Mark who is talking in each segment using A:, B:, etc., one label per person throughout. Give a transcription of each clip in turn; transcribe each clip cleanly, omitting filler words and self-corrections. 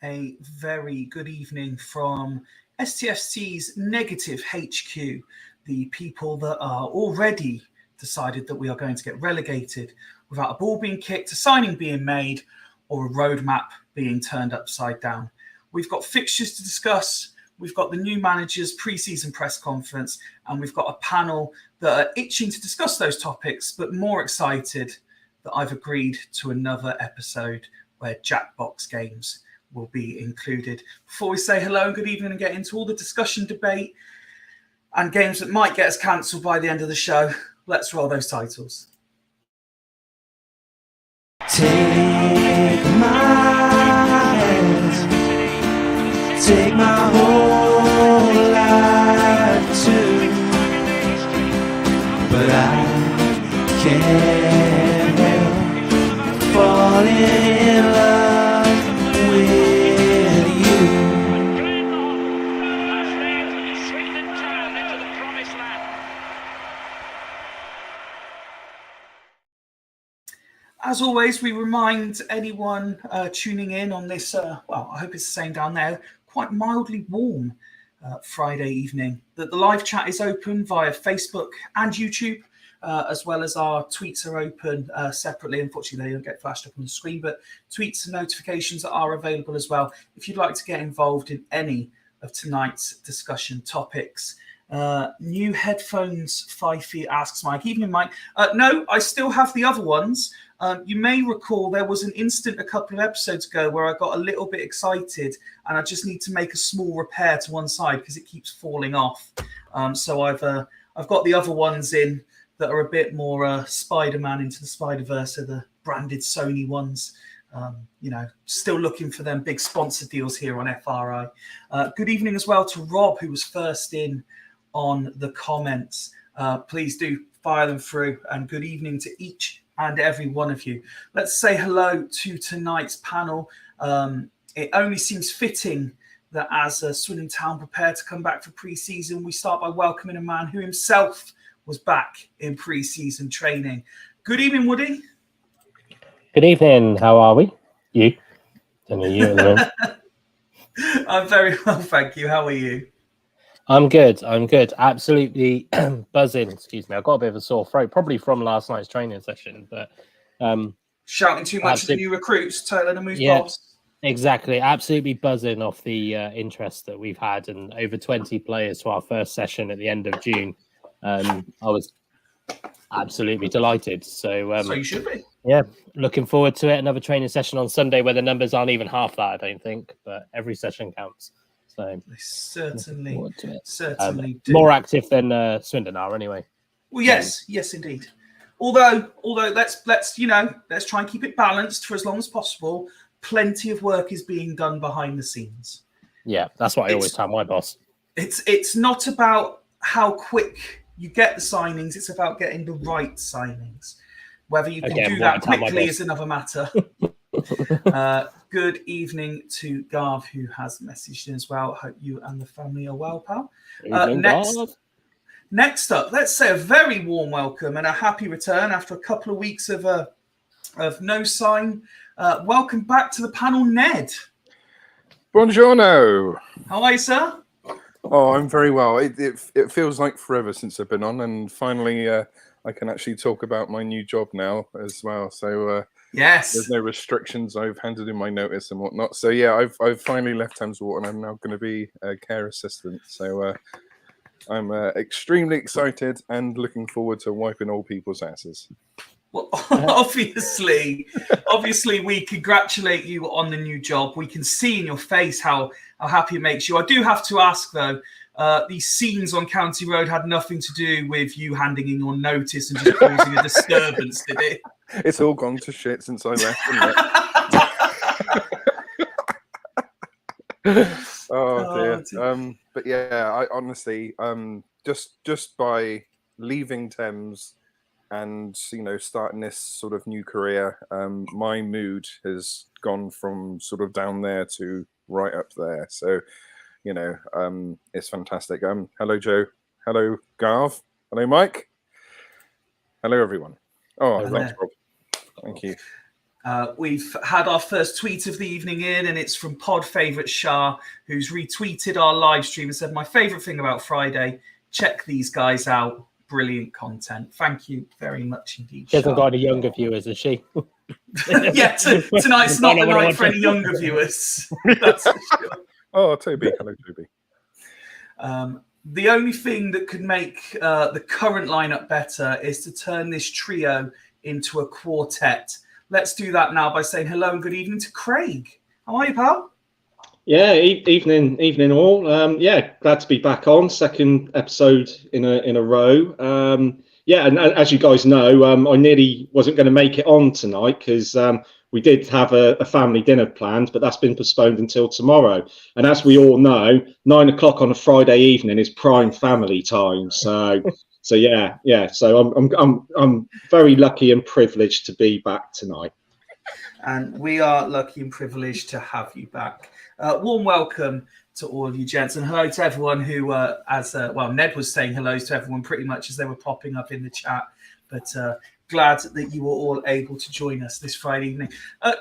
A: A very good evening from STFC's Negative HQ, the people that are already decided that we are going to get relegated without a ball being kicked, a signing being made, or a roadmap being turned upside down. We've got fixtures to discuss, we've got the new manager's pre-season press conference, and we've got a panel that are itching to discuss those topics, but more excited that I've agreed to another episode where Jackbox games will be included. Before we say hello and good evening and get into all the discussion, debate, and games that might get us cancelled by the end of the show, let's roll those titles.
B: Take my hand, take my whole life too, but I can't help falling in love with
A: As always, we remind anyone tuning in on this, well, I hope it's the same down there, quite mildly warm Friday evening, that the live chat is open via Facebook and YouTube, as well as our tweets are open separately. Unfortunately, they don't get flashed up on the screen, but tweets and notifications are available as well if you'd like to get involved in any of tonight's discussion topics. New headphones, Fifey asks Mike. Evening, Mike. No, I still have the other ones. You may recall there was an incident a couple of episodes ago where I got a little bit excited and I just need to make a small repair to one side because it keeps falling off. So I've got the other ones in that are a bit more Spider-Man into the Spider-Verse, the branded Sony ones. Still looking for them big sponsor deals here on FRI. Good evening as well to Rob, who was first in on the comments. Please do fire them through, and good evening to each and every one of you. Let's say hello to tonight's panel. It only seems fitting that as Swindon Town prepare to come back for pre-season, we start by welcoming a man who himself was back in pre-season training. Good evening, Woody.
C: Good evening. How are we? You? Don't know you.
A: I'm very well, thank you. How are you?
C: I'm good. Absolutely buzzing. Excuse me. I've got a bit of a sore throat, probably from last night's training session. But
A: shouting too much at the new recruits, telling them who's boss.
C: Exactly. Absolutely buzzing off the interest that we've had, and over 20 players to our first session at the end of June. I was Absolutely delighted. So,
A: So you should be.
C: yeah, looking forward to it. Another training session on Sunday where the numbers aren't even half that, I don't think, but every session counts. So
A: They certainly,
C: forward to it.
A: certainly do.
C: More active than Swindon are, anyway.
A: Well, yes, indeed. Although let's try and keep it balanced for as long as possible. Plenty of work is being done behind the scenes.
C: Yeah, that's what I always tell my boss.
A: It's not about how quick you get the signings; it's about getting the right signings. Whether you can do that quickly is another matter. Good evening to Garv, who has messaged in as well. Hope you and the family are well, pal. Next up, let's say a very warm welcome and a happy return after a couple of weeks of no sign. Welcome back to the panel, Ned.
D: Buongiorno.
A: How are you, sir?
D: Oh, I'm very well. It feels like forever since I've been on, and finally I can actually talk about my new job now as well. So
A: yes,
D: there's no restrictions. I've handed in my notice and whatnot. So yeah, I've finally left Thames Water, and I'm now going to be a care assistant. So I'm extremely excited and looking forward to wiping old people's asses.
A: Well, obviously, we congratulate you on the new job. We can see in your face how happy it makes you. I do have to ask, though, these scenes on County Road had nothing to do with you handing in your notice and just causing a disturbance, did it?
D: It's all gone to shit since I left, isn't it? Oh dear. But yeah, I honestly, just by leaving Thames and starting this sort of new career, my mood has gone from sort of down there to right up there. So it's fantastic. Hello Joe, hello Garv, hello Mike, hello everyone. Thanks Rob, thank you.
A: We've had our first tweet of the evening in, and it's from Pod Favourite Shah, who's retweeted our live stream and said, "My favourite thing about Friday, check these guys out. Brilliant content." Thank you very much indeed.
C: She hasn't got any younger viewers, has she?
A: Yeah, tonight's not the night for any younger viewers. That's for sure.
D: Oh, Toby. Hello, Toby.
A: The only thing that could make the current lineup better is to turn this trio into a quartet. Let's do that now by saying hello and good evening to Craig. How are you, pal?
E: Yeah, evening all. Yeah, glad to be back on. Second episode in a row. Yeah, and as you guys know, I nearly wasn't going to make it on tonight because we did have a family dinner planned, but that's been postponed until tomorrow. And as we all know, 9 o'clock on a Friday evening is prime family time. So yeah. So I'm very lucky and privileged to be back tonight.
A: And we are lucky and privileged to have you back. Warm welcome to all of you gents, and hello to everyone who, Ned was saying hello to everyone pretty much as they were popping up in the chat. But glad that you were all able to join us this Friday evening.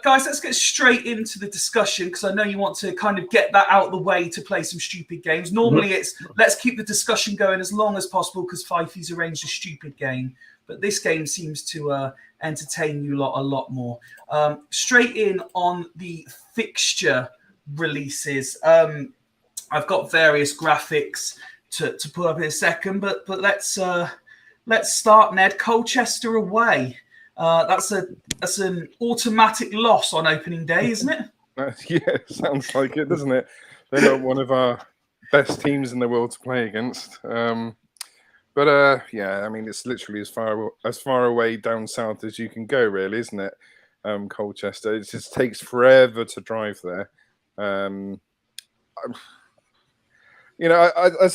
A: Guys, let's get straight into the discussion because I know you want to kind of get that out of the way to play some stupid games. Normally it's let's keep the discussion going as long as possible because Fifey's arranged a stupid game. But this game seems to entertain you lot a lot more. Straight in on the fixture releases. I've got various graphics to put up in a second, but let's start, Ned. Colchester away. That's an automatic loss on opening day, isn't it?
D: Yeah, sounds like it, doesn't it? They're not one of our best teams in the world to play against. But yeah, I mean, it's literally as far away down south as you can go, really, isn't it? Colchester. It just takes forever to drive there. As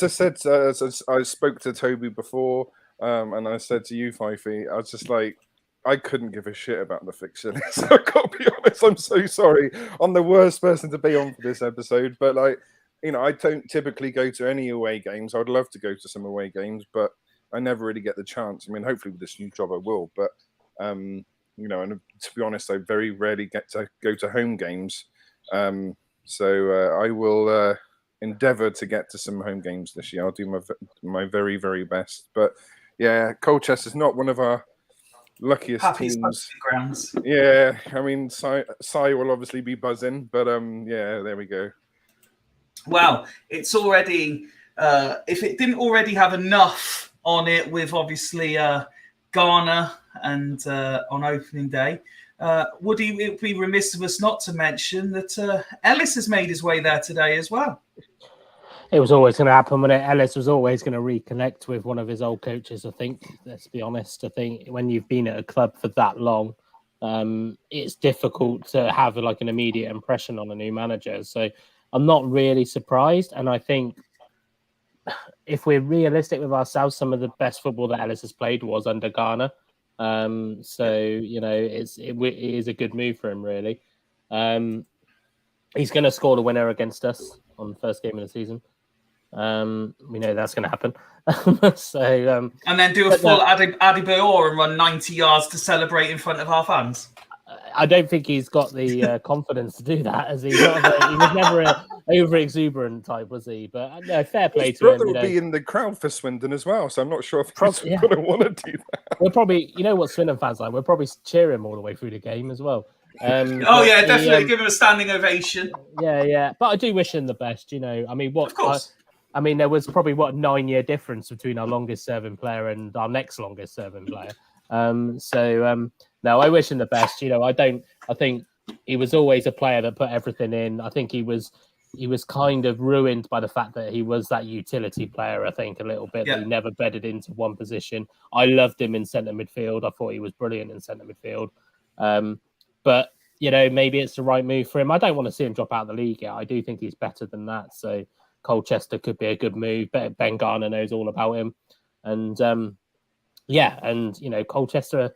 D: I said, I spoke to Toby before, and I said to you, Fifey, I was just like, I couldn't give a shit about the fixture list. I've got to be honest. I'm so sorry. I'm the worst person to be on for this episode, but I don't typically go to any away games. I'd love to go to some away games, but I never really get the chance. I mean, hopefully with this new job I will, but and to be honest, I very rarely get to go to home games. So I will endeavour to get to some home games this year. I'll do my very, very best. But yeah, Colchester's not one of our luckiest teams.
A: Grounds.
D: Yeah, I mean, Sai will obviously be buzzing, but yeah, there we go.
A: Well, it's already if it didn't already have enough on it with obviously Ghana and on opening day. Would it be remiss of us not to mention that Ellis has made his way there today as well?
C: It was always going to happen, when Ellis was always going to reconnect with one of his old coaches, I think. Let's be honest. I think when you've been at a club for that long, it's difficult to have like an immediate impression on a new manager. So I'm not really surprised. And I think if we're realistic with ourselves, some of the best football that Ellis has played was under Ghana. So, you know, it is a good move for him, really. He's going to score the winner against us on the first game of the season. We know that's going to happen.
A: And then do a full Adebayor and run 90 yards to celebrate in front of our fans.
C: I don't think he's got the confidence to do that, as he was never an over exuberant type, was he? But no, fair play
D: His
C: to him.
D: brother will be in the crowd for Swindon as well, so I'm not sure if he's going to want to do that.
C: We're probably, you know what Swindon fans like, we'll probably cheer him all the way through the game as well.
A: Definitely give him a standing ovation.
C: Yeah. But I do wish him the best. You know, I mean,
A: Of course.
C: I mean, there was probably 9-year difference between our longest serving player and our next longest serving player. No, I wish him the best. You know, I think he was always a player that put everything in. I think he was kind of ruined by the fact that he was that utility player, I think, a little bit.
A: Yeah.
C: He never bedded into one position. I loved him in centre midfield. I thought he was brilliant in centre midfield. But, you know, maybe it's the right move for him. I don't want to see him drop out of the league yet. I do think he's better than that. So Colchester could be a good move. Ben Garner knows all about him. And, you know, Colchester,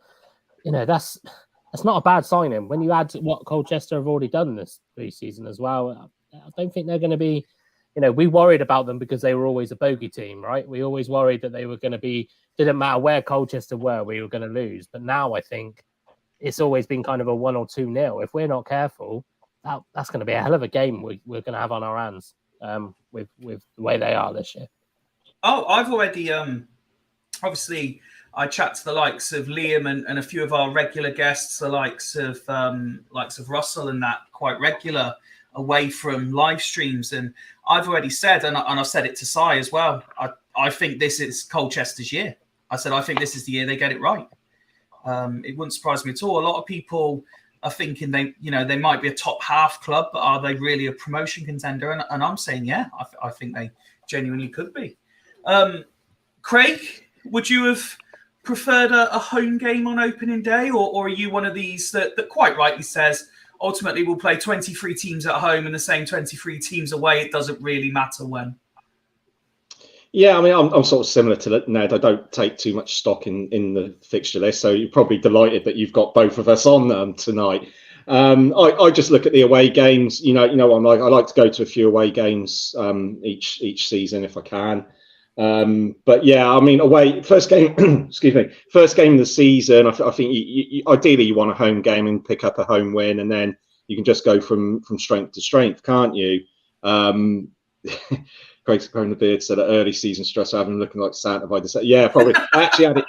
C: you know, that's not a bad signing. When you add what Colchester have already done this pre-season as well, I don't think they're going to be, you know, we worried about them because they were always a bogey team, right? We always worried that they were going to be, didn't matter where Colchester were, we were going to lose. But now I think it's always been kind of a 1 or 2-0. If we're not careful, that's going to be a hell of a game we're going to have on our hands with the way they are this year.
A: Oh, I've already, obviously, I chat to the likes of Liam and a few of our regular guests, the likes of Russell and that, quite regular away from live streams. And I've already said, and I've said it to Si as well, I think this is Colchester's year. I said, I think this is the year they get it right. It wouldn't surprise me at all. A lot of people are thinking they might be a top half club, but are they really a promotion contender? And I'm saying, yeah, I think they genuinely could be. Craig, would you have preferred a home game on opening day, or are you one of these that quite rightly says ultimately we'll play 23 teams at home and the same 23 teams away? It doesn't really matter when.
E: Yeah, I mean, I'm sort of similar to Ned. I don't take too much stock in the fixture list, so you're probably delighted that you've got both of us on tonight. I just look at the away games. You know, I'm like, I like to go to a few away games each season if I can. But yeah, I mean, away first game, first game of the season. I think you ideally you want a home game and pick up a home win, and then you can just go from strength to strength, can't you? Craig's growing the beard, so that early season stress. I haven't looking like Santa by the yeah, probably. I actually had it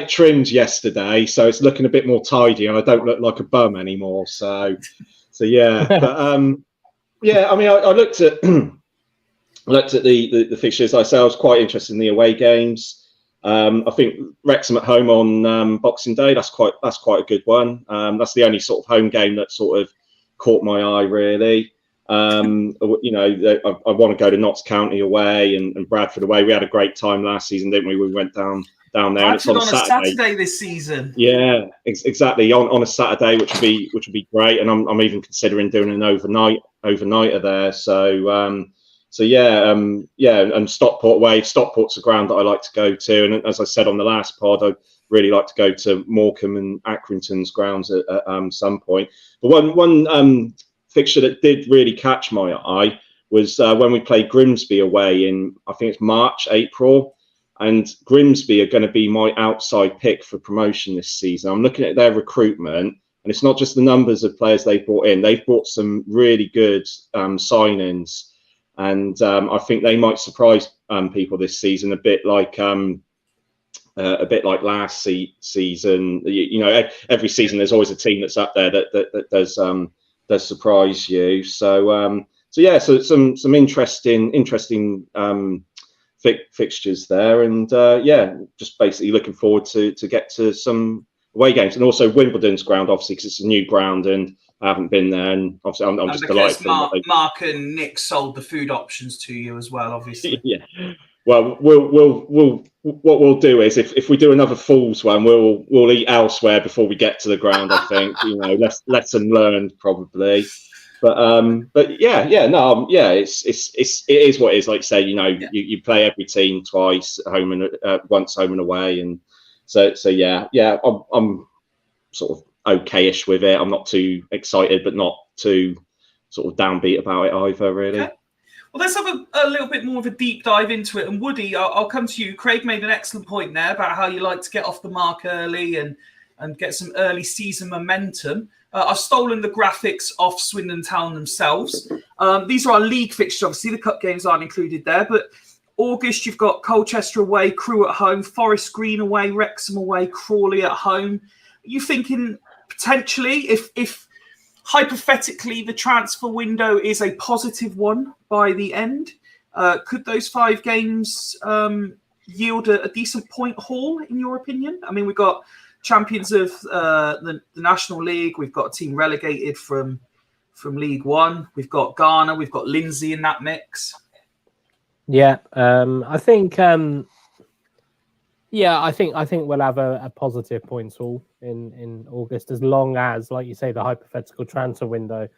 E: trimmed yesterday, so it's looking a bit more tidy, and I don't look like a bum anymore. So yeah, but yeah. I mean, I looked at the fixtures. I was quite interested in the away games. I think Wrexham at home on Boxing Day. That's quite a good one. That's the only sort of home game that sort of caught my eye, really. You know, I want to go to Notts County away and Bradford away. We had a great time last season, didn't we? We went down there. And it's on
A: a Saturday this season.
E: Yeah, exactly. On a Saturday, which would be great. And I'm even considering doing an overnighter there. So yeah. And Stockport away. Stockport's a ground that I like to go to. And as I said on the last pod, I really like to go to Morecambe and Accrington's grounds at some point. But one fixture that did really catch my eye was when we played Grimsby away in, I think it's March, April. And Grimsby are going to be my outside pick for promotion this season. I'm looking at their recruitment, and it's not just the numbers of players they've brought in. They've brought some really good signings, and I think they might surprise people this season a bit like last season. You know, every season there's always a team that's up there that does surprise you. So yeah, so some interesting fixtures there, and just basically looking forward to get to some away games, and also Wimbledon's ground, obviously, because it's a new ground and I haven't been there, and obviously I'm just delighted.
A: Mark and Nick sold the food options to you as well, obviously.
E: Yeah. Well, we'll what we'll do is if we do another Falls one, we'll eat elsewhere before we get to the ground. I think lesson learned probably. But it is what it is. Like say, you play every team twice, home and once home and away, and so I'm sort of okay-ish with it. I'm not too excited, but not too sort of downbeat about it either, really.
A: Okay. Well, let's have a little bit more of a deep dive into it. And Woody, I'll come to you. Craig made an excellent point there about how you like to get off the mark early and get some early season momentum. I've stolen the graphics off Swindon Town themselves. These are our league fixtures. Obviously, the cup games aren't included there. But August, you've got Colchester away, Crewe at home, Forest Green away, Wrexham away, Crawley at home. Are you thinking potentially, if hypothetically the transfer window is a positive one by the end, could those 5 games yield a decent point haul, in your opinion? I mean, we've got champions of the National League. We've got a team relegated from League One. We've got Ghana. We've got Lindsay in that mix.
C: Yeah, I think. I think we'll have a positive points haul in August, as long as, like you say, the hypothetical transfer window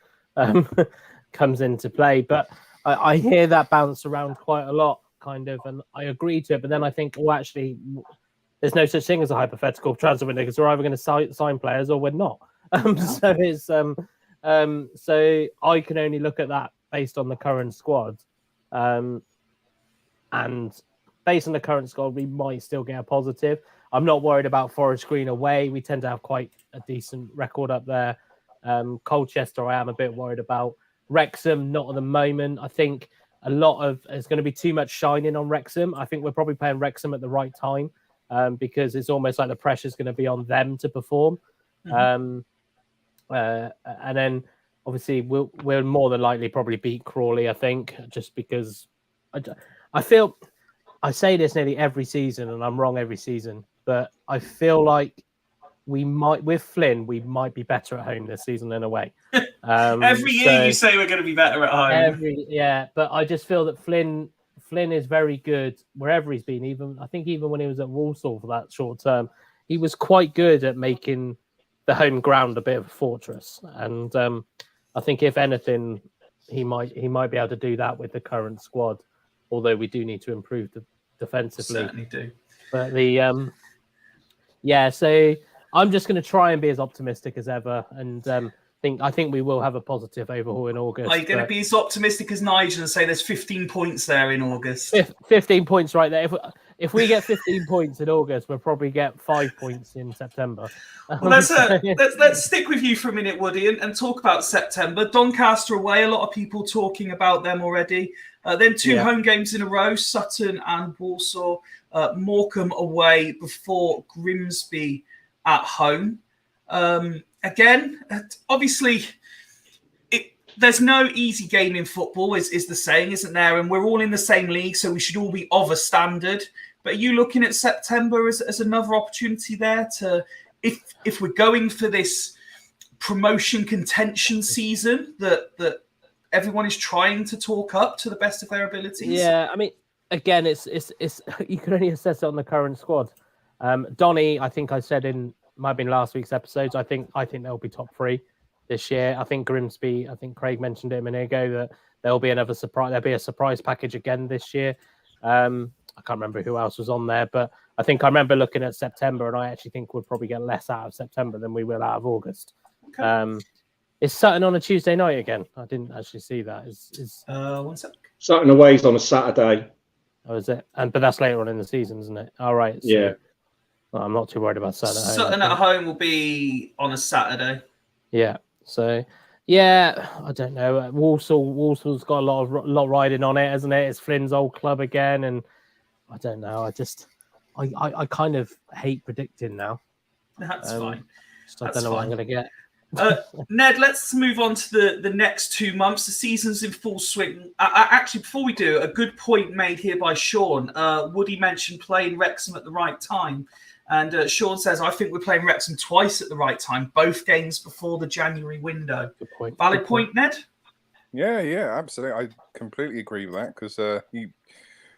C: comes into play. But I hear that bounce around quite a lot, kind of, and I agree to it. But then I think, well, actually, there's no such thing as a hypothetical transfer window, because we're either going to sign players or we're not. So it's so I can only look at that based on the current squad, and based on the current squad, we might still get a positive. I'm not worried about Forest Green away. We tend to have quite a decent record up there. Colchester, I am a bit worried about. Wrexham, not at the moment. I think there's going to be too much shining on Wrexham. I think we're probably playing Wrexham at the right time, because it's almost like the pressure's going to be on them to perform. And then obviously we'll more than likely probably beat Crawley, I think, just because I feel, I say this nearly every season and I'm wrong every season, but I feel like with Flynn, we might be better at home this season than away.
A: Every year you say we're going to be better at home.
C: But I just feel that Flynn is very good wherever he's been. Even when he was at Walsall for that short term, he was quite good at making the home ground a bit of a fortress. And I think if anything, he might be able to do that with the current squad. Although we do need to improve defensively.
A: Certainly do.
C: But so I'm just going to try and be as optimistic as ever, and I think we will have a positive overhaul in August.
A: Are you going to be as optimistic as Nigel and say there's 15 points there in August?
C: 15 points right there. If we get 15 points in August, we'll probably get 5 points in September.
A: Well, let's stick with you for a minute, Woody, and talk about September. Doncaster away, a lot of people talking about them already. Then 2 home games in a row, Sutton and Walsall. Morecambe away before Grimsby at home. Again, obviously, there's no easy game in football, is the saying, isn't there? And we're all in the same league, so we should all be of a standard. But are you looking at September as another opportunity there to, if we're going for this promotion contention season that everyone is trying to talk up to the best of their abilities?
C: Yeah, I mean, again, it's you can only assess it on the current squad. Donny, I think I said might have been last week's episodes, I think they'll be top 3 this year. I think Grimsby, I think Craig mentioned it a minute ago, that there'll be another surprise. There'll be a surprise package again this year. I can't remember who else was on there, but I think I remember looking at September, and I actually think we'll probably get less out of September than we will out of August. Okay. Is Sutton on a Tuesday night again? I didn't actually see that.
A: One sec.
E: Sutton away is on a Saturday.
C: Oh, is it? But that's later on in the season, isn't it? All right. So,
E: yeah.
C: Well, I'm not too worried about Sutton at home.
A: Sutton at home will be on a Saturday.
C: Yeah. So, yeah, I don't know. Walsall's got a lot riding on it, hasn't it? It's Flynn's old club again, and I don't know. I kind of hate predicting now.
A: That's fine.
C: I don't know what I'm going to get.
A: Ned, let's move on to the next 2 months. The season's in full swing. Actually, before we do, a good point made here by Sean. Woody mentioned playing Wrexham at the right time. And Sean says, I think we're playing Wrexham twice at the right time, both games before the January window.
C: Good point.
A: Valid point, Ned?
D: Yeah, absolutely. I completely agree with that because you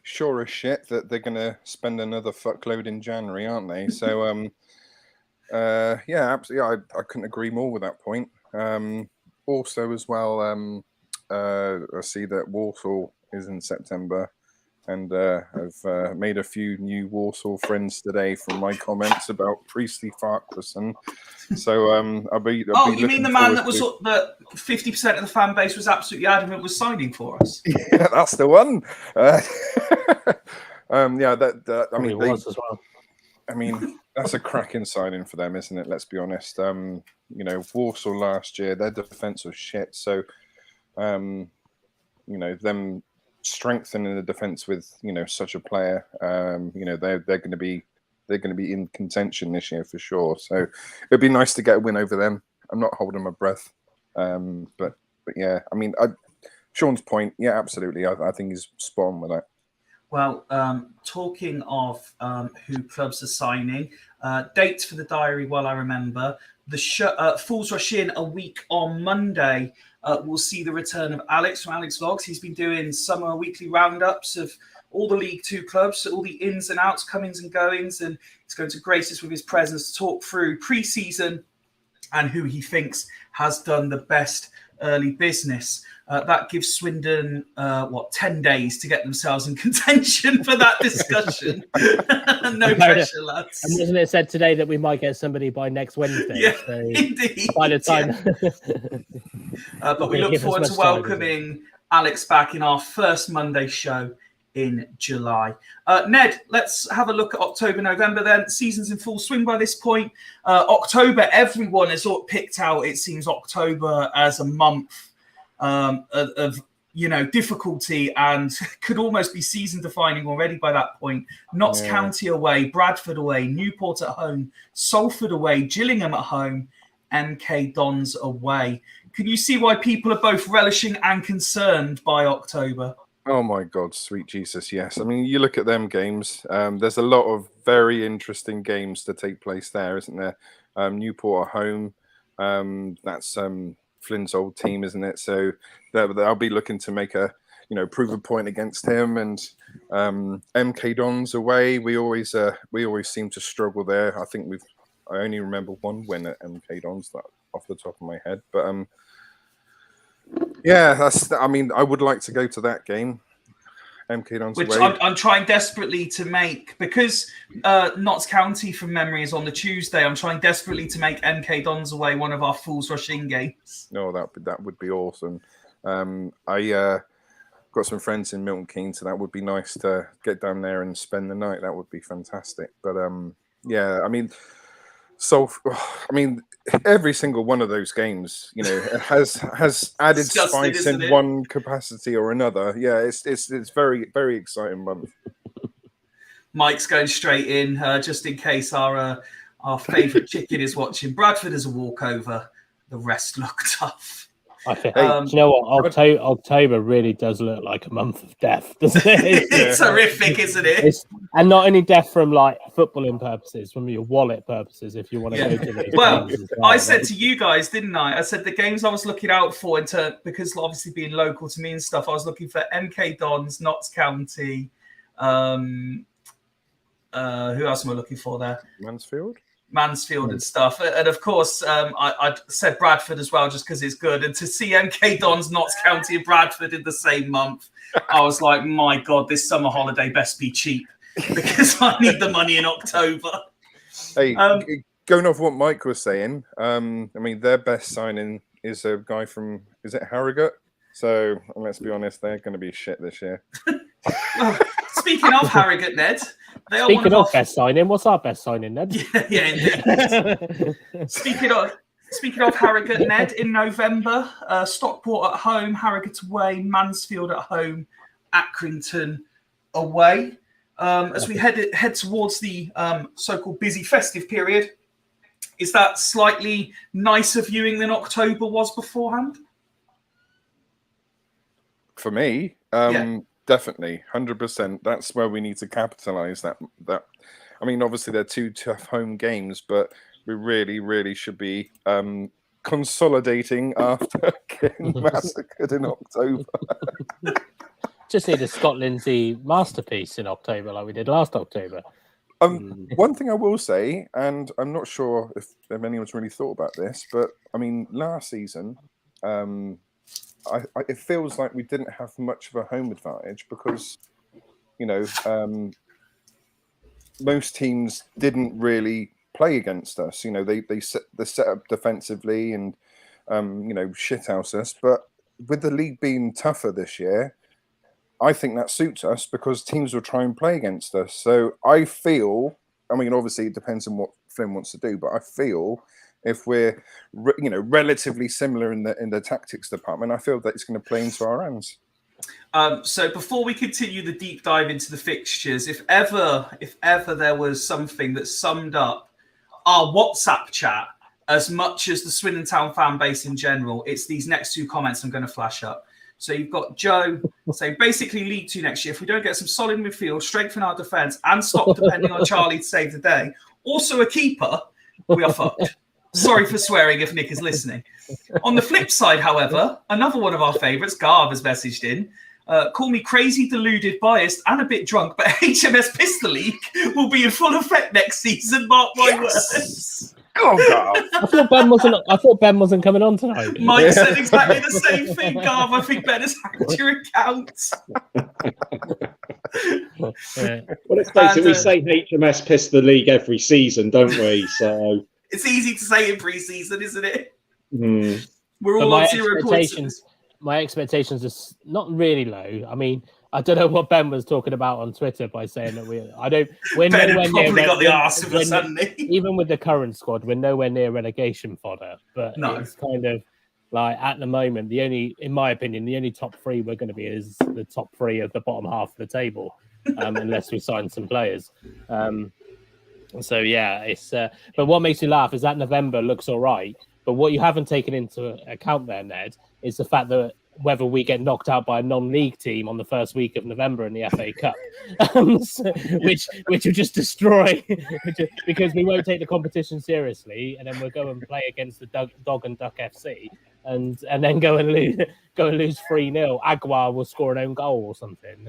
D: sure as shit that they're going to spend another fuckload in January, aren't they? So, yeah, absolutely. I couldn't agree more with that point. Also, as well, I see that Walsall is in September, and I've made a few new Walsall friends today from my comments about Priestley Farquharson. So I'll be.
A: You mean the man that was that 50% of the fan base was absolutely adamant was signing for us?
D: Yeah, that's the one. Yeah, I mean,
C: Probably was as well.
D: I mean, that's a cracking signing for them, isn't it? Let's be honest. You know, Walsall last year, their defence was shit. So, you know, them strengthening the defence with, you know, such a player, you know, they're going to be in contention this year for sure. So it'd be nice to get a win over them. I'm not holding my breath, but yeah, I mean, Sean's point, yeah, absolutely. I think he's spot on with that.
A: Well, talking of who clubs are signing, dates for the diary, well, I remember. The Fools Rush In a week on Monday. We'll see the return of Alex from Alex Vlogs. He's been doing summer weekly roundups of all the League Two clubs, all the ins and outs, comings and goings, and he's going to grace us with his presence to talk through pre-season and who he thinks has done the best early business. That gives Swindon, 10 days to get themselves in contention for that discussion. No pressure, lads.
C: And wasn't it said today that we might get somebody by next Wednesday?
A: Yeah,
C: so
A: indeed.
C: by the time...
A: But we look forward to welcoming Alex back in our first Monday show in July. Ned, let's have a look at October, November then. Season's in full swing by this point. October, everyone has picked out, it seems, October as a month of you know, difficulty and could almost be season defining already by that point. Notts County away, Bradford away, Newport at home, Salford away, Gillingham at home, MK Dons away. Can you see why people are both relishing and concerned by October?
D: Oh my God, sweet Jesus, yes. I mean, you look at them games, there's a lot of very interesting games to take place there, isn't there? Newport at home, that's Flynn's old team, isn't it? So they'll be looking to make a, you know, prove a point against him. And MK Dons away, we always seem to struggle there. I think I only remember one win at MK Dons off the top of my head, but yeah, I mean, I would like to go to that game. MK Dons
A: which
D: away.
A: I'm trying desperately to make, because Notts County from memory is on the Tuesday. I'm trying desperately to make MK Dons away one of our Fools Rush In games.
D: No, that would be awesome. I got some friends in Milton Keynes, so that would be nice to get down there and spend the night. That would be fantastic. But yeah, I mean, every single one of those games, you know, has added spice in one capacity or another. Yeah, it's very, very exciting month.
A: Mike's going straight in, just in case our favourite chicken is watching. Bradford is a walkover. The rest look tough.
C: I think, do you know what? October really does look like a month of death, doesn't it?
A: It's horrific, isn't it?
C: And not only death from like footballing purposes, from your wallet purposes, if you want to go to these.
A: Well, I said to you guys, didn't I? I said the games I was looking out for, because obviously being local to me and stuff, I was looking for MK Dons, Notts County. Who else am I looking for there? Mansfield and stuff, and of course I said Bradford as well, just because it's good. And to see MK Dons, Notts County and Bradford in the same month, I was like, my God, this summer holiday best be cheap, because I need the money in October.
D: Hey, going off what Mike was saying, I mean, their best signing is a guy from, is it Harrogate? So let's be honest, they're going to be shit this year.
A: Well, speaking of Harrogate, Ned,
C: speaking of best signing, what's our best signing, Ned?
A: Yeah, indeed. Speaking of Harrogate, Ned, in November, Stockport at home, Harrogate away, Mansfield at home, Accrington away. As we head towards the so-called busy festive period, Is that slightly nicer viewing than October was beforehand?
D: For me, definitely, 100%. That's where we need to capitalise that. I mean, obviously they're 2 tough home games, but we really should be consolidating after getting massacred in October.
C: Just need a Scott Lindsay masterpiece in October, like we did last October.
D: One thing I will say, and I'm not sure if anyone's really thought about this, but I mean, last season, it feels like we didn't have much of a home advantage because, you know, most teams didn't really play against us. You know, they set up defensively and you know, shithouse us. But with the league being tougher this year, I think that suits us because teams will try and play against us. So I feel, I mean, obviously it depends on what Flynn wants to do, but I feel if we're, you know, relatively similar in the tactics department, I feel that it's going to play into our hands.
A: So before we continue the deep dive into the fixtures, if ever there was something that summed up our WhatsApp chat as much as the Swindon Town fan base in general, it's these next 2 comments I'm going to flash up. So you've got Joe saying, basically League 2 next year. If we don't get some solid midfield, strengthen our defence, and stop depending on Charlie to save the day, also a keeper, we are fucked. Sorry for swearing if Nick is listening. On the flip side, however, another one of our favourites, Garv, has messaged in. Call me crazy, deluded, biased, and a bit drunk, but HMS Pistol League will be in full effect next season. Mark my words.
D: Go on, Garv.
C: I thought Ben wasn't coming on tonight.
A: Mike said exactly the same thing, Garv. I think Ben has hacked your account.
E: Well, let's face it, we say HMS Pistol League every season, don't we? So
A: it's easy to say in pre-season, isn't it?
E: Mm.
A: We're all on 0 points.
C: My expectations are not really low. I mean, I don't know what Ben was talking about on Twitter by saying that we're nowhere
A: probably
C: near.
A: Got the arse of us, hadn't he?
C: Even with the current squad, we're nowhere near relegation fodder. But it's kind of like at the moment, in my opinion, the only top 3 we're going to be is the top 3 of the bottom half of the table, unless we sign some players. So yeah, it's. But what makes me laugh is that November looks all right. But what you haven't taken into account there, Ned, is the fact that whether we get knocked out by a non-league team on the first week of November in the FA Cup, which will just destroy, because we won't take the competition seriously, and then we'll go and play against the Dog and Duck FC, and then go and lose 3-0. Aguiar will score an own goal or something.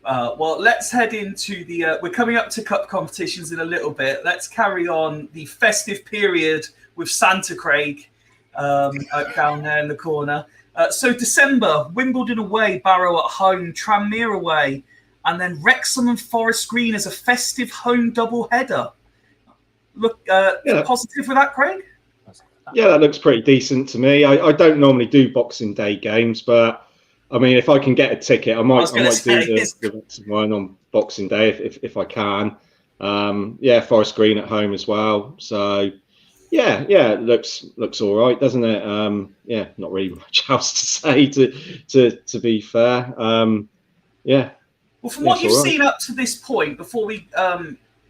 A: Well, let's head into the... we're coming up to cup competitions in a little bit. Let's carry on the festive period with Santa Craig down there in the corner. So December, Wimbledon away, Barrow at home, Tranmere away, and then Wrexham and Forest Green as a festive home double-header. Look positive with that, Craig?
E: Yeah, that looks pretty decent to me. I don't normally do Boxing Day games, but I mean, if I can get a ticket, I might do the one on Boxing Day if I can. Forest Green at home as well. So, it looks all right, doesn't it? Not really much else to say. To be fair, Well,
A: from what you've seen up to this point, before we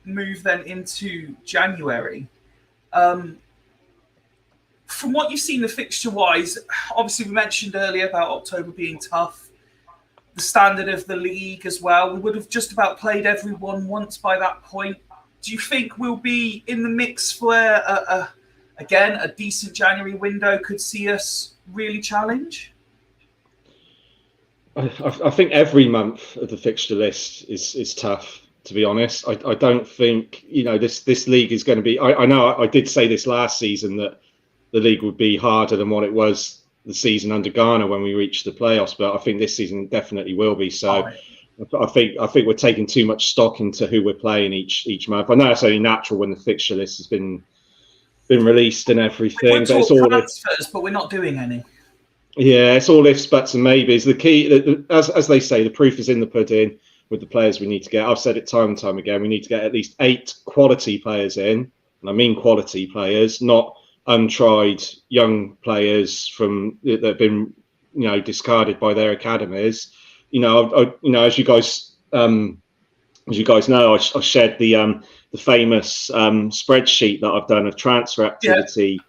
A: move then into January, from what you've seen the fixture-wise, obviously we mentioned earlier about October being tough, the standard of the league as well. We would have just about played everyone once by that point. Do you think we'll be in the mix for, again, a decent January window could see us really challenge?
E: I think every month of the fixture list is tough, to be honest. I don't think, this league is going to be... I know I did say this last season that the league would be harder than what it was the season under Ghana when we reached the playoffs, but I think this season definitely will be. So I think we're taking too much stock into who we're playing each month. I know it's only natural when the fixture list has been released and everything, but it's all
A: transfers, but we're not doing any.
E: Yeah, it's all ifs, buts, and maybes. The key, as they say, the proof is in the pudding with the players we need to get. I've said it time and time again. We need to get at least 8 quality players in, and I mean quality players, not untried young players that have been, discarded by their academies. As you guys know, I shared the the famous spreadsheet that I've done of transfer activity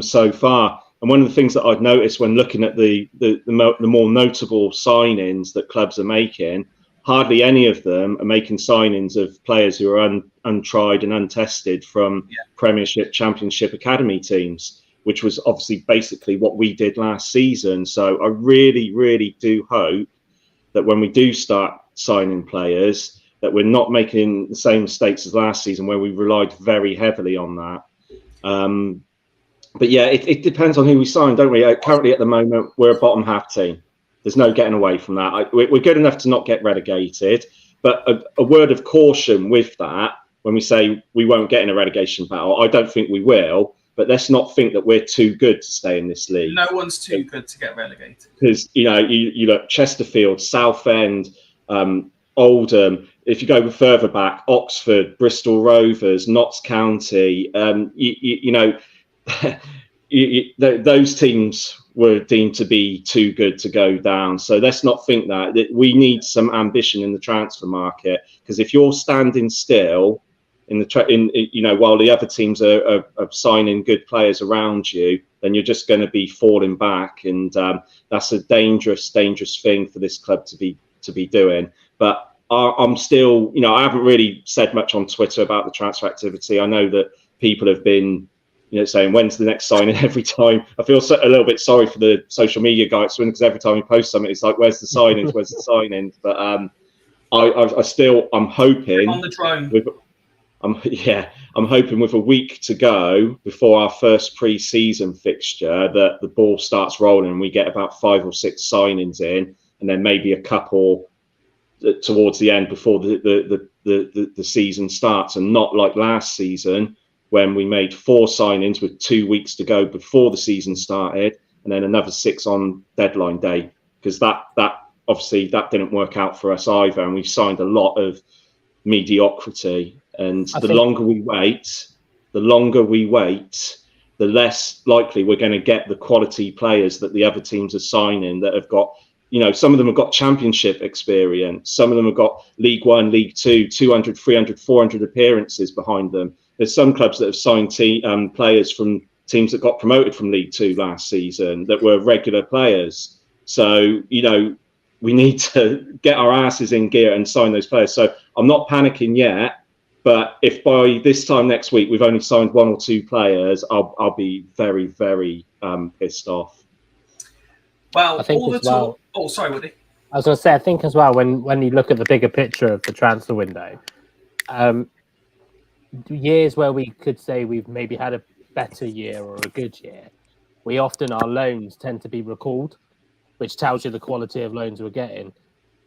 E: so far. And one of the things that I've noticed when looking at the more notable signings that clubs are making, hardly any of them are making signings of players who are untried and untested from Premiership, Championship, Academy teams, which was obviously basically what we did last season. So I really, really do hope that when we do start signing players, that we're not making the same mistakes as last season where we relied very heavily on that. But yeah, it depends on who we sign, don't we? Currently at the moment, we're a bottom half team. There's no getting away from that. We're good enough to not get relegated, but a word of caution with that, when we say we won't get in a relegation battle, I don't think we will, but let's not think that we're too good to stay in this league.
A: No one's too good to get relegated.
E: Because, you look, Chesterfield, Southend, Oldham, if you go further back, Oxford, Bristol Rovers, Notts County, those teams were deemed to be too good to go down. So let's not think that we need some ambition in the transfer market, because if you're standing still while the other teams are signing good players around you, then you're just going to be falling back, and that's a dangerous thing for this club to be doing. But I'm still, I haven't really said much on Twitter about the transfer activity. I know that people have been saying when's the next signing every time. I feel a little bit sorry for the social media guys, because every time we post something, it's like, where's the signings? Where's the signings? But I'm hoping
A: on the drone.
E: I'm hoping with a week to go before our first pre-season fixture that the ball starts rolling and we get about 5 or 6 signings in, and then maybe a couple towards the end before the season starts, and not like last season when we made 4 signings with 2 weeks to go before the season started, and then another 6 on deadline day, because that obviously that didn't work out for us either, and we've signed a lot of mediocrity. And the longer we wait, the less likely we're going to get the quality players that the other teams are signing that have got, some of them have got championship experience. Some of them have got League One, League Two, 200, 300, 400 appearances behind them. There's some clubs that have signed players from teams that got promoted from League Two last season that were regular players. So, we need to get our asses in gear and sign those players. So I'm not panicking yet. But if by this time next week we've only signed 1 or 2 players, I'll be very, very pissed off.
A: Well,
C: I think
A: all the
C: as well,
A: Oh, sorry, Woody.
C: I was going to say, I think as well, when you look at the bigger picture of the transfer window, years where we could say we've maybe had a better year or a good year, our loans tend to be recalled, which tells you the quality of loans we're getting.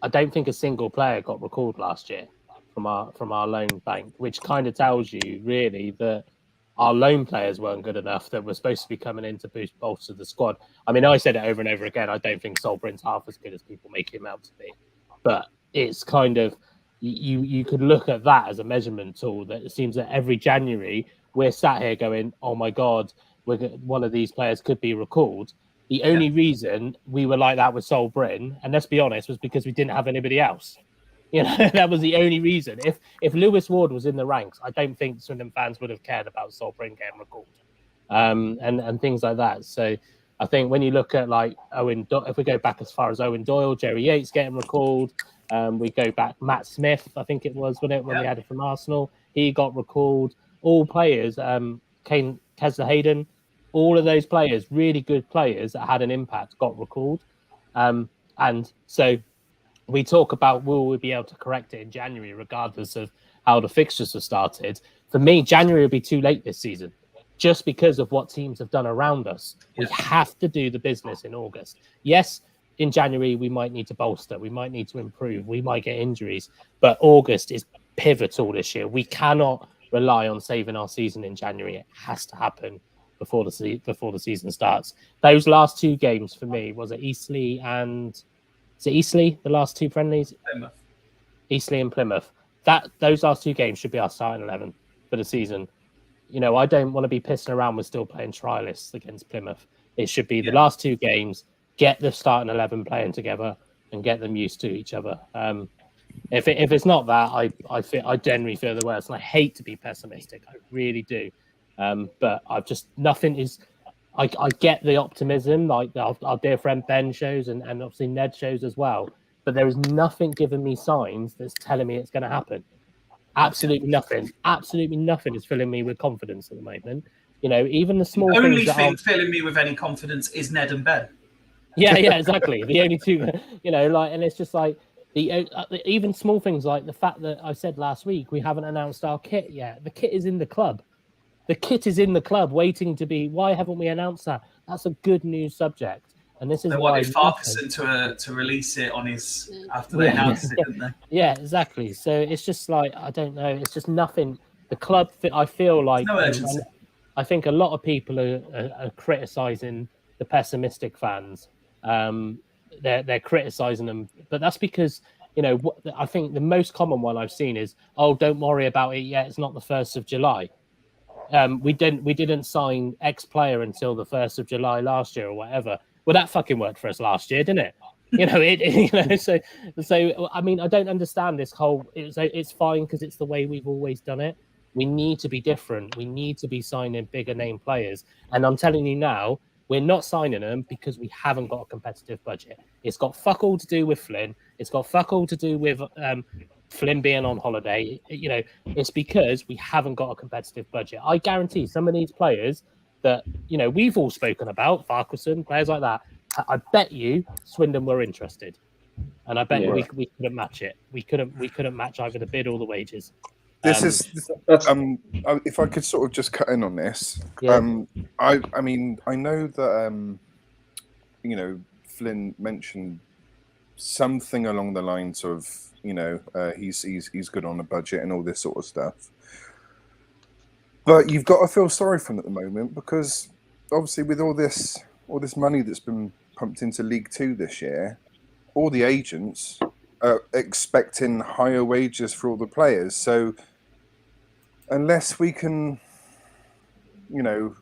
C: I don't think a single player got recalled last year from our loan bank, which kind of tells you really that our loan players weren't good enough, that were supposed to be coming in to bolster the squad. I mean, I said it over and over again, I don't think Sol Bryn's half as good as people make him out to be. But it's kind of, you could look at that as a measurement tool, that it seems that every January we're sat here going, oh my God, one of these players could be recalled. The only reason we were like that with Sol Bryn, and let's be honest, was because we didn't have anybody else. That was the only reason. If Lewis Ward was in the ranks, I don't think Swindon fans would have cared about Sol Bryn getting recalled, and things like that. So I think when you look at like if we go back as far as Owen Doyle, Jerry Yates getting recalled, we go back Matt Smith, I think it was when we had it from Arsenal, he got recalled. All players, Kesler Hayden, all of those players, really good players that had an impact, got recalled, and so. We talk about will we be able to correct it in January, regardless of how the fixtures have started. For me, January will be too late this season, just because of what teams have done around us. We have to do the business in August. Yes, in January, we might need to bolster. We might need to improve. We might get injuries. But August is pivotal this year. We cannot rely on saving our season in January. It has to happen before the season starts. Those last 2 games for me, was it Eastleigh and... Is it Eastleigh, the last 2 friendlies?
A: Plymouth.
C: Eastleigh and Plymouth. Those last 2 games should be our starting 11 for the season. I don't want to be pissing around with still playing trialists against Plymouth. It should be the last 2 games, get the starting 11 playing together and get them used to each other. If it's not that, I generally feel the worst, and I hate to be pessimistic. I really do. But I've just nothing is. I get the optimism, like our dear friend Ben shows, and obviously Ned shows as well. But there is nothing giving me signs that's telling me it's going to happen. Absolutely nothing. Absolutely nothing is filling me with confidence at the moment. You know, even the small
A: The only
C: things that
A: thing
C: are
A: filling me with any confidence is Ned and Ben.
C: yeah, exactly. The only two, you know, like, and it's just like the even small things like the fact that I said last week we haven't announced our kit yet. The kit is in the club. The kit is in the club, waiting to be. Why haven't we announced that? That's a good news subject, and this is
A: They
C: why
A: wanted Farquharson to release it on his after they announced it, didn't they?
C: Yeah, exactly. So it's just like I don't know. It's just nothing. The club, I feel like,
A: No urgency.
C: and I think a lot of people are criticizing the pessimistic fans. They're criticizing them, but that's because you know what I think the most common one I've seen is, oh, don't worry about it yet. It's not the 1st of July. We didn't sign X player until the 1st of July last year or whatever. Well, that fucking worked for us last year, didn't it? You know, so I mean, I don't understand this whole. It's fine because it's the way we've always done it. We need to be different. We need to be signing bigger name players. And I'm telling you now, we're not signing them because we haven't got a competitive budget. It's got fuck all to do with Flynn. It's got fuck all to do with Flynn being on holiday. You know, it's because we haven't got a competitive budget. I guarantee some of these players that, you know, we've all spoken about, Farquharson, players like that, I bet you Swindon were interested. And I bet we couldn't match it. We couldn't match either the bid or the wages.
D: If I could sort of just cut in on this,
C: Yeah.
D: I mean, I know that you know, Flynn mentioned something along the lines of, you know, he's good on a budget and all this sort of stuff. But you've got to feel sorry for him at the moment because obviously with all this money that's been pumped into League Two this year, all the agents are expecting higher wages for all the players. So unless we can, you know,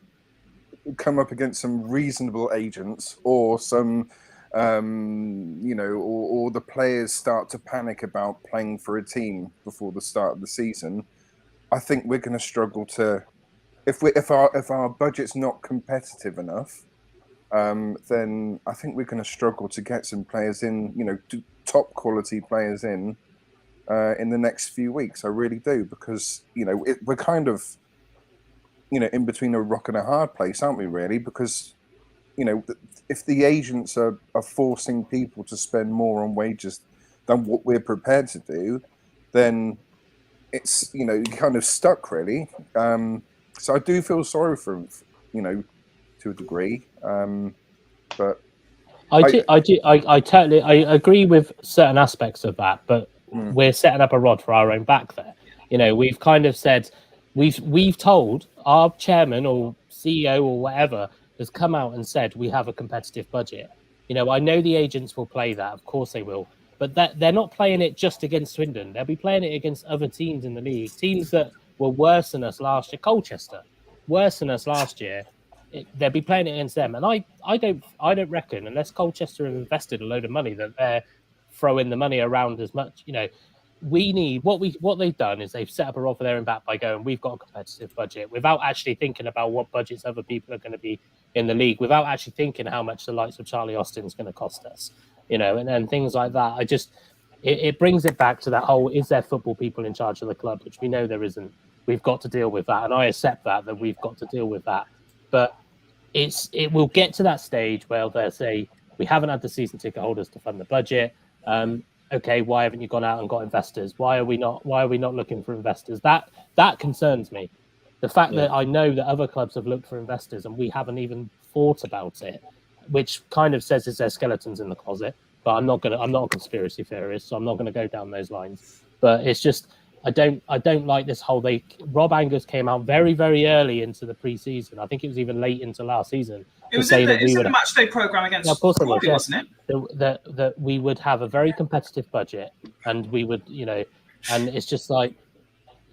D: come up against some reasonable agents or some, you know, or the players start to panic about playing for a team before the start of the season, I think we're going to struggle to, if our budget's not competitive enough, then I think we're going to struggle to get some players in, you know, top quality players in the next few weeks. I really do, because, you know, we're kind of, you know, in between a rock and a hard place, aren't we, really? Because, you know, if the agents are forcing people to spend more on wages than what we're prepared to do, then it's, you know, you're kind of stuck, really. So I do feel sorry for him, you know, to a degree. But
C: I totally agree with certain aspects of that, but we're setting up a rod for our own back there. You know, we've kind of said we've told our chairman or CEO or whatever has come out and said we have a competitive budget. You know, I know the agents will play that, of course they will, but that they're not playing it just against Swindon. They'll be playing it against other teams in the league, teams that were worse than us last year. Colchester, worse than us last year. They'll be playing it against them, and I don't reckon, unless Colchester have invested a load of money, that they're throwing the money around as much. You know, we need what they've done is they've set up a rod for their own back by going, we've got a competitive budget, without actually thinking about what budgets other people are going to be in the league, without actually thinking how much the likes of Charlie Austin is going to cost us. You know, and things like that. I just it brings it back to that whole: is there football people in charge of the club? Which we know there isn't. We've got to deal with that, and I accept that we've got to deal with that. But it will get to that stage where they'll say, we haven't had the season ticket holders to fund the budget. Okay, why haven't you gone out and got investors? Why are we not looking for investors? That concerns me. The fact that I know that other clubs have looked for investors and we haven't even thought about it, which kind of says there's skeletons in the closet. But I'm not a conspiracy theorist, so I'm not gonna go down those lines. But it's just I don't like this whole. Rob Angus came out very, very early into the pre-season. I think it was even late into last season.
A: It was in the match day program against Crawley, wasn't it?
C: That we would have a very competitive budget, and we would, you know, and it's just like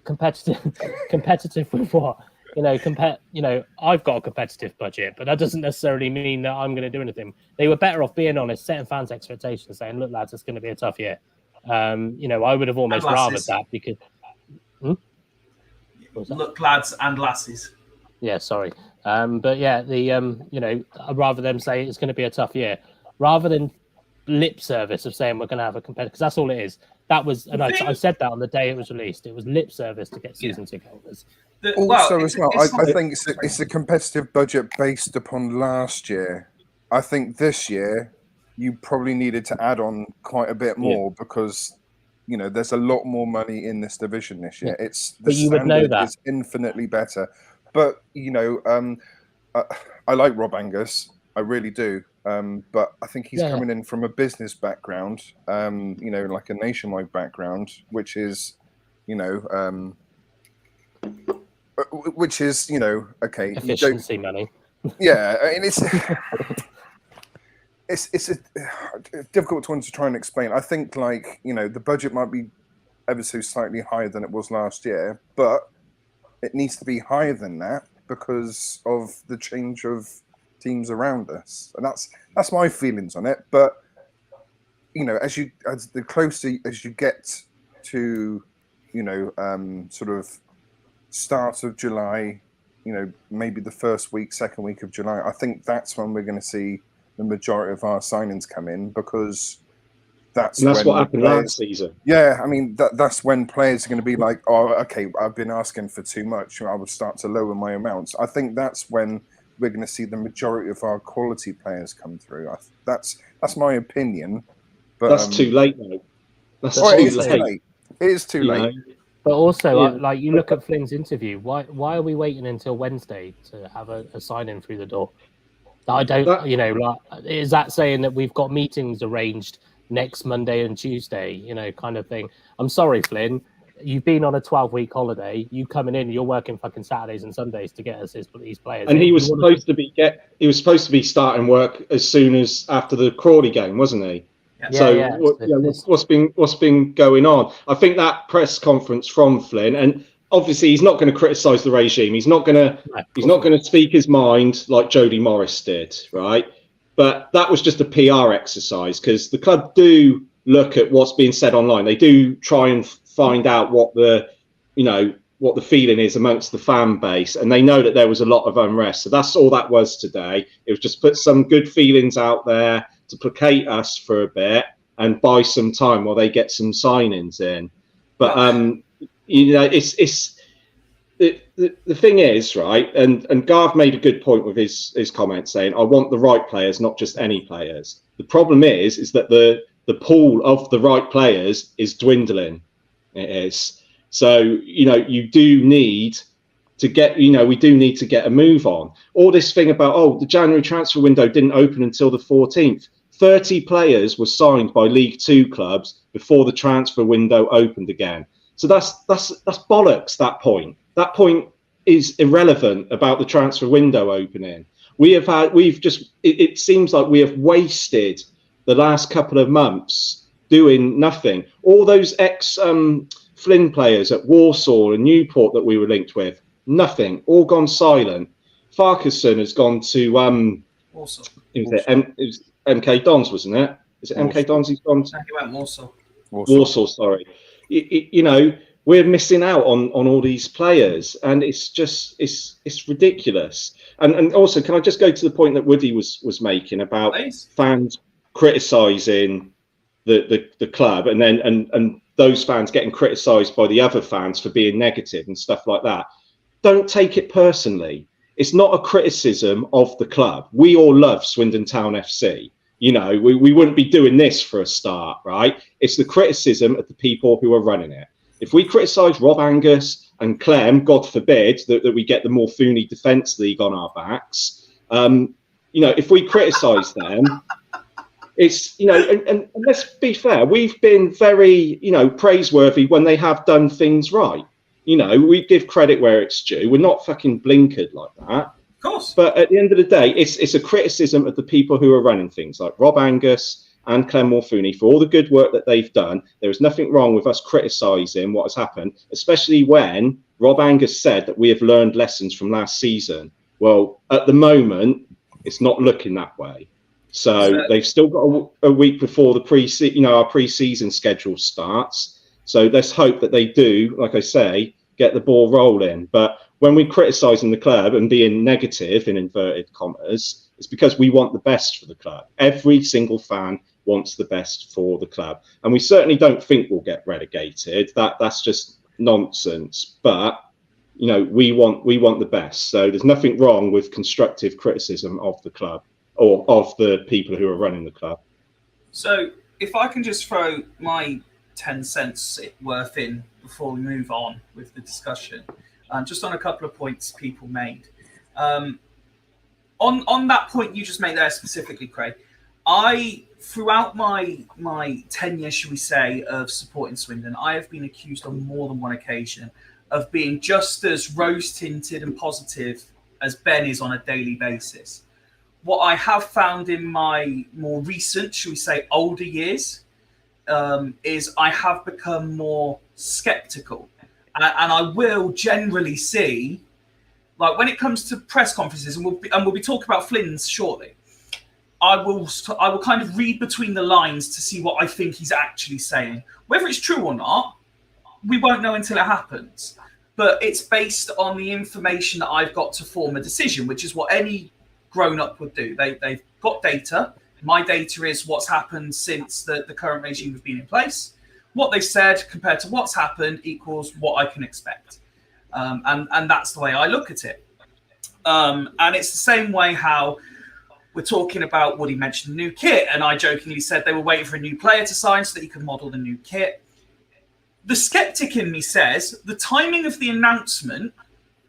C: competitive with what? You know, I've got a competitive budget, but that doesn't necessarily mean that I'm going to do anything. They were better off being honest, setting fans' expectations, saying, "Look, lads, it's going to be a tough year. I would have almost
A: And
C: rathered
A: lasses.
C: that because. What was that?
A: Look, lads and lasses.
C: Yeah, sorry. But yeah, I'd rather them say it's going to be a tough year rather than lip service of saying we're going to have a competitor, because that's all it is. That was, and I said that on the day it was released. It was lip service to get season ticket holders.
D: Also, I think it's a competitive budget based upon last year. I think this year you probably needed to add on quite a bit more because there's a lot more money in this division this year. It's the standard is infinitely better. But I like Rob Angus, I really do. But I think he's coming in from a business background, like a nationwide background, which is, okay,
C: efficiency money.
D: Yeah, I mean, it's a difficult one to try and explain. I think the budget might be ever so slightly higher than it was last year, but it needs to be higher than that because of the change of teams around us, and that's my feelings on it. But as the closer as you get to sort of start of July, maybe the first week, second week of July, I think that's when we're going to see the majority of our signings come in, because that's
E: what happened last season.
D: Yeah, I mean that's when players are going to be like, oh, okay, I've been asking for too much, I will start to lower my amounts. I think that's when we're going to see the majority of our quality players come through. That's my opinion. But
E: that's too late, though. That's too late.
D: It is too late.
C: But also, you look at Flynn's interview. Why are we waiting until Wednesday to have a sign in through the door? I don't. Is that saying that we've got meetings arranged next Monday and Tuesday? Kind of thing. I'm sorry, Flynn. You've been on a 12-week holiday. You coming in, you're working fucking Saturdays and Sundays to get us these players.
E: And he was supposed to be starting work as soon as after the Crawley game, wasn't he?
C: Yeah.
E: What's been going on? I think that press conference from Flynn, and obviously he's not going to criticise the regime. He's not going to speak his mind like Jody Morris did, right? But that was just a PR exercise, because the club do look at what's being said online. They do try and find out what the feeling is amongst the fan base, and they know that there was a lot of unrest. So that's all that was today. It was just put some good feelings out there to placate us for a bit and buy some time while they get some signings in. But it's the thing is, right, and Garth made a good point with his comment saying, I want the right players, not just any players. The problem is that the pool of the right players is dwindling. It is. So, you do need to get, we do need to get a move on. All this thing about, the January transfer window didn't open until the 14th. 30 players were signed by League Two clubs before the transfer window opened again. So that's bollocks, that point. That point is irrelevant about the transfer window opening. It seems like we have wasted the last couple of months doing nothing. All those Flynn players at Warsaw and Newport that we were linked with, nothing, all gone silent. Farquharson has gone to
A: Warsaw.
E: It was MK Dons, wasn't it? Is it MK Dons he's gone to?
A: He went Warsaw.
E: Warsaw, sorry. We're missing out on all these players, and it's just it's ridiculous. And also, can I just go to the point that Woody was making about fans criticising the club, and then and those fans getting criticised by the other fans for being negative and stuff like that. Don't take it personally. It's not a criticism of the club. We all love Swindon Town FC. We wouldn't be doing this for a start, right? It's the criticism of the people who are running it. If we criticise Rob Angus and Clem, God forbid that we get the Morphuni Defence League on our backs, if we criticise them, it's, and let's be fair, we've been very, praiseworthy when they have done things right. We give credit where it's due. We're not fucking blinkered like that.
A: Of course.
E: But at the end of the day, it's a criticism of the people who are running things, like Rob Angus and Clem Morphuni, for all the good work that they've done. There is nothing wrong with us criticising what has happened, especially when Rob Angus said that we have learned lessons from last season. Well, at the moment, it's not looking that way. So they've still got a week before the our pre-season schedule starts. So let's hope that they do, like I say, get the ball rolling. But when we're criticising the club and being negative in inverted commas, it's because we want the best for the club. Every single fan wants the best for the club, and we certainly don't think we'll get relegated. That's just nonsense. But we want the best. So there's nothing wrong with constructive criticism of the club or of the people who are running the club.
A: So if I can just throw my 10 cents worth in before we move on with the discussion, just on a couple of points people made. On that point you just made there specifically, Craig, throughout my tenure, shall we say, of supporting Swindon, I have been accused on more than one occasion of being just as rose-tinted and positive as Ben is on a daily basis. What I have found in my more recent, shall we say, older years, is I have become more sceptical. And I will generally see, like when it comes to press conferences, and we'll be talking about Flynn's shortly, I will kind of read between the lines to see what I think he's actually saying. Whether it's true or not, we won't know until it happens. But it's based on the information that I've got to form a decision, which is what any grown-up would do. They've got data. My data is what's happened since the current regime has been in place. What they've said compared to what's happened equals what I can expect. And that's the way I look at it. And it's the same way how we're talking about, Woody mentioned the new kit, and I jokingly said they were waiting for a new player to sign so that he could model the new kit. The skeptic in me says the timing of the announcement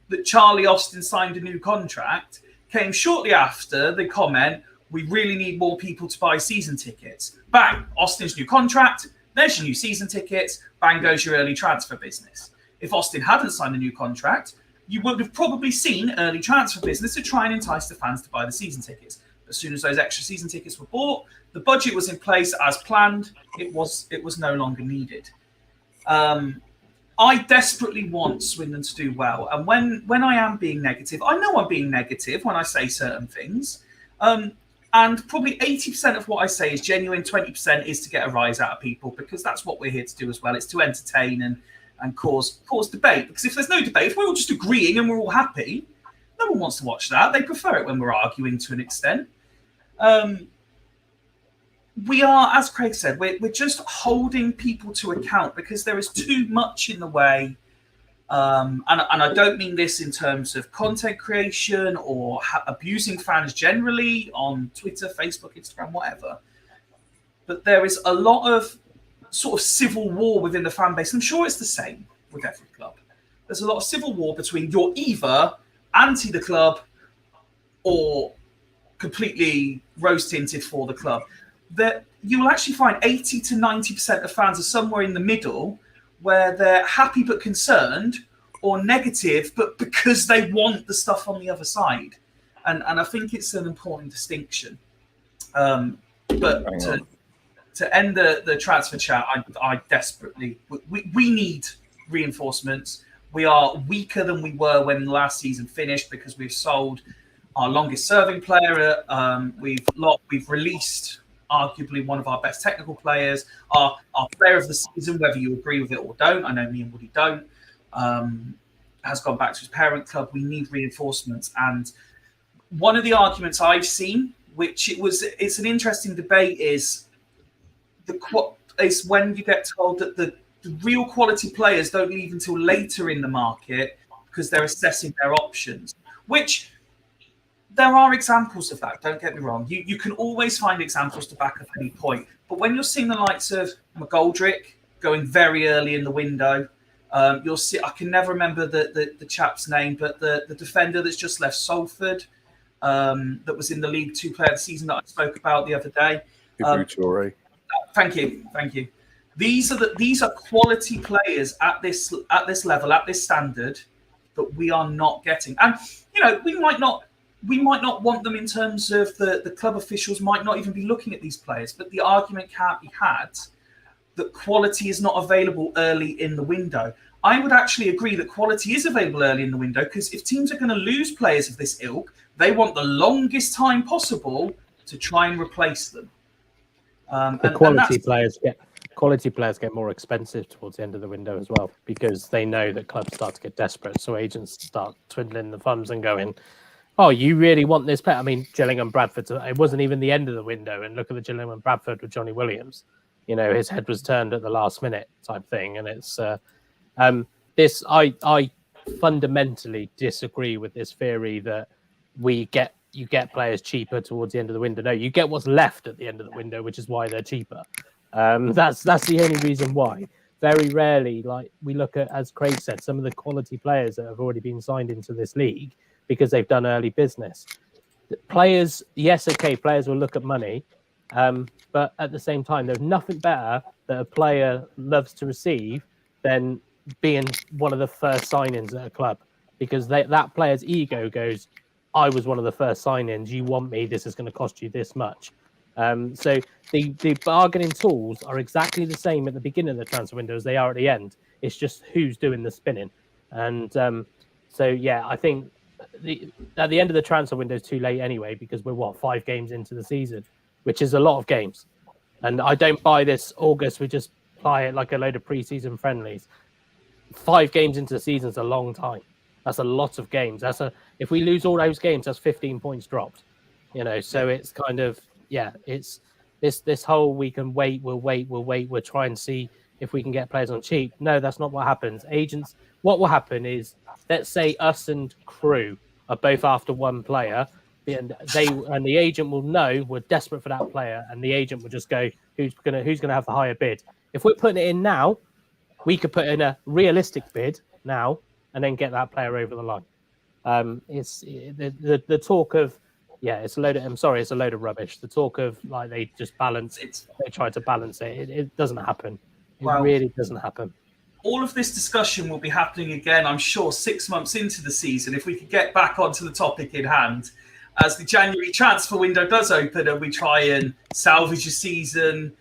A: that Charlie Austin signed a new contract came shortly after the comment, we really need more people to buy season tickets. Bang, Austin's new contract, there's your new season tickets, bang goes your early transfer business. If Austin hadn't signed a new contract, you would have probably seen early transfer business to try and entice the fans to buy the season tickets. As soon as those extra season tickets were bought, the budget was in place as planned, it was no longer needed. I desperately want Swindon to do well. And when I am being negative, I know I'm being negative when I say certain things. And probably 80% of what I say is genuine, 20% is to get a rise out of people, because that's what we're here to do as well. It's to entertain and cause debate. Because if there's no debate, if we're all just agreeing and we're all happy, no one wants to watch that. They prefer it when we're arguing to an extent. We are, as Craig said, we're just holding people to account because there is too much in the way. And I don't mean this in terms of content creation or abusing fans generally on Twitter, Facebook, Instagram, whatever. But there is a lot of sort of civil war within the fan base. I'm sure it's the same with every club. There's a lot of civil war between you're either anti the club or completely rose-tinted for the club. That you will actually find 80 to 90% of fans are somewhere in the middle, where they're happy but concerned, or negative but because they want the stuff on the other side. And I think it's an important distinction. But to end the transfer chat, I desperately we need reinforcements. We are weaker than we were when last season finished because we've sold our longest serving player. We've released arguably one of our best technical players, our player of the season, whether you agree with it or don't. I know me and Woody don't. Has gone back to his parent club. We need reinforcements. And one of the arguments I've seen, it's an interesting debate, is when you get told that the real quality players don't leave until later in the market because they're assessing their options, which there are examples of that, don't get me wrong. You can always find examples to back up any point. But when you're seeing the likes of McGoldrick going very early in the window, you'll see, I can never remember the chap's name, but the defender that's just left Salford, that was in the League Two Player of the Season that I spoke about the other day. Thank you. These are quality players at this level, at this standard, that we are not getting. And we might not want them in terms of the club officials might not even be looking at these players, but the argument can't be had that quality is not available early in the window. I would actually agree that quality is available early in the window, because if teams are going to lose players of this ilk, they want the longest time possible to try and replace them.
C: Quality players get more expensive towards the end of the window as well, because they know that clubs start to get desperate. So agents start twiddling the thumbs and going, "Oh, you really want this player?" I mean, Gillingham Bradford. It wasn't even the end of the window, and look at the Gillingham Bradford with Johnny Williams. You know, his head was turned at the last minute type thing, and it's this. I fundamentally disagree with this theory that you get players cheaper towards the end of the window. No, you get what's left at the end of the window, which is why they're cheaper. That's the only reason why. Very rarely, like we look at, as Craig said, some of the quality players that have already been signed into this league because they've done early business. Players, yes, okay, players will look at money, but at the same time, there's nothing better that a player loves to receive than being one of the first signings at a club, because that player's ego goes, I was one of the first sign-ins. You want me? This is going to cost you this much. So the bargaining tools are exactly the same at the beginning of the transfer window as they are at the end. It's just who's doing the spinning. And so, yeah, I think at the end of the transfer window is too late anyway, because we're, 5 games into the season, which is a lot of games. And I don't buy this August. We just play it like a load of pre-season friendlies. 5 games into the season is a long time. That's a lot of games. If we lose all those games, that's 15 points dropped. You know, so it's kind of, yeah, it's this whole we'll try and see if we can get players on cheap. No, that's not what happens. Agents, what will happen is, let's say us and Crew are both after one player, and the agent will know we're desperate for that player, and the agent will just go, who's gonna have the higher bid? If we're putting it in now, we could put in a realistic bid now and then get that player over the line. It's the talk of, it's a load of rubbish. The talk of like they try to balance it. It doesn't happen. It really doesn't happen.
A: All of this discussion will be happening again, I'm sure, 6 months into the season, if we could get back onto the topic in hand, as the January transfer window does open and we try and salvage a season,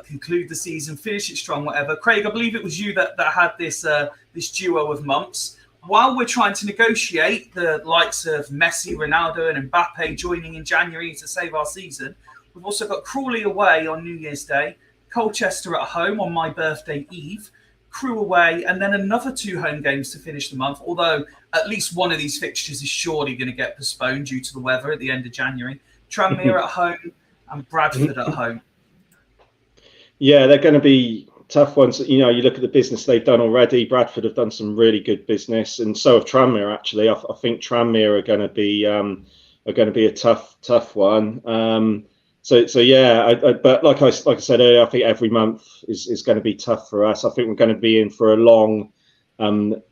A: conclude the season, finish it strong, whatever. Craig, I believe it was you that had this duo of mumps. While we're trying to negotiate the likes of Messi, Ronaldo and Mbappe joining in January to save our season, we've also got Crawley away on New Year's Day, Colchester at home on my birthday eve, Crew away, and then another 2 home games to finish the month, although at least one of these fixtures is surely going to get postponed due to the weather at the end of January. Tranmere at home and Bradford at home.
E: Yeah, they're going to be tough ones. You know, you look at the business they've done already. Bradford have done some really good business, and so have Tranmere. Actually, I think Tranmere are going to be a tough one. So yeah, but like I said earlier, I think every month is going to be tough for us. I think we're going to be in for a long,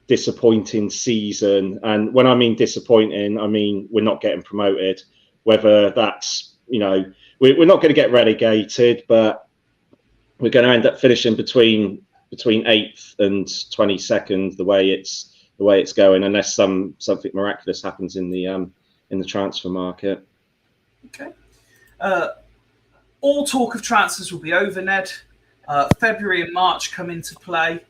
E: disappointing season. And when I mean disappointing, I mean we're not getting promoted. Whether that's, you know, we're not going to get relegated, but we're going to end up finishing between 8th and 22nd, the way it's going, unless something miraculous happens in the transfer market.
A: Okay. All talk of transfers will be over, Ned. February and March come into play,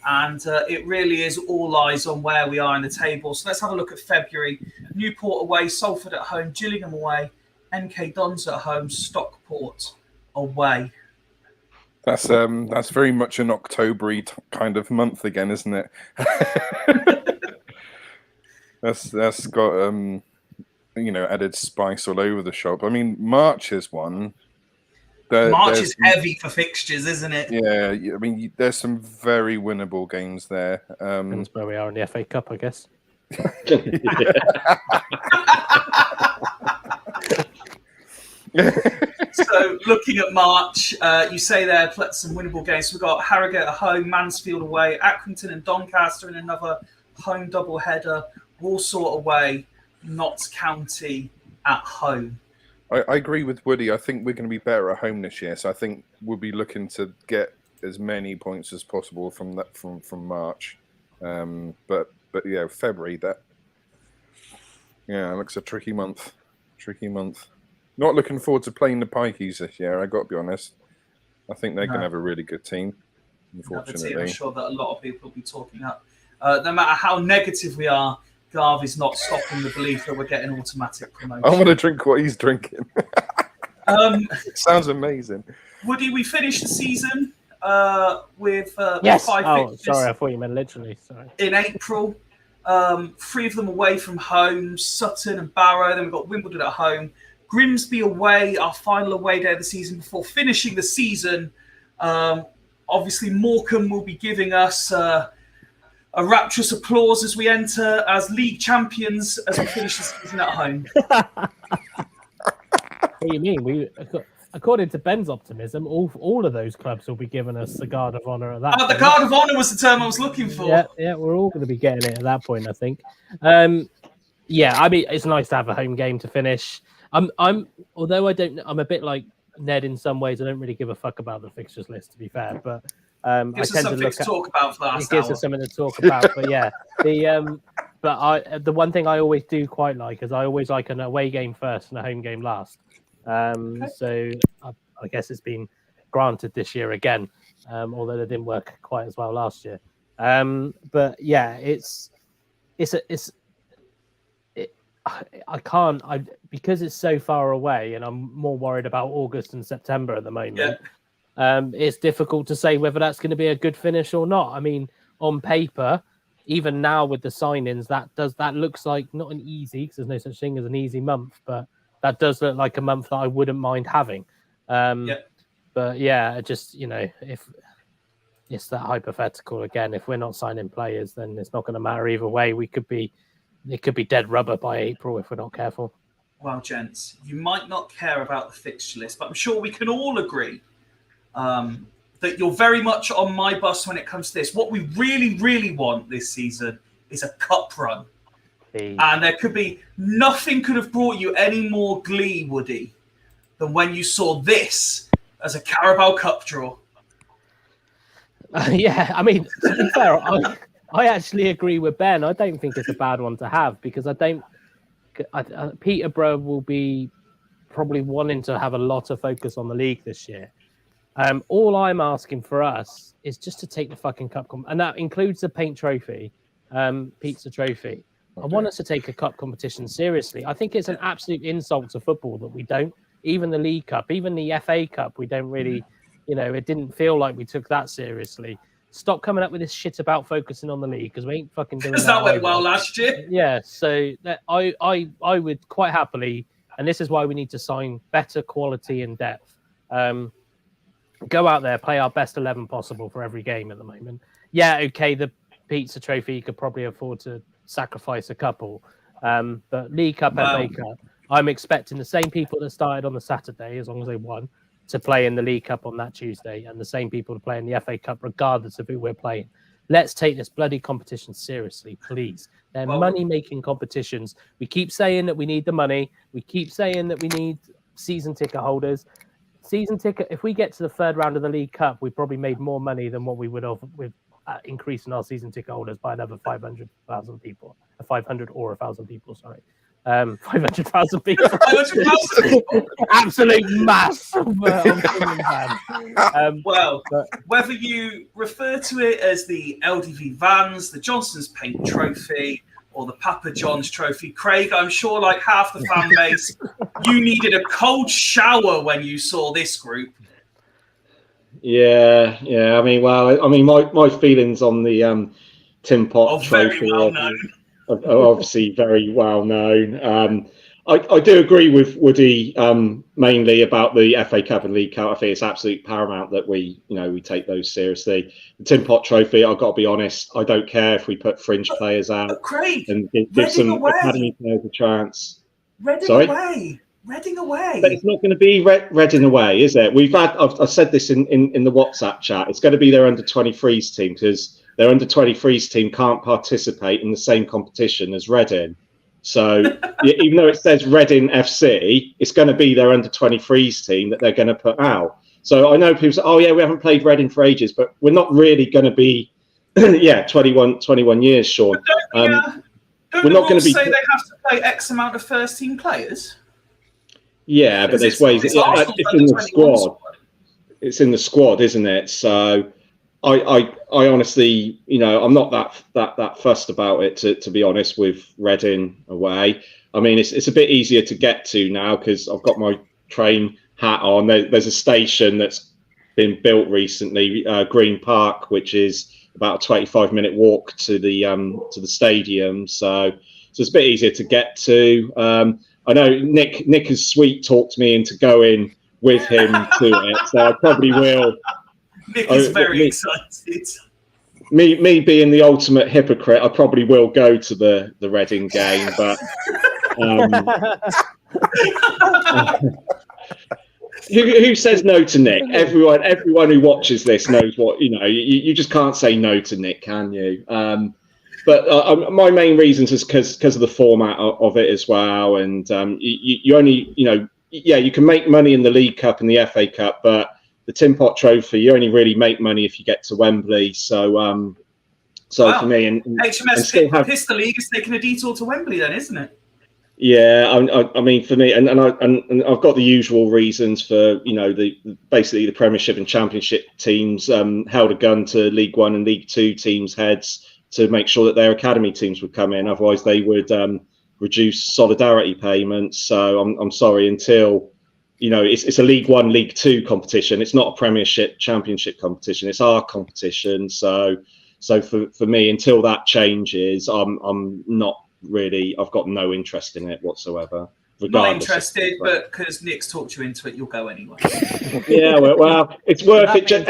A: and it really is all eyes on where we are in the table. So let's have a look at February. Newport away, Salford at home, Gillingham away, MK Dons at home, Stockport away.
D: That's very much an October-y kind of month again, isn't it? that's got added spice all over the shop. I mean, March is one.
A: March is heavy for fixtures, isn't it?
D: Yeah, I mean, there's some very winnable games there.
C: Depends where we are in the FA Cup, I guess.
A: So, looking at March, you say there some winnable games. So we've got Harrogate at home, Mansfield away, Accrington and Doncaster in another home double-header, Walsall away, Notts County at home.
D: I agree with Woody. I think we're going to be better at home this year. So I think we'll be looking to get as many points as possible from March. But yeah, February looks a tricky month. Not looking forward to playing the Pikeys this year. I got to be honest. I think they're going to have a really good team. Unfortunately,
A: I'm sure that a lot of people will be talking up. No matter how negative we are, Garv is not stopping the belief that we're getting automatic promotion.
D: I want to drink what he's drinking. Sounds amazing.
A: Woody, we finished the season with
C: Yes.
A: 5
C: Oh,
A: fixtures
C: sorry. I thought you meant literally. Sorry.
A: in April. 3 of them away from home, Sutton and Barrow. Then we've got Wimbledon at home. Grimsby away, our final away day of the season before finishing the season. Obviously, Morecambe will be giving us a rapturous applause as we enter as league champions as we finish the season at home.
C: What do you mean? According to Ben's optimism, all of those clubs will be giving us the guard of honour at that
A: The
C: point.
A: guard of honour was the term I was looking for.
C: Yeah, we're all going to be getting it at that point, I think. Yeah, I mean, it's nice to have a home game to finish. Although I'm a bit like Ned in some ways. I don't really give a fuck about the fixtures list, to be fair. But I
A: Gives us
C: tend to
A: something
C: look
A: to
C: at.
A: talk about for
C: It
A: last
C: gives
A: hour.
C: us something to talk about. But yeah, the one thing I always do quite like is I always like an away game first and a home game last. So I guess it's been granted this year again, although it didn't work quite as well last year. But yeah, because it's so far away, and I'm more worried about August and September at the moment.
A: Yeah.
C: It's difficult to say whether that's going to be a good finish or not. I mean, on paper, even now with the signings, that looks like not an easy, because there's no such thing as an easy month, but that does look like a month that I wouldn't mind having. But yeah, just, if it's that hypothetical again, if we're not signing players, then it's not going to matter either way. It could be dead rubber by April if we're not careful.
A: Well, gents, you might not care about the fixture list, but I'm sure we can all agree that you're very much on my bus when it comes to this. What we really, really want this season is a cup run. And there could be nothing could have brought you any more glee, Woody, than when you saw this as a Carabao Cup draw.
C: Yeah, I mean, to be fair, I actually agree with Ben. I don't think it's a bad one to have because Peterborough will be probably wanting to have a lot of focus on the league this year. All I'm asking for us is just to take the fucking cup, and that includes the paint trophy, pizza trophy. I want us to take a cup competition seriously. I think it's an absolute insult to football that we don't. Even the League Cup, even the FA Cup, we don't really, it didn't feel like we took that seriously. Stop coming up with this shit about focusing on the league because we ain't fucking doing that.
A: That went well last year.
C: Yeah, so I would quite happily, and this is why we need to sign better quality and depth. Go out there, play our best 11 possible for every game at the moment. Yeah, okay, the pizza trophy you could probably afford to sacrifice a couple, but League Cup, FA Cup, I'm expecting the same people that started on the Saturday, as long as they won, to play in the League Cup on that Tuesday, and the same people to play in the FA Cup, regardless of who we're playing. Let's take this bloody competition seriously, please. They're money-making competitions. We keep saying that we need the money. We keep saying that we need season ticket holders. Season ticket, if we get to the third round of the League Cup, we probably made more money than what we would have with increasing our season ticket holders by another 500,000 people. 500 or 1,000 people, sorry. 500,000 people.
A: 500,000 people.
C: Absolute mass.
A: Whether you refer to it as the LDV Vans, the Johnson's Paint Trophy, or the Papa John's Trophy, Craig, I'm sure like half the fan base, you needed a cold shower when you saw this group.
E: Yeah. I mean, my feelings on the Tin Pot Trophy are obviously very well known. I do agree with Woody mainly about the FA Cup and League Cup. I think it's absolutely paramount that we take those seriously. The Tin Pot Trophy, I've got to be honest, I don't care if we put fringe players out and give some academy players a chance.
A: Reading away.
E: But it's not going to be Reading away, is it? I've said this in the WhatsApp chat. It's going to be their under-23s team because their under-23s team can't participate in the same competition as Reading. So even though it says Reading FC, it's going to be their under-23s team that they're going to put out. So I know people say, oh, yeah, we haven't played Reading for ages, but we're not really going to be, 21 years, Sean.
A: We're not going to say they have to play X amount of first-team players?
E: Yeah, but there's ways. It's in the squad. It's in the squad, isn't it? So I honestly, I'm not that fussed about it, to be honest, with Reading away. I mean, it's a bit easier to get to now because I've got my train hat on. There's a station that's been built recently, Green Park, which is about a 25-minute walk to the stadium. So it's a bit easier to get to. I know Nick has sweet talked me into going with him to it, so I probably will.
A: Nick is very excited.
E: Me being the ultimate hypocrite, I probably will go to the Reading game, but who says no to Nick? Everyone who watches this knows what you just can't say no to Nick, can you? But my main reasons is because of the format of it as well, and you only you can make money in the League Cup and the FA Cup, but the Tin Pot Trophy you only really make money if you get to Wembley. So wow. For me, and
A: HMS Pistol League is taking a detour to Wembley, then, isn't it?
E: Yeah, I mean, for me, and I've got the usual reasons for basically the Premiership and Championship teams held a gun to League One and League Two teams' heads to make sure that their academy teams would come in. Otherwise, they would reduce solidarity payments. So I'm sorry, until it's a League One, League Two competition. It's not a Premiership, Championship competition. It's our competition. So for me, until that changes, I'm not really. I've got no interest in it whatsoever.
A: Not interested, but because Nick's talked you into it, you'll go anyway.
E: Yeah, well, it's worth it. Just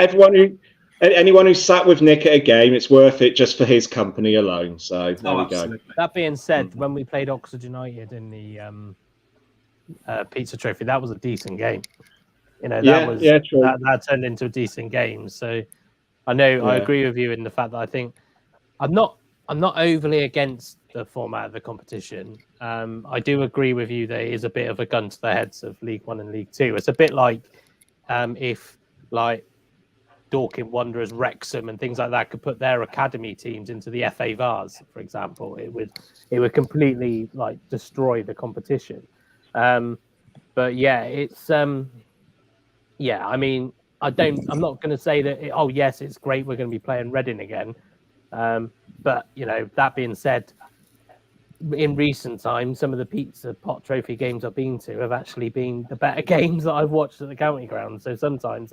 E: anyone who sat with Nick at a game, it's worth it just for his company alone. So there we go.
C: That being said, when we played Oxford United in the Pizza Trophy, that was a decent game. That turned into a decent game. So I know I agree with you in the fact that I think I'm not overly against the format of the competition. I do agree with you that it is a bit of a gun to the heads of League One and League Two. It's a bit like if Dorking Wanderers, Wrexham, and things like that could put their academy teams into the FA Vars, for example. It would completely destroy the competition. But yeah, it's I mean, I'm not going to say that. Yes, it's great. We're going to be playing Reading again. But that being said, in recent times, some of the Pizza Pot Trophy games I've been to have actually been the better games that I've watched at the county ground. So sometimes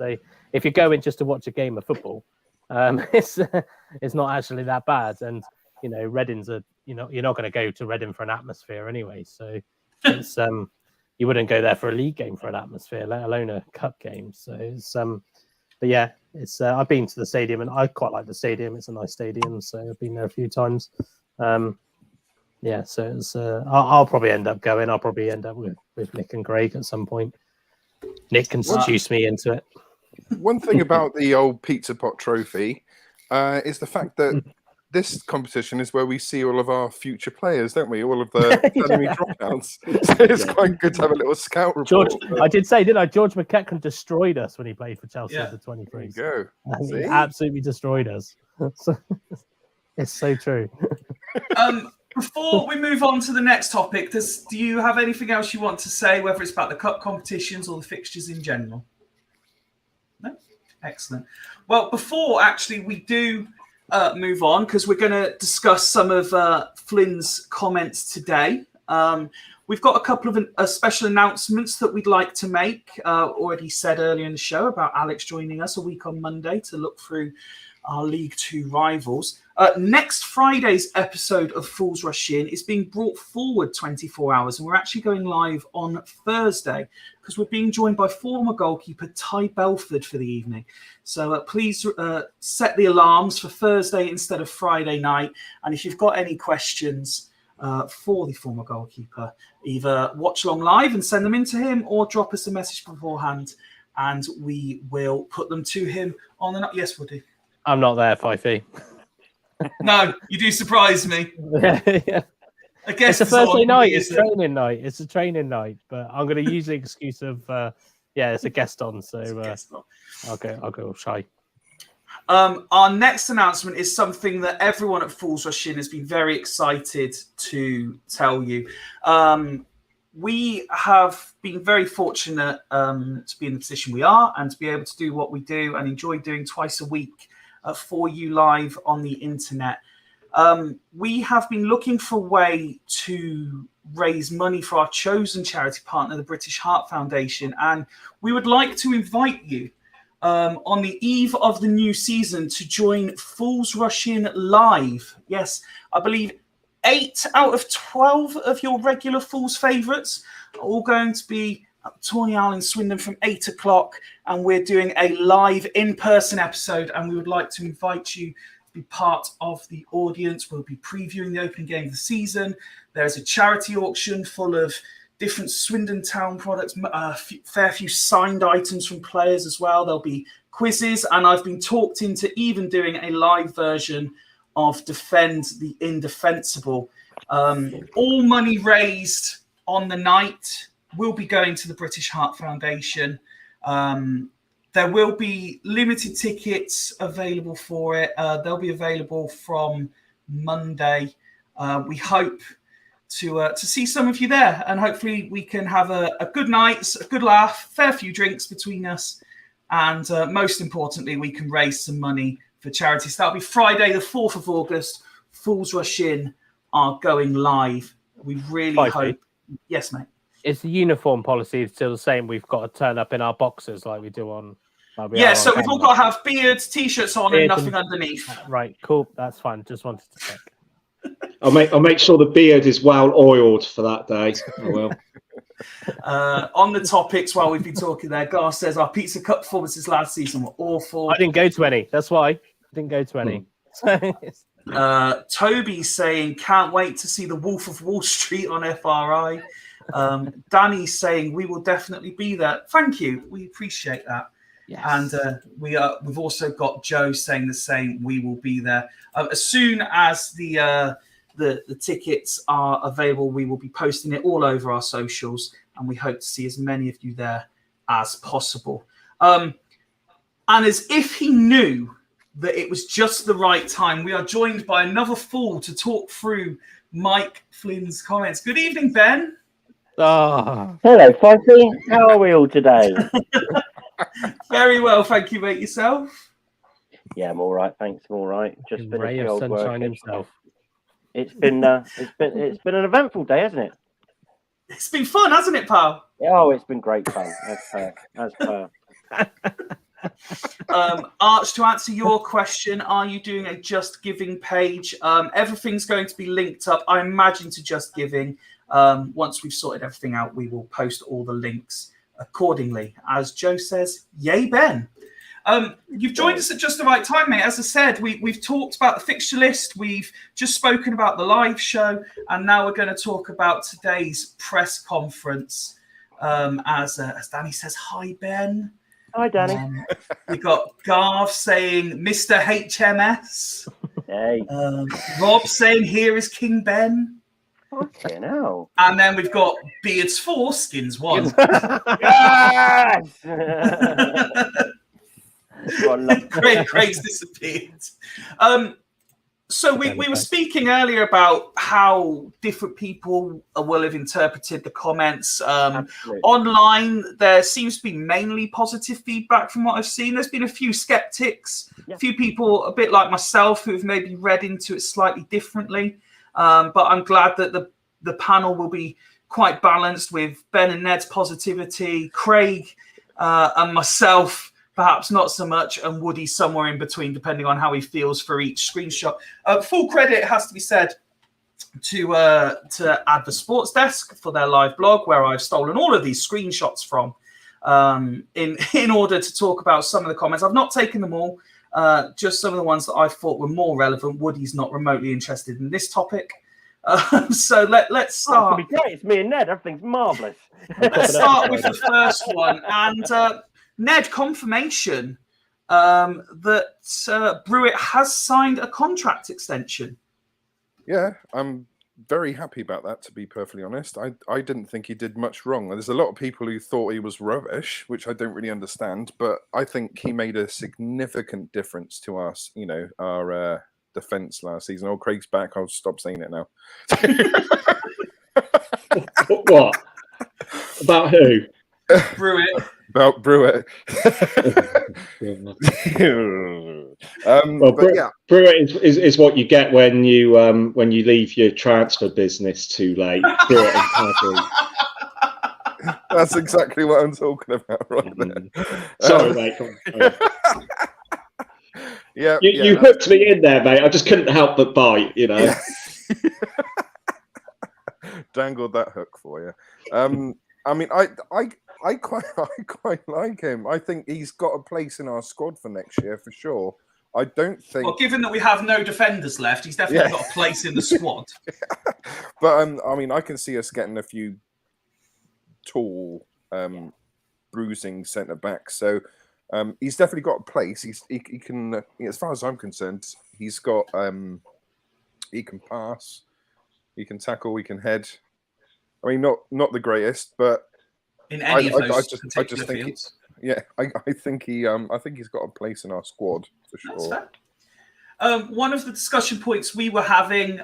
C: if you're going just to watch a game of football, it's not actually that bad. And Reading's you're not going to go to Reading for an atmosphere anyway. So it's you wouldn't go there for a league game for an atmosphere, let alone a cup game. So it's but yeah, it's I've been to the stadium and I quite like the stadium. It's a nice stadium, so I've been there a few times. Yeah, so it's I'll probably end up going. I'll probably end up with Nick and Craig at some point. Nick can seduce me into it.
D: One thing about the old Pizza Pot Trophy is the fact that this competition is where we see all of our future players, don't we? All of the academy dropouts. So it's quite good to have a little scout report.
C: George, I did say, didn't I? George McEachran destroyed us when he played for Chelsea at the 23s.
D: There you go.
C: He absolutely destroyed us. It's so true.
A: Before we move on to the next topic, do you have anything else you want to say, whether it's about the cup competitions or the fixtures in general? No? Excellent. Well, before actually we do move on, because we're going to discuss some of Flynn's comments today. We've got a couple of special announcements that we'd like to make. Already said earlier in the show about Alex joining us a week on Monday to look through our League Two rivals. Next Friday's episode of Fools Rush In is being brought forward 24 hours, and we're actually going live on Thursday because we're being joined by former goalkeeper Ty Belford for the evening. So please set the alarms for Thursday instead of Friday night. And if you've got any questions for the former goalkeeper, either watch along live and send them in to him or drop us a message beforehand and we will put them to him on the night. Yes, Woody.
C: I'm not there, Fifey.
A: No, you do surprise me.
C: Yeah.
A: I guess
C: it's a Thursday night. It's training night. It's a training night, but I'm going to use the excuse of it's a guest on, so I'll go shy.
A: Our next announcement is something that everyone at Fools Rush In has been very excited to tell you. We have been very fortunate to be in the position we are and to be able to do what we do and enjoy doing twice a week for you live on the internet. We have been looking for a way to raise money for our chosen charity partner, the British Heart Foundation. And we would like to invite you on the eve of the new season to join Fools Rush In live. Yes, I believe 8 out of 12 of your regular Fools favourites are all going to be at Tawny Owl in Swindon from 8 o'clock, and we're doing a live in-person episode, and we would like to invite you to be part of the audience. We'll be previewing the opening game of the season. There's a charity auction full of different Swindon Town products, a fair few signed items from players as well. There'll be quizzes, and I've been talked into even doing a live version of Defend the Indefensible. All money raised on the night will be going to the British Heart Foundation. There will be limited tickets available for it. They'll be available from Monday. We hope to see some of you there, and hopefully we can have a good night, a good laugh, fair few drinks between us, and most importantly, we can raise some money for charity. So that'll be Friday, the 4th of August. Fools Rush In are going live. We really hope. Yes, mate.
C: Is the uniform policy still the same? We've got to turn up in our boxers like we do on.
A: Yeah, so we've all got to have beards, t-shirts on, and nothing underneath.
C: Right, cool. That's fine. Just wanted to check.
E: I'll make sure the beard is well oiled for that day. I will.
A: On the topics while we've been talking there, Gar says our Pizza Cup performances last season were awful.
C: I didn't go to any. That's why I didn't go to any.
A: Toby's saying can't wait to see the Wolf of Wall Street on FRI. Danny's saying we will definitely be there. Thank you. We appreciate that. Yes. And we've also got Joe saying the same. We will be there as soon as the tickets are available. We will be posting it all over our socials, and we hope to see as many of you there as possible. And as if he knew that it was just the right time, we are joined by another fool to talk through Mike Flynn's comments. Good evening, Ben.
F: Oh. Hello, Fifey. How are we all today?
A: Very well, thank you, mate. Yourself?
F: Yeah, I'm all right. Thanks, I'm all right. Just finished
C: Ray
F: the
C: of
F: old
C: sunshine
F: work.
C: himself.
F: It's been an eventful day, hasn't it?
A: It's been fun, hasn't it, pal?
F: Oh, it's been great fun. As per.
A: Arch, to answer your question, are you doing a Just Giving page? Everything's going to be linked up, I imagine, to Just Giving. Once we've sorted everything out, we will post all the links accordingly. As Joe says, yay, Ben. You've joined us at just the right time, mate. As I said, we've talked about the fixture list. We've just spoken about the live show. And now we're going to talk about today's press conference. As Danny says, hi, Ben.
F: Hi, Danny.
A: We've got Garv saying, Mr. HMS.
F: Hey.
A: Rob saying, here is King Ben.
F: Okay, now.
A: And then we've got Beards 4, Skins 1.
F: Yes!
A: Craig's disappeared. So we were speaking earlier about how different people will have interpreted the comments. Online, there seems to be mainly positive feedback from what I've seen. There's been a few skeptics, a few people a bit like myself who have maybe read into it slightly differently. But I'm glad that the panel will be quite balanced with Ben and Ned's positivity, Craig and myself, perhaps not so much, and Woody somewhere in between, depending on how he feels for each screenshot. Full credit has to be said to Adver Sports Desk for their live blog, where I've stolen all of these screenshots from in order to talk about some of the comments. I've not taken them all. Just some of the ones that I thought were more relevant. Woody's not remotely interested in this topic. So let's start.
F: Oh, it's great. It's me and Ned. Everything's marvellous.
A: Let's start with the first one. And Ned, confirmation that Brewitt has signed a contract extension.
D: Yeah, I'm very happy about that, to be perfectly honest. I didn't think he did much wrong. There's a lot of people who thought he was rubbish, which I don't really understand, but I think he made a significant difference to us, our defence last season. Oh, Craig's back. I'll stop saying it now.
E: What? About who?
A: Brewitt.
D: about Brewer.
E: Well,
D: but yeah,
E: Brewer is what you get when you leave your transfer business too late. Brewer and Cadbury.
D: that's exactly what I'm talking about right there.
E: Sorry, mate. Go on.
D: Yeah,
E: You hooked me in there, mate. I just couldn't help but bite.
D: Yeah. Dangled that hook for you. I mean, I quite like him. I think he's got a place in our squad for next year for sure. I don't think.
A: Well, given that we have no defenders left, he's definitely got a place in the squad.
D: But I mean, I can see us getting a few tall, bruising centre backs. So he's definitely got a place. He can, as far as I'm concerned, he's got. He can pass, he can tackle, he can head. I mean, not the greatest, but
A: In any of those
D: I just think
A: fields.
D: I think he's got a place in our squad for sure.
A: That's fair. One of the discussion points we were having,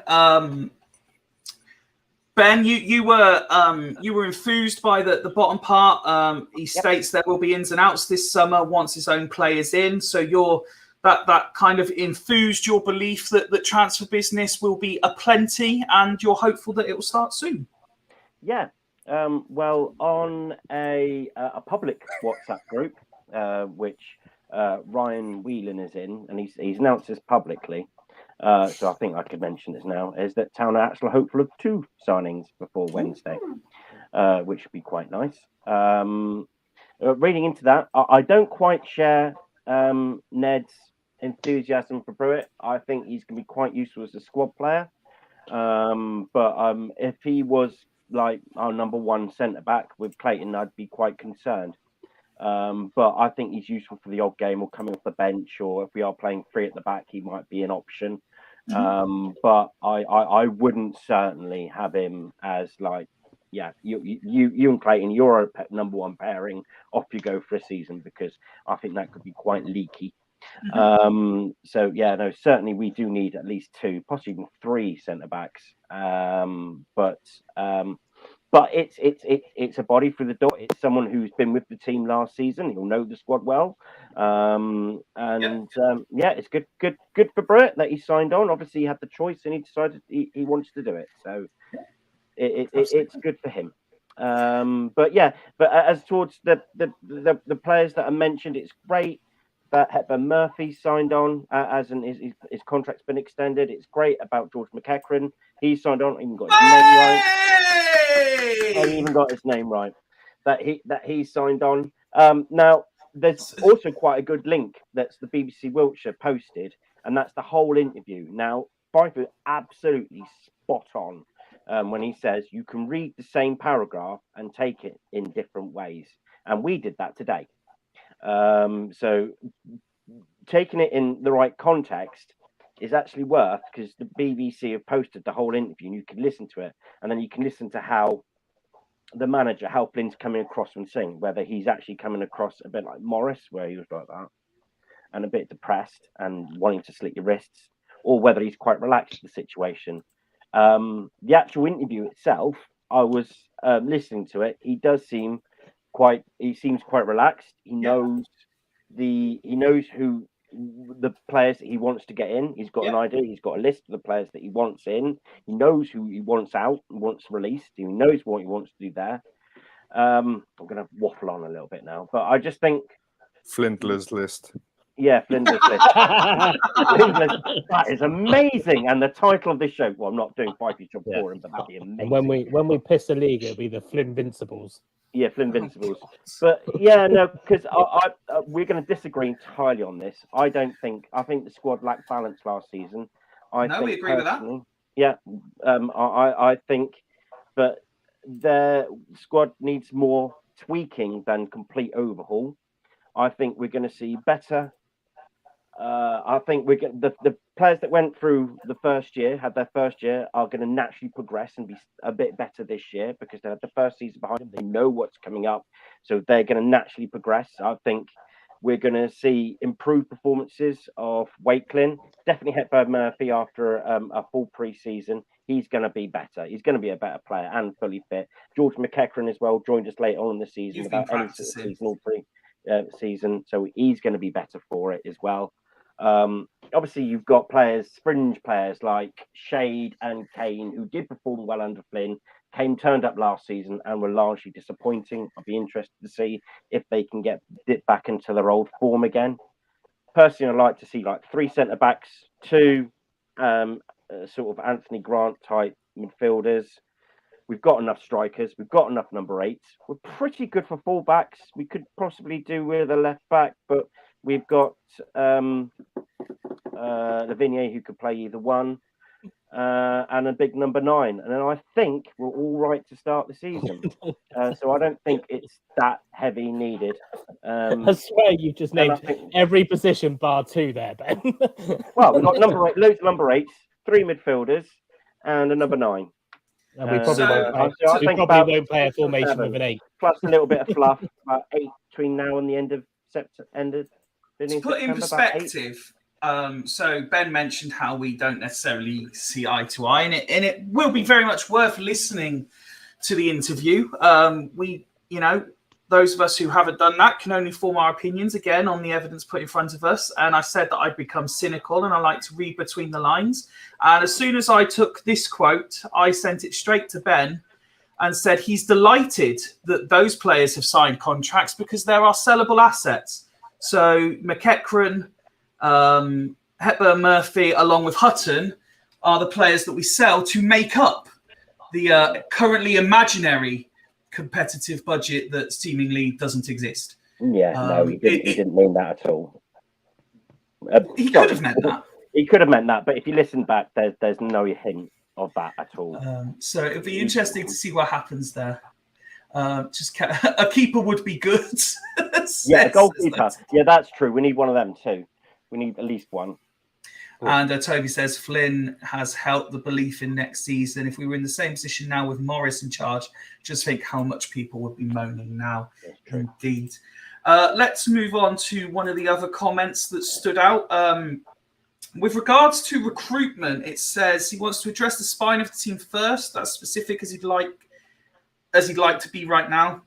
A: Ben, you were enthused by the bottom part. He states there will be ins and outs this summer once his own players in. So that kind of enthused your belief that transfer business will be aplenty, and you're hopeful that it will start soon.
F: Yeah. Well, on a public WhatsApp group, which Ryan Whelan is in, and he's announced this publicly, so I think I could mention this now, is that Town are actually hopeful of 2 signings before Wednesday, which would be quite nice. Reading into that, I don't quite share Ned's enthusiasm for Pruitt. I think he's going to be quite useful as a squad player. But if he was like our number 1 centre back with Clayton, I'd be quite concerned. But I think he's useful for the odd game or coming off the bench, or if we are playing 3 at the back, he might be an option. But I wouldn't certainly have him as like, you and Clayton, you're a number 1 pairing. Off you go for a season, because I think that could be quite leaky. So yeah, no, certainly we do need at least 2, possibly even 3 centre backs. But it's a body through the door. It's someone who's been with the team last season. He'll know the squad well. It's good for Brett that he signed on. Obviously, he had the choice and he decided he wants to do it. So it's good for him. But as towards the players that are mentioned, it's great that Hepburn Murphy signed on, as in his contract's been extended. It's great about George McEachran. He signed on, even got his name right. And even got his name right. That he signed on. Now there's also quite a good link that's the BBC Wiltshire posted, and that's the whole interview. Now Pfeiffer absolutely spot on when he says you can read the same paragraph and take it in different ways, and we did that today. So taking it in the right context is actually worth, because the BBC have posted the whole interview and you can listen to it, and then you can listen to how the manager, how Flynn's coming across and saying whether he's actually coming across a bit like Morris, where he was like that and a bit depressed and wanting to slit your wrists, or whether he's quite relaxed with the situation. The actual interview itself, I was listening to it. He seems quite relaxed. He knows who the players that he wants to get in. He's got an idea. He's got a list of the players that he wants in. He knows who he wants out and wants released. He knows what he wants to do there. I'm going to waffle on a little bit now, but I just think
D: Flindler's List.
F: Yeah, Flindler's List. That is amazing. And the title of this show, well, I'm not doing Pfeiffer's job for him, but that'd be amazing.
C: And when we piss the league, it'll be the Flynnvincibles.
F: Yeah, Flynnvincibles. But yeah, no, because we're going to disagree entirely on this. I think the squad lacked balance last season.
A: We agree with that.
F: Yeah, I think that the squad needs more tweaking than complete overhaul. I think we're going to see better. I think we're the players that went through had their first year, are going to naturally progress and be a bit better this year because they had the first season behind them. They know what's coming up, so they're going to naturally progress. I think we're going to see improved performances of Wakelin. Definitely Hepburn Murphy after a full pre-season. he's going to be better. He's going to be a better player and fully fit. George McEachran as well joined us later on in the season,
A: You've
F: about
A: been
F: any sort of
A: practicing.
F: seasonal season, so he's going to be better for it as well. Obviously, you've got fringe players like Shade and Kane, who did perform well under Flynn. Kane turned up last season and were largely disappointing. I'll be interested to see if they can dip back into their old form again. Personally, I'd like to see like 3 centre backs, 2 sort of Anthony Grant type midfielders. We've got enough strikers. We've got enough number 8s. We're pretty good for fullbacks. We could possibly do with a left back, but we've got Lavigne, who could play either one, and a big number 9. And then I think we're all right to start the season. So I don't think it's that heavy needed.
C: I swear you've just named every position bar 2 there, Ben.
F: Well, we've got loads of number 8s, 3 midfielders, and a number 9.
C: And we probably won't play a formation with an 8.
F: Plus a little bit of fluff, about 8 between now and the end of September.
A: To put in perspective, so Ben mentioned how we don't necessarily see eye to eye, and it will be very much worth listening to the interview. Those of us who haven't done that can only form our opinions again on the evidence put in front of us. And I said that I'd become cynical and I like to read between the lines. And as soon as I took this quote, I sent it straight to Ben and said he's delighted that those players have signed contracts because there are sellable assets. So McEachran, Hepburn, Murphy, along with Hutton, are the players that we sell to make up the currently imaginary competitive budget that seemingly doesn't exist.
F: Yeah, no, he didn't mean that at all.
A: He could have meant that.
F: He could have meant that, but if you listen back, there's no hint of that at all.
A: So it'll be interesting to see what happens there. Just a keeper would be good.
F: Yeah, a goalkeeper. Yeah, that's true. We need one of them too. We need at least one.
A: And Toby says Flynn has helped the belief in next season. If we were in the same position now with Morris in charge, just think how much people would be moaning now. Indeed. Let's move on to one of the other comments that stood out. With regards to recruitment, it says he wants to address the spine of the team first. That's specific as he'd like to be right now.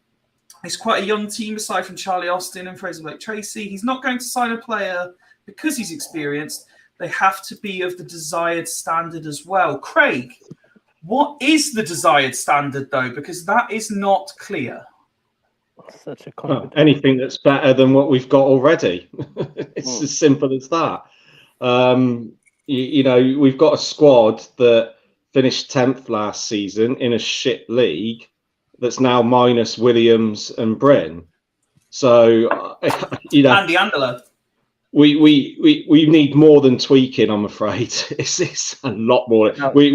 A: It's quite a young team aside from Charlie Austin and Fraser Blake Tracy. He's not going to sign a player because he's experienced. They have to be of the desired standard as well. Craig, what is the desired standard, though? Because that is not clear.
C: Such a
E: anything that's better than what we've got already. It's as simple as that. We've got a squad that finished 10th last season in a shit league that's now minus Williams and Bryn. So,
F: Andy Anderler.
E: We need more than tweaking, I'm afraid. It's a lot more. We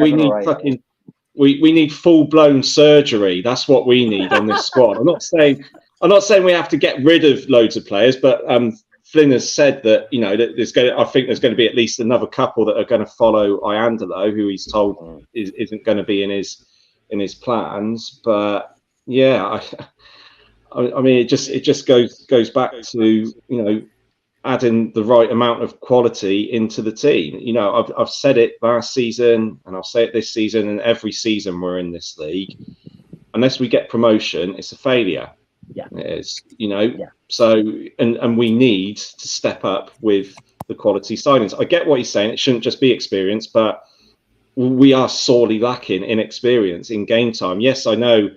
E: need full blown surgery. That's what we need on this squad. I'm not saying we have to get rid of loads of players, but Flynn has said that I think there's going to be at least another couple that are going to follow Iandolo, who he's told isn't going to be in his plans. But yeah, I mean it just goes back to adding the right amount of quality into the team. I've said it last season and I'll say it this season, and every season we're in this league, unless we get promotion, it's a failure.
F: Yeah,
E: it is. Yeah. So and we need to step up with the quality signings. I get what he's saying. It shouldn't just be experience, but we are sorely lacking in experience in game time. Yes, I know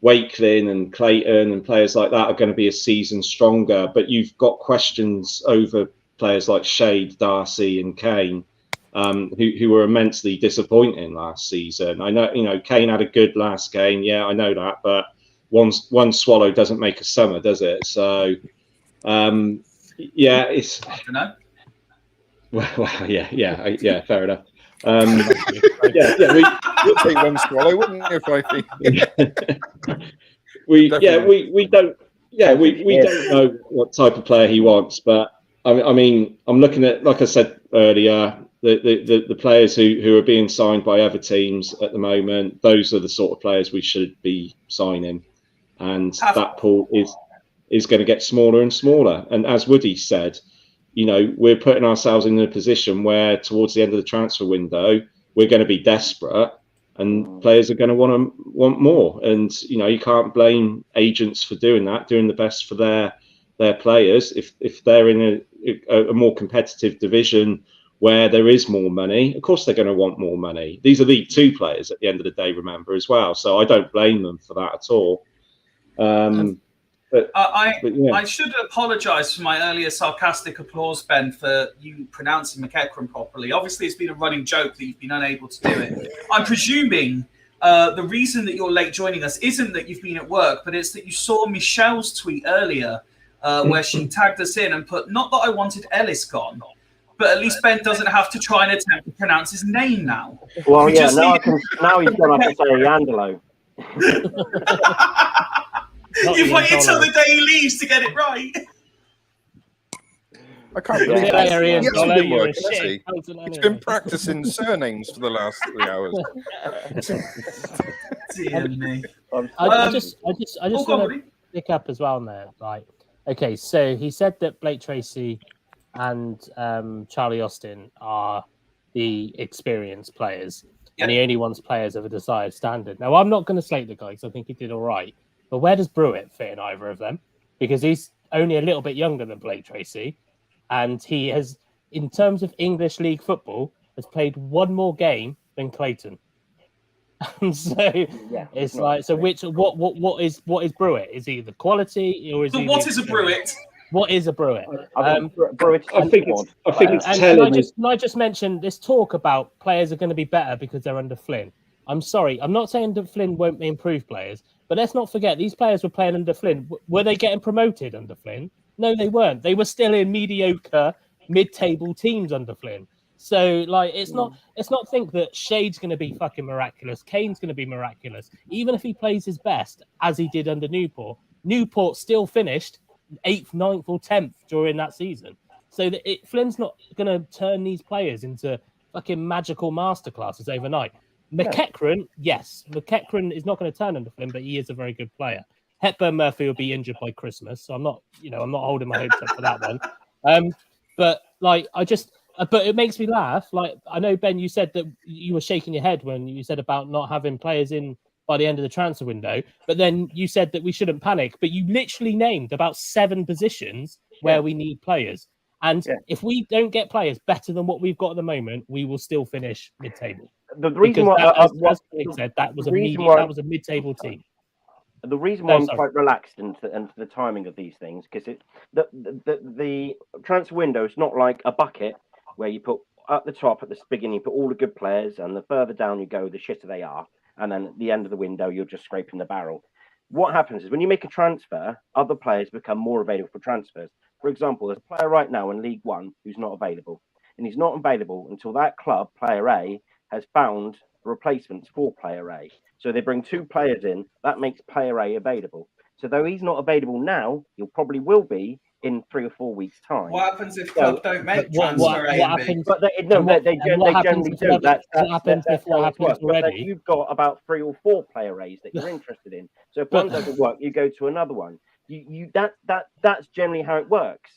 E: Wakelin and Clayton and players like that are going to be a season stronger, but you've got questions over players like Shade, Darcy and Kane, who were immensely disappointing last season. I know, Kane had a good last game. Yeah, I know that, but one swallow doesn't make a summer, does it? So, it's...
A: I don't know.
E: Well, yeah, fair enough.
D: We'll take one swallow, wouldn't you, Fifey?
E: we don't know what type of player he wants, but I mean I'm looking at, like I said earlier, the players who are being signed by other teams at the moment. Those are the sort of players we should be signing, and that pool is going to get smaller and smaller. And as Woody said, we're putting ourselves in a position where towards the end of the transfer window, we're going to be desperate and players are going to want more. And you can't blame agents for doing the best for their players. If they're in a more competitive division where there is more money, of course they're going to want more money. These are League Two players at the end of the day, remember, as well. So I don't blame them for that at all.
A: I should apologise for my earlier sarcastic applause, Ben, for you pronouncing McEachran properly. Obviously, it's been a running joke that you've been unable to do it. I'm presuming the reason that you're late joining us isn't that you've been at work, but it's that you saw Michelle's tweet earlier where she tagged us in and put, not that I wanted Ellis gone, but at least Ben doesn't have to try and attempt to pronounce his name now.
F: Well, now he's gone up to say Angelo.
A: You've waited till the day he leaves to get it right.
D: I can't believe that. He's been practicing surnames for the last 3 hours.
A: Dear me.
C: I just want to pick up as well there. Right. Okay, so he said that Blake Tracy and Charlie Austin are the experienced players, and he only wants players of a desired standard. Now, I'm not going to slate the guy because I think he did all right. But where does Brewitt fit in either of them? Because he's only a little bit younger than Blake Tracy. And he has, in terms of English League football, has played one more game than Clayton. And so it's like, so what is Brewitt? Is he the quality or is he?
A: What is a Brewitt?
C: What is a Brewitt?
E: I think it's telling.
C: Can I just mention this talk about players are going to be better because they're under Flynn? I'm sorry, I'm not saying that Flynn won't improve players, but let's not forget these players were playing under Flynn. Were they getting promoted under Flynn? No, they weren't. They were still in mediocre mid-table teams under Flynn. So, like, it's not think that Shade's going to be fucking miraculous. Kane's going to be miraculous. Even if he plays his best, as he did under Newport, Newport still finished 8th, 9th, or 10th during that season. So Flynn's not going to turn these players into fucking magical masterclasses overnight. McEachran, yes. McEachran is not going to turn under Flynn, but he is a very good player. Hepburn Murphy will be injured by Christmas, so I'm not holding my hopes up for that one. But it makes me laugh. Like, I know, Ben, you said that you were shaking your head when you said about not having players in by the end of the transfer window, but then you said that we shouldn't panic. But you literally named about 7 positions where we need players. And if we don't get players better than what we've got at the moment, we will still finish mid-table.
F: The reason why,
C: as Nick said, that was a mid-table team.
F: The reason why I'm quite relaxed into the timing of these things, because the transfer window is not like a bucket where you put at the top at the beginning, you put all the good players, and the further down you go, the shitter they are, and then at the end of the window, you're just scraping the barrel. What happens is when you make a transfer, other players become more available for transfers. For example, there's a player right now in League One who's not available, and he's not available until that club, player A, has found replacements for player A. So they bring 2 players in, that makes player A available. So though he's not available now, he probably will be in 3 or 4 weeks' time.
A: What happens if clubs don't make transfer A and B?
F: But they generally do.
C: What happens if what happens already?
F: You've got about 3 or 4 player A's that you're interested in. So if one doesn't work, you go to another one. That's generally how it works.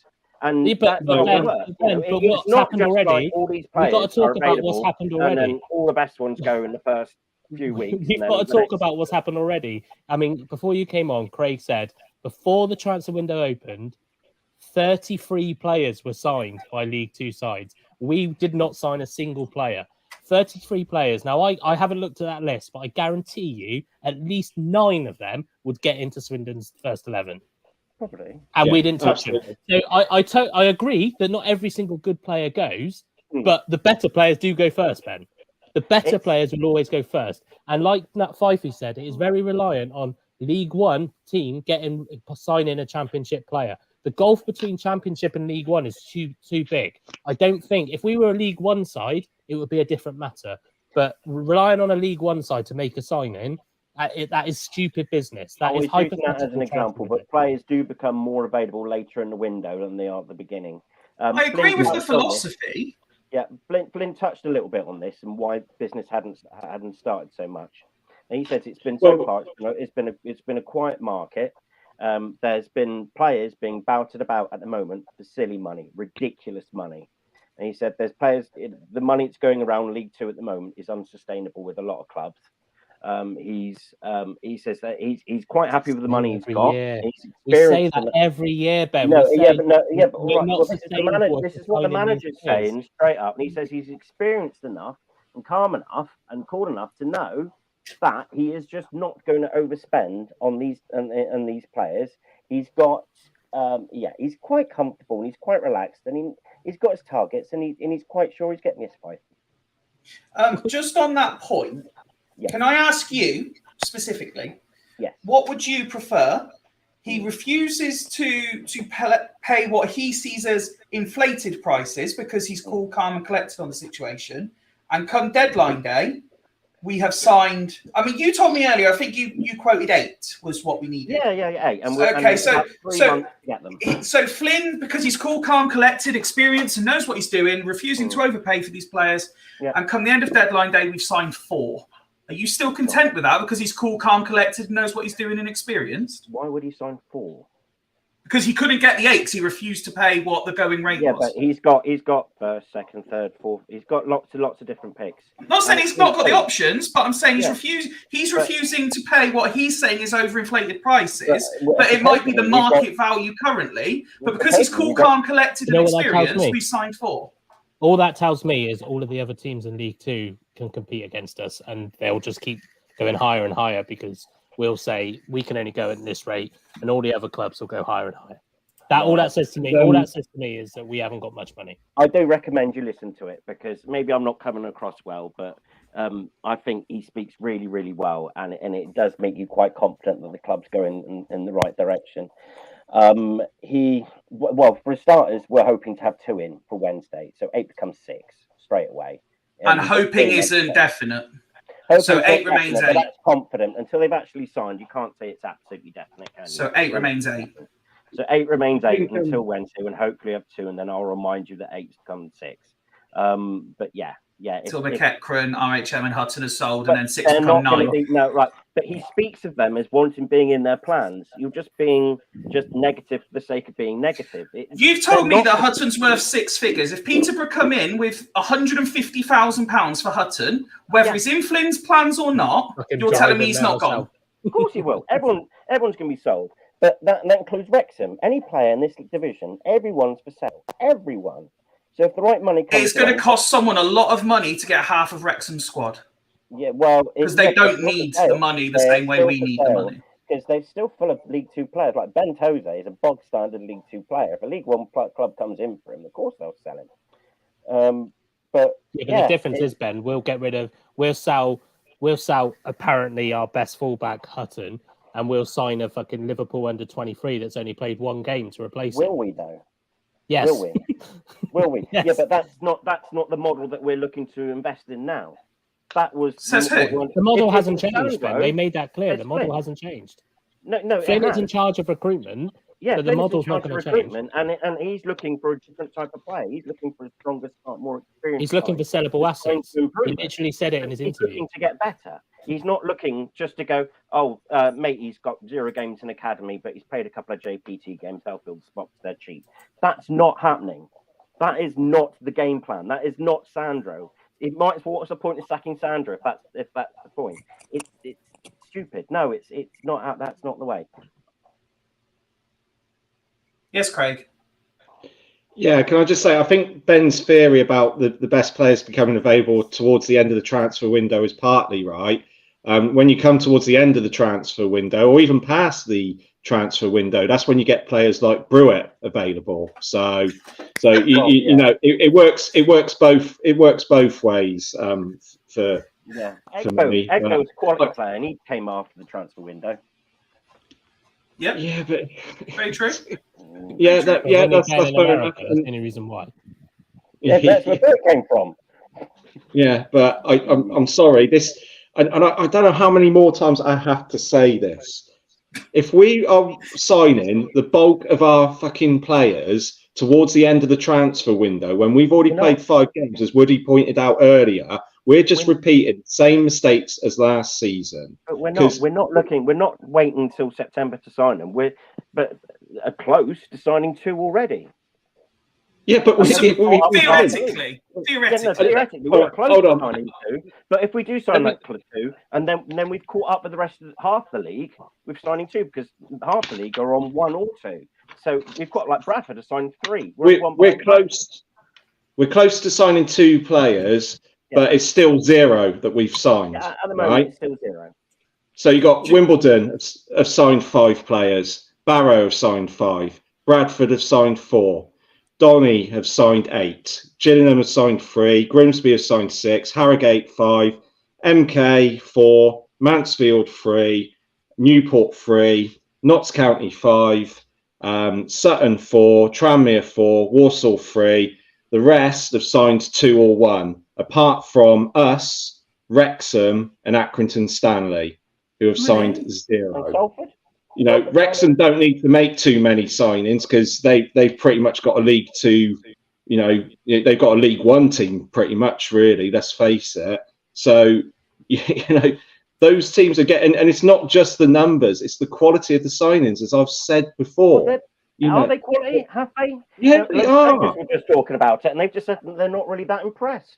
F: And
C: but what's happened already?
F: All these
C: we've got to talk about
F: what's
C: happened already.
F: And then all the best ones go in the first few weeks.
C: You've got to talk about what's happened already. I mean, before you came on, Craig said before the transfer window opened, 33 players were signed by League Two sides. We did not sign a single player. 33 players. Now, I haven't looked at that list, but I guarantee you at least 9 of them would get into Swindon's first 11.
F: Probably.
C: And we didn't touch them. So I agree that not every single good player goes, but the better players do go first, Ben. The better players will always go first. And like Nat Fifey said, it is very reliant on League One team signing a championship player. The gulf between Championship and League One is too big. I don't think if we were a League One side, it would be a different matter. But relying on a League One side to make a sign-in, that is stupid business. That is hypothetical.
F: That as an example, but players do become more available later in the window than they are at the beginning.
A: I agree with the philosophy.
F: Yeah, Flynn touched a little bit on this and why business hadn't started so much. And he says it's been so far. It's been a quiet market. There's been players being bouted about at the moment for silly money, ridiculous money. And he said there's players, the money that's going around League Two at the moment is unsustainable with a lot of clubs. He says that he's quite happy with the money he's got.
C: We say that every year, Ben.
F: But
C: we're not
F: this is what the manager's saying straight up. And he says he's experienced enough and calm enough and cool enough to know that he is just not going to overspend on these and these players. He's got he's quite comfortable and he's quite relaxed, and he's got his targets, and he's quite sure he's getting his fight.
A: Just on that point, can I ask you specifically?
F: Yes.
A: What would you prefer? He refuses to pay what he sees as inflated prices because he's cool, calm, and collected on the situation. And come deadline day, we have signed. I mean, you told me earlier. I think you quoted 8 was what we needed.
F: Yeah, 8. And
A: so Flynn, because he's cool, calm, collected, experienced, and knows what he's doing, refusing to overpay for these players. Yeah. And come the end of deadline day, we've signed 4. Are you still content with that because he's cool, calm, collected, and knows what he's doing and experienced?
F: Why would he sign 4?
A: Because he couldn't get the 8 because he refused to pay what the going rate was.
F: Yeah, but he's got first, second, third, fourth. He's got lots of different picks.
A: I'm not saying he's not got the options, but I'm saying he's refusing to pay what he's saying is overinflated prices. But it might be the market value currently. But because he's cool, calm, collected, and experienced, we signed 4.
C: All that tells me is all of the other teams in League Two can compete against us, and they'll just keep going higher and higher because we'll say we can only go at this rate, and all the other clubs will go higher and higher. All that says to me is that we haven't got much money.
F: I do recommend you listen to it because maybe I'm not coming across well, but I think he speaks really, really well, and it does make you quite confident that the club's going in the right direction. For starters, we're hoping to have 2 in for Wednesday, so 8 becomes 6 straight away.
A: And hoping isn't definite. So 8 remains 8.
F: That's confident. Until they've actually signed, you can't say it's absolutely definite, can you?
A: So 8 remains 8.
F: So 8 remains 8 until Wednesday, and hopefully have 2, and then I'll remind you that 8 becomes 6. But yeah.
A: Until McEachran, RHM, and Hutton are sold, and then 6 become 9.
F: Right. But he speaks of them as wanting being in their plans. You're just being negative for the sake of being negative.
A: You've told me that Hutton's worth 6 figures. If Peterborough come in with £150,000 for Hutton, whether he's in Flynn's plans or not, you're telling me he's not gone.
F: Of course he will. Everyone's going to be sold. But that includes Wrexham. Any player in this division, everyone's for sale. Everyone. So if the right money comes,
A: it's going to cost someone a lot of money to get half of Wrexham's squad.
F: Yeah, well,
A: because they don't need the money the same way we need the money.
F: Because they're still full of League Two players. Like Ben Tose is a bog standard League Two player. If a League One club comes in for him, of course they'll sell him. But
C: the difference is, Ben, we'll sell apparently our best fullback Hutton, and we'll sign a fucking Liverpool under 23 that's only played 1 game to replace him.
F: Will we though?
C: Yes.
F: Will we?
C: Yes.
F: Yeah, but that's not the model that we're looking to invest in now. That was
C: the model hasn't changed, Ben. They made that clear. The model hasn't changed.
F: No.
C: Flynn is in charge of recruitment.
F: Yeah,
C: but the model's not going to change.
F: And he's looking for a different type of player. He's looking for a stronger, more experienced.
C: He's looking for sellable assets. He literally said it in his interview.
F: He's looking to get better. He's not looking just to go, mate, he's got 0 games in academy, but he's played a couple of JPT games. They'll fill the spots. They're cheap. That's not happening. That is not the game plan. That is not Sandro. It might. What's the point of sacking Sandro if that's the point? It's stupid. No, it's not. That's not the way.
A: Yes, Craig.
E: Yeah, can I just say, I think Ben's theory about the best players becoming available towards the end of the transfer window is partly right. When you come towards the end of the transfer window, or even past the transfer window, that's when you get players like Brewitt available. So you know, it works both ways. For me.
F: Eggo's a quality player, and he came after the transfer window.
A: Yep.
E: Yeah, but
A: very true.
E: That's fair enough.
C: That's the only reason why.
F: Yeah, that's where it came from.
E: Yeah, but I'm sorry. This, and I don't know how many more times I have to say this. If we are signing the bulk of our fucking players towards the end of the transfer window, when we've already played 5 games, as Woody pointed out earlier, we're just repeating the same mistakes as last season.
F: But we're not waiting until September to sign them. We're close to signing 2 already.
E: Yeah, but
A: Theoretically,
F: theoretically,
E: Hold
F: we're
E: on,
F: close
E: hold
F: to
E: on.
F: signing 2. But if we do sign that two, and then we've caught up with the rest of half the league with signing 2, because half the league are on 1 or 2. So we've got like Bradford to sign 3.
E: We're close. We're close to signing 2 players, but it's still 0 that we've signed.
F: At the moment,
E: right?
F: it's still 0.
E: So you got Wimbledon have signed 5 players. Barrow have signed 5. Bradford have signed 4. Donny have signed 8. Gillingham have signed 3. Grimsby have signed 6. Harrogate 5. MK 4. Mansfield 3. Newport 3. Notts County 5. Sutton 4. Tranmere 4. Walsall 3. The rest have signed 2 or 1, apart from us, Wrexham, and Accrington Stanley, who have signed 0. You know, Wrexham don't need to make too many signings because they've pretty much got a League 2, you know, they've got a League 1 team pretty much, really, let's face it. So, you know, those teams are getting, and it's not just the numbers, it's the quality of the signings, as I've said before.
F: Are they quality? Have they?
E: Yeah, they are.
F: We're just talking about it, and they've just said they're not really that impressed.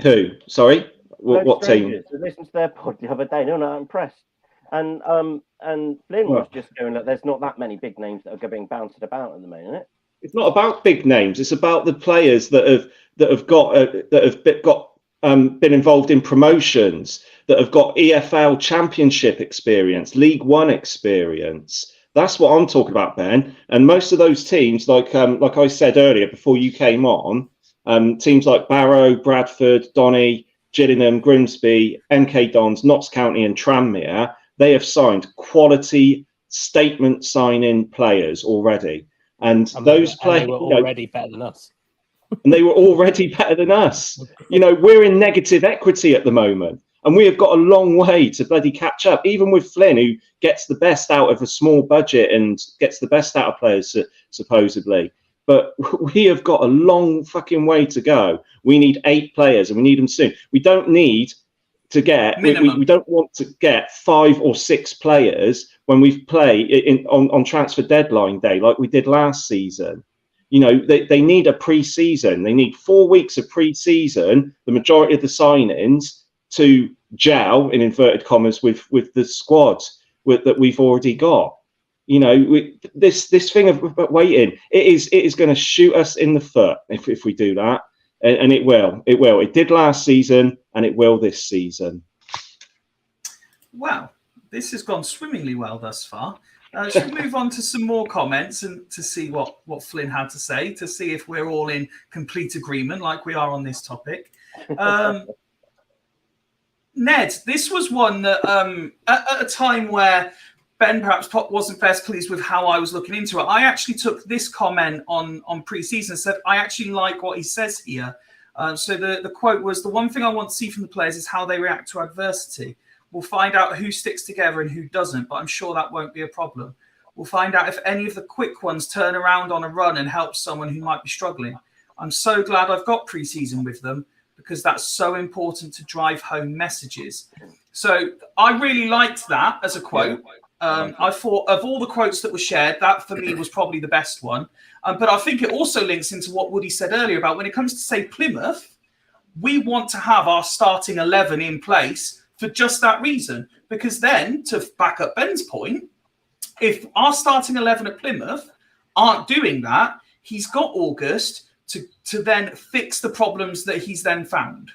E: Who? Sorry? What team?
F: I listened to their pod the other day. They're not impressed. And Flynn was just going, look, there's not that many big names that are being bounced about at the moment.
E: It's not about big names. It's about the players that have been involved in promotions, that have got EFL Championship experience, League 1 experience. That's what I'm talking about, Ben. And most of those teams, like I said earlier before you came on, teams like Barrow, Bradford, Donny, Gillingham, Grimsby, MK Dons, Notts County, and Tranmere, they have signed quality statement signing players already. And those players
C: were already better than us.
E: And they were already better than us. You know, we're in negative equity at the moment. And we have got a long way to bloody catch up, even with Flynn, who gets the best out of a small budget and gets the best out of players, supposedly. But we have got a long fucking way to go. We need 8 players, and we need them soon. We don't need to get, we don't want to get 5 or 6 players when we play on transfer deadline day like we did last season. You know, they need a pre-season. They need 4 weeks of pre-season, the majority of the signings, to gel, in inverted commas, with the squad that we've already got. You know, this thing of waiting, it is going to shoot us in the foot if we do that, and it will. It did last season, and it will this season.
A: Wow, this has gone swimmingly well thus far. Should we move on to some more comments and to see what Flynn had to say, to see if we're all in complete agreement like we are on this topic? Ned, this was one that at a time where Ben perhaps wasn't best pleased with how I was looking into it, I actually took this comment on pre-season and said, I actually like what he says here. So the quote was, the one thing I want to see from the players is how they react to adversity. We'll find out who sticks together and who doesn't, but I'm sure that won't be a problem. We'll find out if any of the quick ones turn around on a run and help someone who might be struggling. I'm so glad I've got pre-season with them because that's so important to drive home messages. So I really liked that as a quote. I thought of all the quotes that were shared, that for me was probably the best one. But I think it also links into what Woody said earlier about when it comes to, say, Plymouth, we want to have our starting 11 in place for just that reason. Because then, to back up Ben's point, if our starting 11 at Plymouth aren't doing that, he's got August to then fix the problems that he's then found.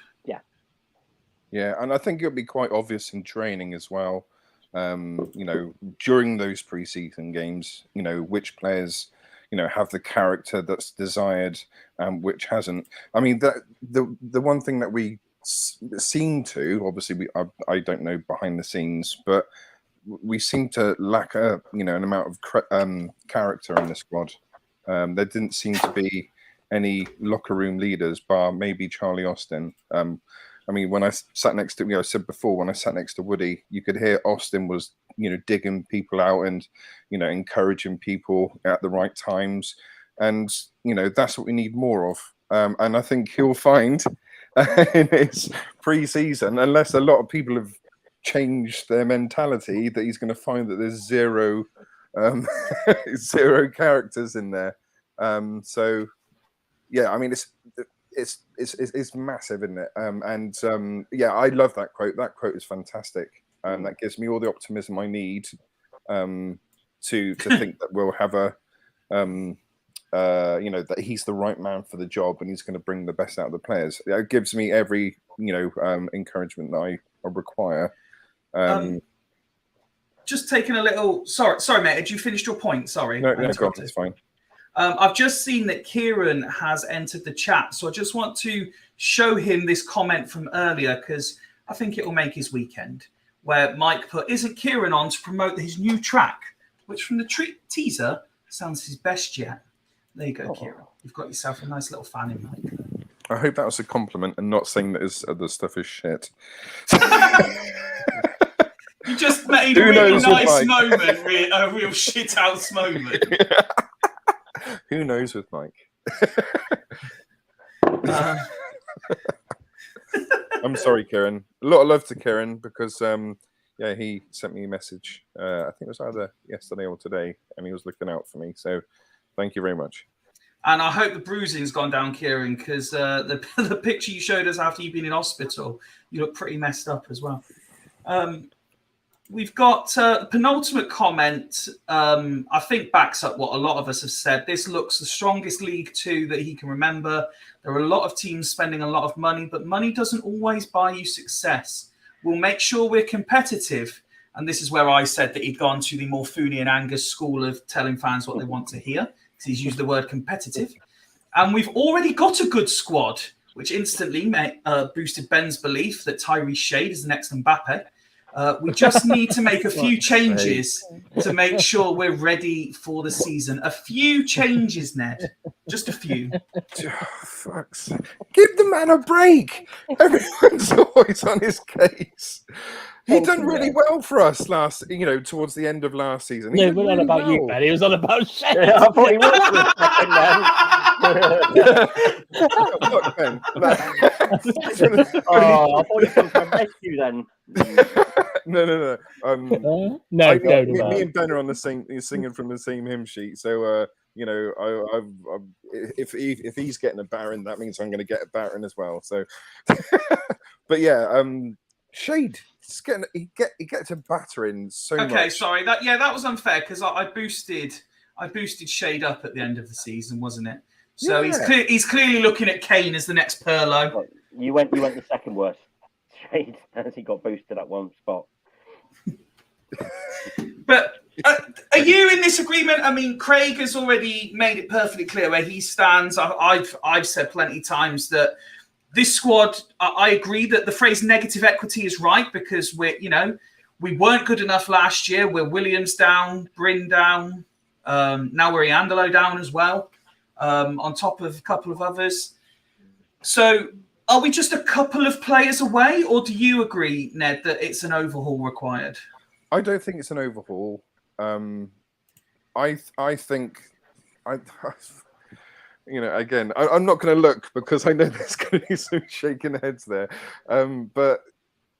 D: Yeah, and I think it'll be quite obvious in training as well. You know, during those pre-season games, you know, which players, you know, have the character that's desired and which hasn't. I mean, the one thing that we seem to, obviously, I don't know behind the scenes, but we seem to lack an amount of character in the squad. There didn't seem to be any locker room leaders, bar maybe Charlie Austin. I mean, when I sat next to, I said before, when I sat next to Woody, you could hear Austin was, digging people out and, encouraging people at the right times. And, that's what we need more of. And I think he'll find in his pre-season, unless a lot of people have changed their mentality, that he's going to find that there's zero characters in there. So, yeah, I mean, it's massive, isn't it? Yeah, I love that quote. That quote is fantastic. That gives me all the optimism I need to think that we'll have a that he's the right man for the job and he's going to bring the best out of the players. It gives me every encouragement that I require.
A: Just taking a little. Sorry, mate. Had you finished your point? Sorry,
D: no, go on, it's fine.
A: I've just seen that Kieran has entered the chat, so I just want to show him this comment from earlier because I think it will make his weekend. Where Mike put, "Isn't Kieran on to promote his new track?" Which from the teaser sounds his best yet. There you go, Kieran. You've got yourself a nice little fan in Mike.
D: I hope that was a compliment and not saying that his other stuff is shit.
A: You just made a really nice moment, a real shithouse moment.
D: Who knows with Mike? I'm sorry, Kieran. A lot of love to Kieran because he sent me a message. I think it was either yesterday or today, and he was looking out for me. So thank you very much. And
A: I hope the bruising's gone down, Kieran, because the picture you showed us after you've been in hospital, you look pretty messed up as well. We've got the penultimate comment, I think backs up what a lot of us have said. This looks the strongest League Two that he can remember. There are a lot of teams spending a lot of money, but money doesn't always buy you success. We'll make sure we're competitive. And this is where I said that he'd gone to the Morfuni and Angus school of telling fans what they want to hear, because he's used the word competitive. And we've already got a good squad, which instantly boosted Ben's belief that Tyrese Shade is the next Mbappe. We just need to make a few changes to make sure we're ready for the season. A few changes, Ned. Just a few.
D: Oh, fuck's sake. Give the man a break. Everyone's always on his case. He done really well for us towards the end of last season.
C: No, we're not about you, Ben. He was on about Shane.
F: Yeah, I thought he was
D: Look, Ben.
F: I thought you'd come to my rescue then.
D: No. Me and Ben are on the same, singing from the same hymn sheet. So, if he's getting a battering, that means I'm going to get a battering as well. So, but yeah, Shade, he gets a battering so much.
A: Okay, sorry. That was unfair because I boosted Shade up at the end of the season, wasn't it? So yeah. He's clearly looking at Kane as the next Pirlo.
F: You went the second worst. Shade as he got boosted at one spot.
A: But are you in this agreement? I mean, Craig has already made it perfectly clear where he stands. I've said plenty of times that this squad, I agree that the phrase negative equity is right because we weren't good enough last year. We're Williams down, Bryn down. Now we're Iandolo down as well, on top of a couple of others. So are we just a couple of players away, or do you agree, Ned, that it's an overhaul required?
D: I don't think it's an overhaul. I think again, I'm not going to look because I know there's going to be some shaking heads there. But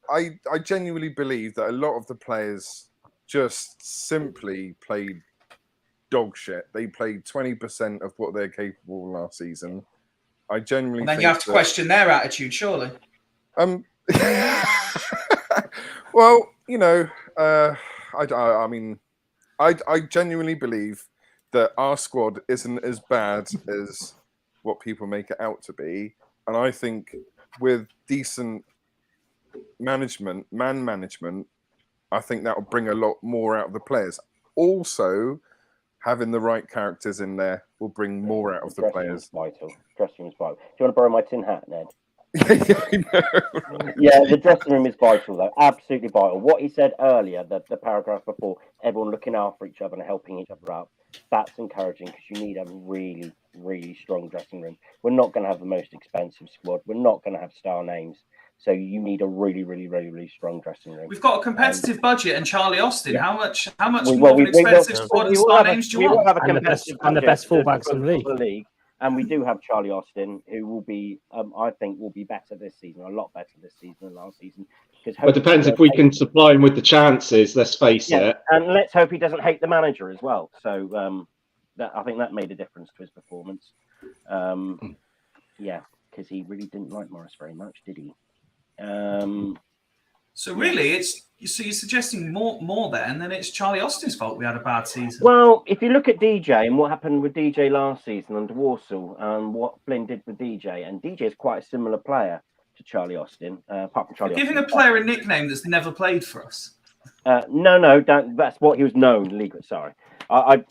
D: I genuinely believe that a lot of the players just simply played dog shit. They played 20% of what they're capable of last season. I genuinely
A: and then
D: think
A: you have to question their attitude, surely.
D: Well, I mean, I genuinely believe that our squad isn't as bad as what people make it out to be. And I think with decent man management, I think that will bring a lot more out of the players. Also, having the right characters in there will bring more out of the players.
F: Dressing room is vital. Do you want to borrow my tin hat, Ned?
D: Right.
F: Yeah, the dressing room is vital, though. Absolutely vital. What he said earlier, the paragraph before, everyone looking after each other and helping each other up, that's encouraging because you need a really, really strong dressing room. We're not going to have the most expensive squad. We're not going to have star names. So you need a really, really, really, really strong dressing room.
A: We've got a competitive budget and Charlie Austin. Yeah. How much more of an expensive squad and star names do you want?
F: We will have a competitive
C: and the best fullbacks in the
F: league. And we do have Charlie Austin, who will be, I think, will be better this season, a lot better this season than last season.
E: But it depends if we can supply him with the chances, let's face it.
F: And let's hope he doesn't hate the manager as well. So I think that made a difference to his performance. Yeah, because he really didn't like Morris very much, did he?
A: So really, you're suggesting more there, and then it's Charlie Austin's fault we had a bad season.
F: Well, if you look at DJ and what happened with DJ last season under Warsaw, and what Flynn did with DJ, and DJ is quite a similar player to Charlie Austin, apart from Charlie.
A: Giving a player a nickname that's never played for us.
F: No, that's what he was known league. Sorry, I'll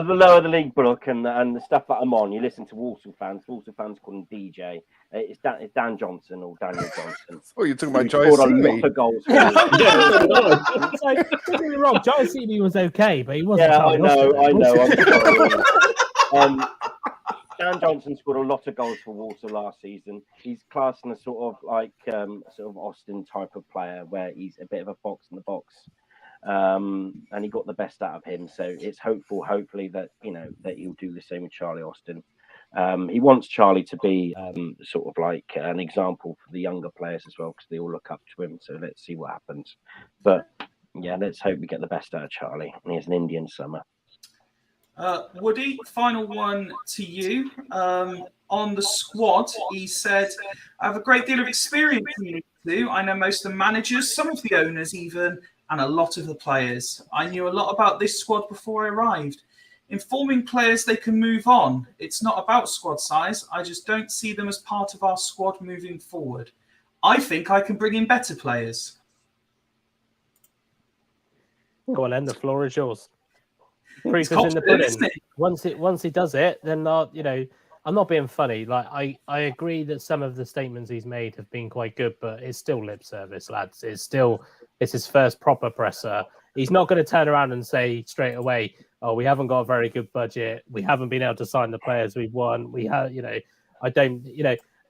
F: lower the league book and the stuff that I'm on. You listen to Walsall fans. Walsall fans call him DJ. It's Dan Johnson or Daniel Johnson.
D: Oh, you're talking about
F: He scored a lot of goals.
C: Don't get me wrong, Joe Seeley was okay, but he wasn't.
F: Yeah, I know. I'm sorry. Dan Johnson scored a lot of goals for Walsall last season. He's classed in a sort of Austin type of player where he's a bit of a fox in the box, and he got the best out of him. So it's hopefully that that he'll do the same with Charlie Austin. He wants Charlie to be sort of like an example for the younger players as well, because they all look up to him. So let's see what happens. But yeah, let's hope we get the best out of Charlie. And he has an Indian summer.
A: Woody, final one to you. On the squad, he said, I have a great deal of experience in League Two. I know most of the managers, some of the owners even, and a lot of the players. I knew a lot about this squad before I arrived. Informing players they can move on. It's not about squad size. I just don't see them as part of our squad moving forward. I think I can bring in better players.
C: Go on, then. The floor is yours. Proof is in the pudding. Once he does it, then I'm not being funny. Like I agree that some of the statements he's made have been quite good, but it's still lip service, lads. It's his first proper presser. He's not going to turn around and say straight away, "Oh, we haven't got a very good budget. We haven't been able to sign the players we want. We have, I don't,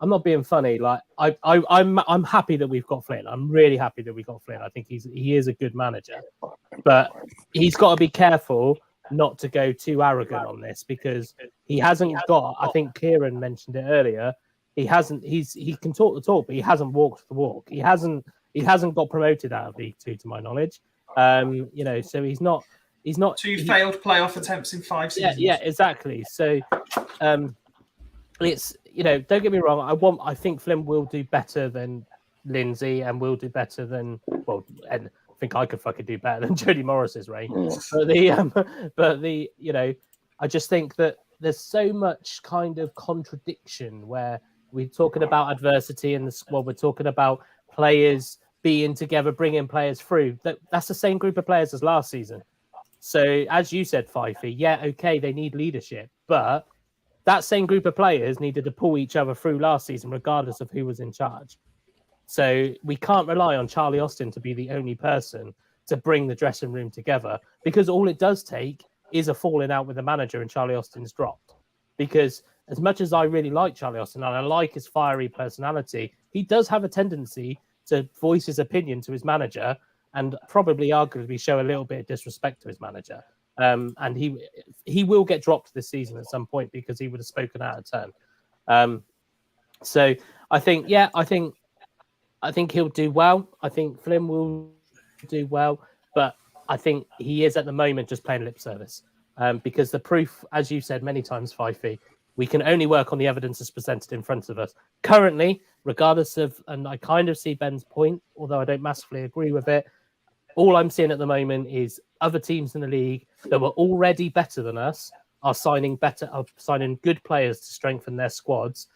C: I'm not being funny. Like I'm happy that we've got Flynn. I'm really happy that we got Flynn. I think he is a good manager, but he's got to be careful not to go too arrogant on this, because he hasn't got. I think Kieran mentioned it earlier. He can talk the talk, but he hasn't walked the walk. He hasn't got promoted out of League Two, to my knowledge. So he's not.
A: Two failed playoff attempts in 5 seasons.
C: Yeah, exactly. So, it's don't get me wrong. I think Flynn will do better than Lindsay, and will do better than and I think I could fucking do better than Jody Morris's reign. But I just think that there's so much kind of contradiction where we're talking about adversity in the squad. We're talking about players being together, bringing players through. That's the same group of players as last season. So as you said, Fifey, yeah, okay, they need leadership, but that same group of players needed to pull each other through last season, regardless of who was in charge. So we can't rely on Charlie Austin to be the only person to bring the dressing room together, because all it does take is a falling out with the manager and Charlie Austin's dropped. Because as much as I really like Charlie Austin and I like his fiery personality, he does have a tendency to voice his opinion to his manager and probably arguably show a little bit of disrespect to his manager. And he will get dropped this season at some point because he would have spoken out of turn. So I think he'll do well. I think Flynn will do well, but I think he is at the moment just playing lip service, because the proof, as you said many times, Fifey, we can only work on the evidence that's presented in front of us. Currently, regardless of, and I kind of see Ben's point, although I don't massively agree with it, all I'm seeing at the moment is other teams in the league that were already better than us are signing good players to strengthen their squads.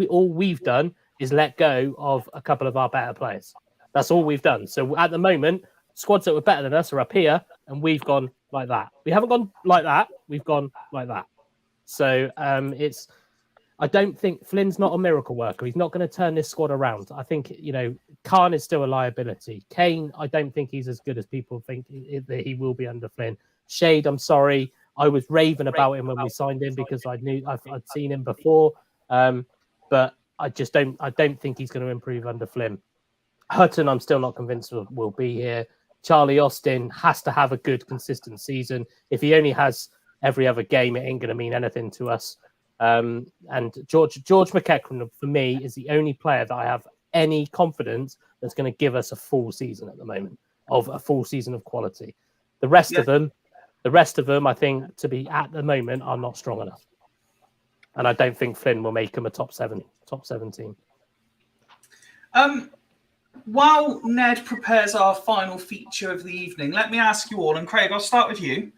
C: All we've done is let go of a couple of our better players. That's all we've done. So at the moment, squads that were better than us are up here, and we've gone like that. We haven't gone like that. We've gone like that. So I don't think Flynn's not a miracle worker. He's not going to turn this squad around. I think, Khan is still a liability. Kane, I don't think he's as good as people think that he will be under Flynn. Shade, I'm sorry. I was raving about him when we signed him because I'd seen him before. But I don't think he's going to improve under Flynn. Hutton, I'm still not convinced will be here. Charlie Austin has to have a good, consistent season. If he only has every other game, it ain't going to mean anything to us. And George McEachran, for me, is the only player that I have any confidence that's going to give us a full season at the moment, of a full season of quality. The rest of them, I think, to be at the moment, are not strong enough. and I don't think Flynn will make him a top 17.
A: While Ned prepares our final feature of the evening, let me ask you all, and Craig, I'll start with you.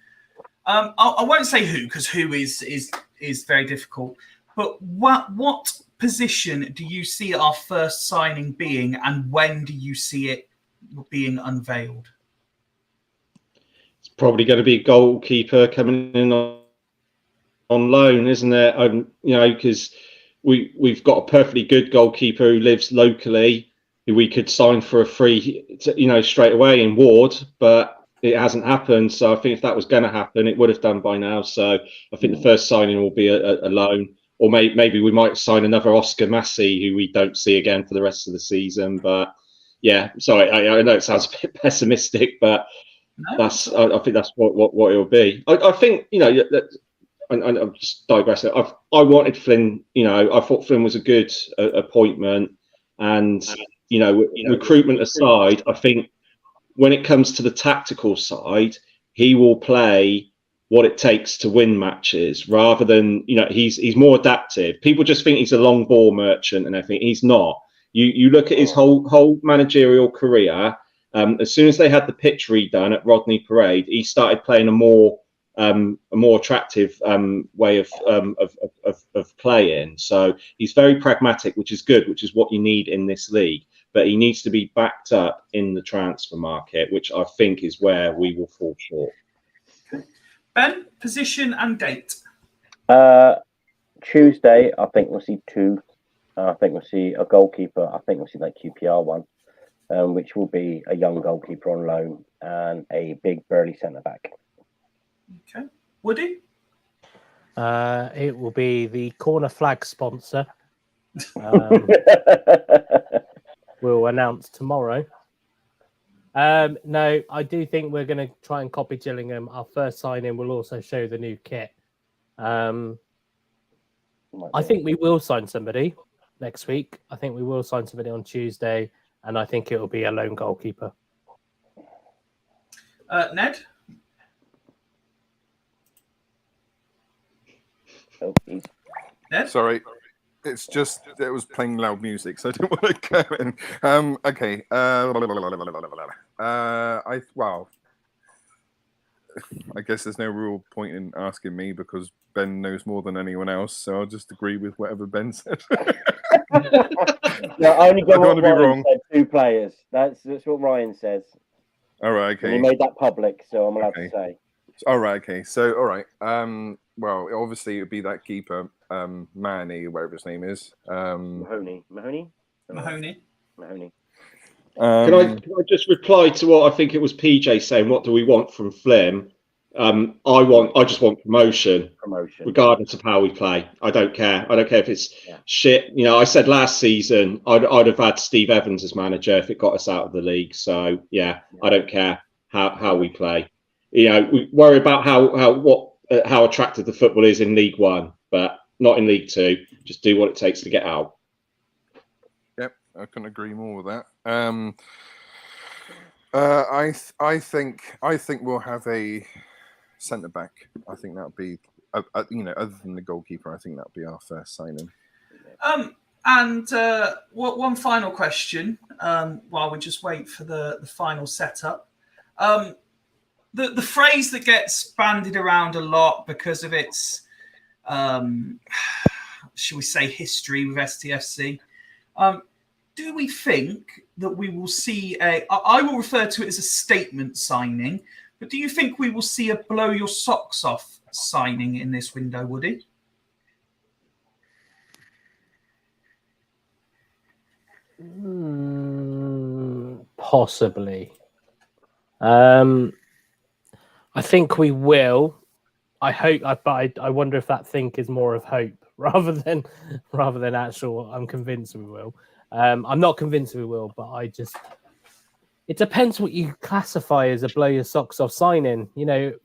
A: I won't say who, because who is very difficult. But what position do you see our first signing being, and when do you see it being unveiled?
E: It's probably going to be a goalkeeper coming in on loan, isn't it? Because we've got a perfectly good goalkeeper who lives locally, who we could sign for a free, straight away in Ward, but it hasn't happened. So I think if that was going to happen, it would have done by now. So I think the first signing will be a loan, or maybe we might sign another Oscar Massey, who we don't see again for the rest of the season. But yeah, sorry, I know it sounds a bit pessimistic, but I think that's what it will be. I think, I'm just digressing. I wanted Flynn. I thought Flynn was a good appointment, and recruitment aside, I think when it comes to the tactical side, he will play what it takes to win matches rather than he's more adaptive. People just think he's a long ball merchant and everything. He's not. You look at his whole managerial career. As soon as they had the pitch redone at Rodney Parade, he started playing a more attractive way of playing. So he's very pragmatic, which is good, which is what you need in this league. But he needs to be backed up in the transfer market, which I think is where we will fall short.
A: Ben, position and date.
F: Tuesday, I think we'll see two. I think we'll see a goalkeeper. I think we'll see that QPR one, which will be a young goalkeeper on loan and a big burly centre back.
A: Okay. Woody?
C: It will be the corner flag sponsor. We'll announce tomorrow. No, I do think we're going to try and copy Gillingham. Our first signing will also show the new kit. I think we will sign somebody next week. I think we will sign somebody on Tuesday, and I think it will be a lone goalkeeper.
A: Ned?
D: Ned? Sorry. It's just it was playing loud music, so I didn't want to go in. Okay. I guess there's no real point in asking me because Ben knows more than anyone else, so I'll just agree with whatever Ben said.
F: No, I only got
D: what Ryan
F: said, 2 players. That's what Ryan says.
D: All right. Okay.
F: And he made that public, so I'm allowed to say.
D: All right. Okay. So, all right. Well, obviously, it would be that keeper, Manny, whatever his name is.
F: Mahoney.
E: Can I just reply to what I think it was PJ saying? What do we want from Flynn? I just want promotion, regardless of how we play. I don't care. I don't care if it's shit. I said last season I'd have had Steve Evans as manager if it got us out of the league. So yeah. I don't care how we play. We worry about how attractive the football is in League One, but not in League Two. Just do what it takes to get out.
D: Yep, I couldn't agree more with that. I think we'll have a centre back. I think that'll be, other than the goalkeeper, I think that'll be our first signing.
A: And one final question while we just wait for the final setup. The phrase that gets bandied around a lot because of its, shall we say, history with STFC. Do we think that we will see I will refer to it as a statement signing, but do you think we will see a blow your socks off signing in this window, Woody?
C: Possibly. I think we will. I hope, but I wonder if that think is more of hope rather than actual. I'm convinced we will. I'm not convinced we will, but it depends what you classify as a blow your socks off signing.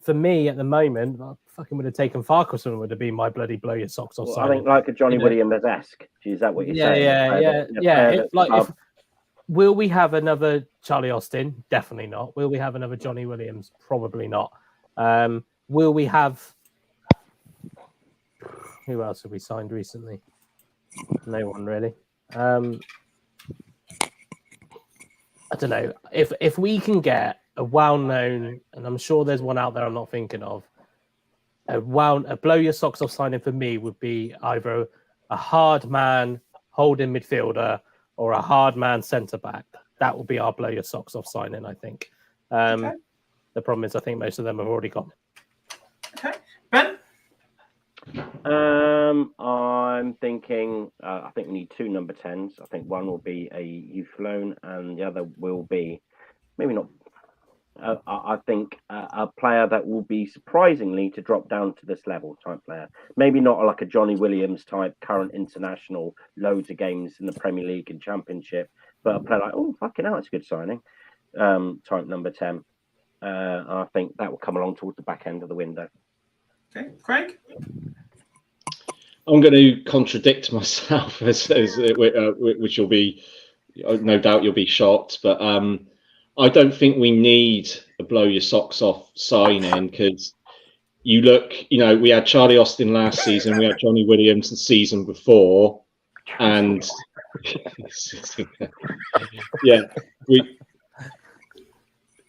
C: For me at the moment, I fucking would have taken Farquharson would have been my bloody blow your socks off signing.
F: I think like a Johnny Williams-esque. Is that what you're saying?
C: Yeah. Will we have another Charlie Austin? Definitely not. Will we have another Johnny Williams? Probably not. Will we have Who else have we signed recently? No one really. I don't know if we can get a well-known, and I'm sure there's one out there I'm not thinking of. A blow your socks off signing for me would be either a hard man holding midfielder or a hard man centre back. That will be our blow your socks off signing, I think.
A: Okay.
C: The problem is, I think most of them have already gone.
A: Okay, Ben.
F: I'm thinking. I think we need 2 number 10s. I think one will be a youth loan, and the other will be maybe not. I think a player that will be surprisingly to drop down to this level type player. Maybe not like a Johnny Williams type, current international, loads of games in the Premier League and Championship, but a player like, oh, fucking hell, it's a good signing, type number 10. I think that will come along towards the back end of the window.
A: Okay, Craig?
E: I'm going to contradict myself, which will be, no doubt you'll be shocked, but I don't think we need a blow your socks off signing, because you look, we had Charlie Austin last season, we had Johnny Williams the season before, and yeah,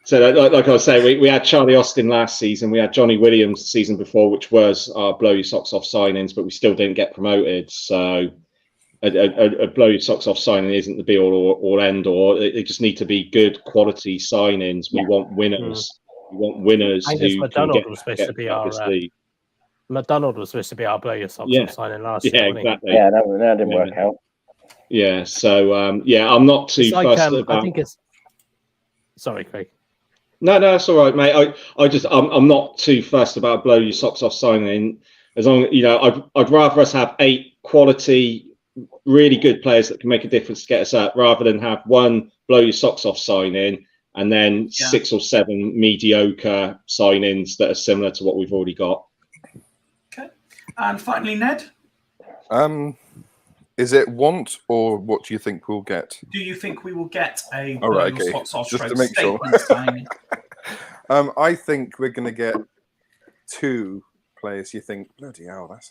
E: so like I was saying, we had Charlie Austin last season, we had Johnny Williams the season before, which was our blow your socks off signings, but we still didn't get promoted. So a blow your socks off signing isn't the be all or end all. They just need to be good quality signings. We want winners. We want winners.
C: I guess McDonald was supposed to be our McDonald was supposed to be our blow your socks off signing last year.
E: Yeah, exactly.
F: Yeah, that didn't work out.
E: Yeah, so I'm not too fussed about.
C: I think it's. Sorry, Craig.
E: No, it's all right, mate. I'm not too fussed about blow your socks off signing. As long I'd rather us have 8 quality, really good players that can make a difference to get us up, rather than have one blow your socks off signing and then 6 or 7 mediocre signings that are similar to what we've already got.
A: Okay, and finally, Ned.
D: Is it want, or what do you think we'll get?
A: Do you think we will get a
D: socks off just to make sure? I think we're going to get 2 players. You think, bloody hell, that's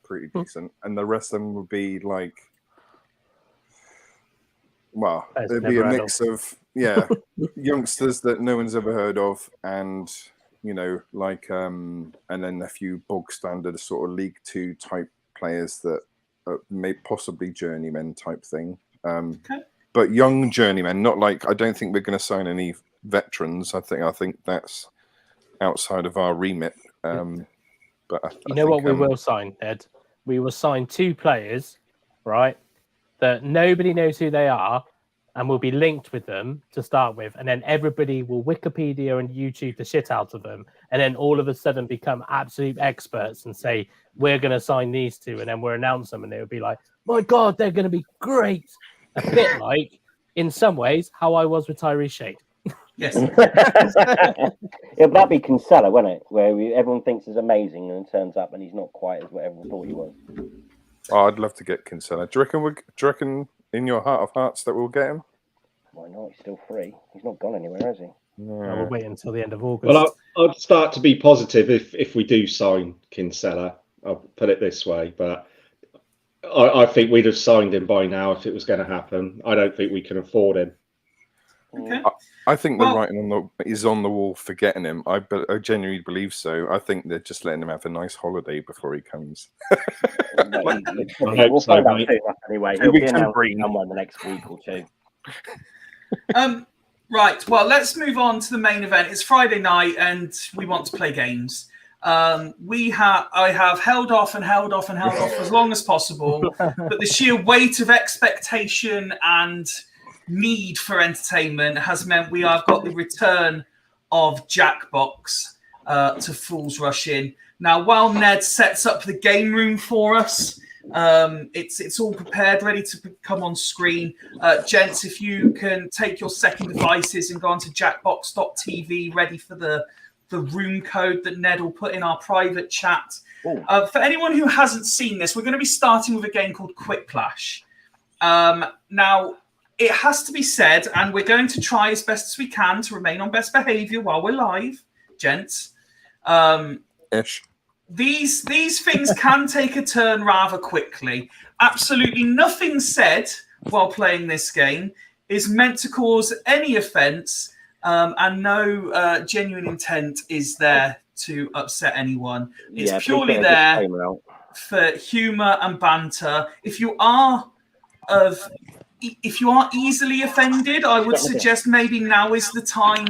D: pretty decent, and the rest of them will be like, well, there'll be a mix of youngsters that no one's ever heard of, and and then a few bog standard sort of League 2 type players that may possibly journeymen type thing. But young journeymen, not like, I don't think we're going to sign any veterans. I think that's outside of our remit. But I
C: what we will sign, Ed? We will sign 2 players, right, that nobody knows who they are, and will be linked with them to start with, and then everybody will Wikipedia and YouTube the shit out of them, and then all of a sudden become absolute experts and say, we're going to sign these 2, and then we'll announce them, and it would be like, my God, they're going to be great. A bit like, in some ways, how I was with Tyrese Shade.
A: Yes.
F: That'd be Kinsella, wouldn't it? Where everyone thinks is amazing and turns up and he's not quite as what everyone thought he was.
D: Oh, I'd love to get Kinsella. Do you reckon in your heart of hearts that we'll get him?
F: Why not? He's still free. He's not gone anywhere, has he?
D: No.
C: We'll wait until the end of August.
E: Well, I'd start to be positive if we do sign Kinsella. I'll put it this way, but I think we'd have signed him by now if it was going to happen. I don't think we can afford him.
A: Okay.
D: I think the writing is on the wall for getting him. I genuinely believe so. I think they're just letting him have a nice holiday before he comes.
F: We'll find out soon anyway. He'll be announced someone the next week or 2.
A: Right. Well, let's move on to the main event. It's Friday night, and we want to play games. I have held off as long as possible, but the sheer weight of expectation and need for entertainment has meant we have got the return of Jackbox to Fools Rush In. Now, while Ned sets up the game room for us, it's all prepared, ready to come on screen. Gents, if you can take your second devices and go onto jackbox.tv, ready for the room code that Ned will put in our private chat. For anyone who hasn't seen this, we're going to be starting with a game called Quick Clash. Now, it has to be said, and we're going to try as best as we can to remain on best behavior while we're live, gents.
D: Ish.
A: these things can take a turn rather quickly. Absolutely nothing said while playing this game is meant to cause any offence, and no genuine intent is there to upset anyone. It's purely there for humour and banter. If you are easily offended, I would suggest maybe now is the time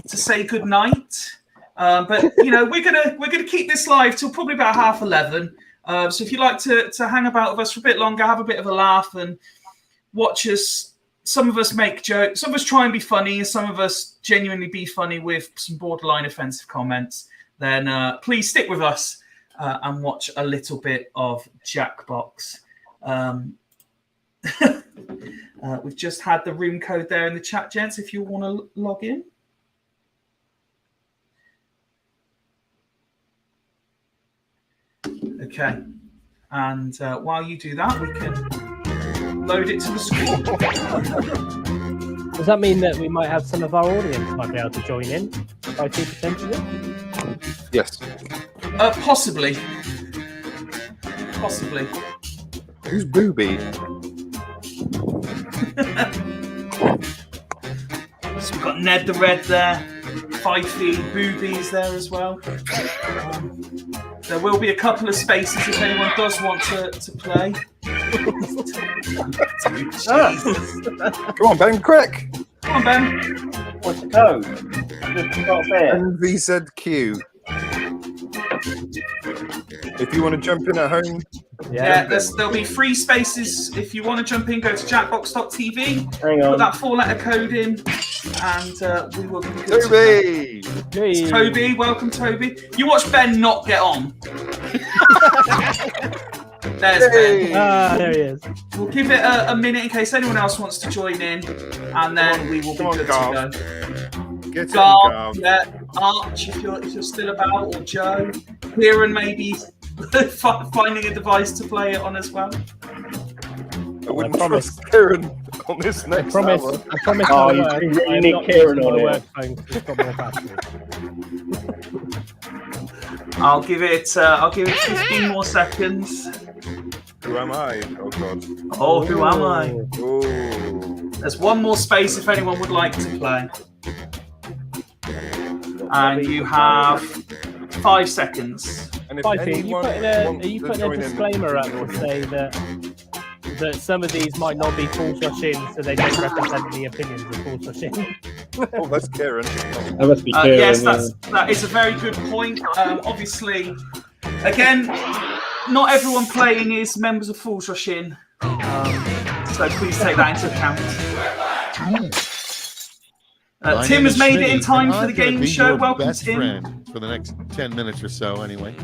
A: to say goodnight. But we're gonna keep this live till probably about 11:30. So if you'd like to hang about with us for a bit longer, have a bit of a laugh and watch us. Some of us make jokes, some of us try and be funny, and some of us genuinely be funny with some borderline offensive comments. Then please stick with us and watch a little bit of Jackbox. We've just had the room code there in the chat, gents, if you want to log in. Okay. And while you do that, we can load it to the screen.
C: Does that mean that we might have some of our audience might be able to join in? I think potentially.
D: Yes.
A: Possibly. Possibly.
D: Who's Booby?
A: So we've got Ned the Red there, Fifey, Boobies there as well. There will be a couple of spaces if anyone does want to play.
D: Come on, Ben, quick!
A: Come on, Ben.
F: What's the code?
D: NVZQ. If you want to jump in at home,
A: there'll be free spaces. If you want to jump in, go to jackbox.tv, put that 4-letter code in, and we will be good.
D: Toby!
A: It's Toby, welcome, Toby. You watch Ben not get on. There's Ben.
C: There he is.
A: We'll give it a minute in case anyone else wants to join in, and then we will be good to go.
D: Get
A: Garth, Arch, if you're still about, or Joe. Kieran maybe finding a device to play it on as well.
D: I wouldn't trust Kieran on this next hour.
C: I promise.
F: Oh, you need Kieran on it.
A: I'll give it 15 more seconds.
D: Who am I? Oh God.
A: Oh, who am I?
D: Oh.
A: There's one more space if anyone would like to play. And you have 5 seconds.
D: And if
C: Are
D: anyone
C: you putting a disclaimer up to say that some of these might not be full rush-in, so they don't represent the opinions of full rush-in?
D: Oh, that's Kieran.
E: That must be Kieran.
A: Yes, that is a very good point. Obviously, again, not everyone playing is members of Fools Rush In, so please take that into account. Tim has made it in time for the game show. Welcome, Tim.
G: Friend for the next 10 minutes or so, anyway.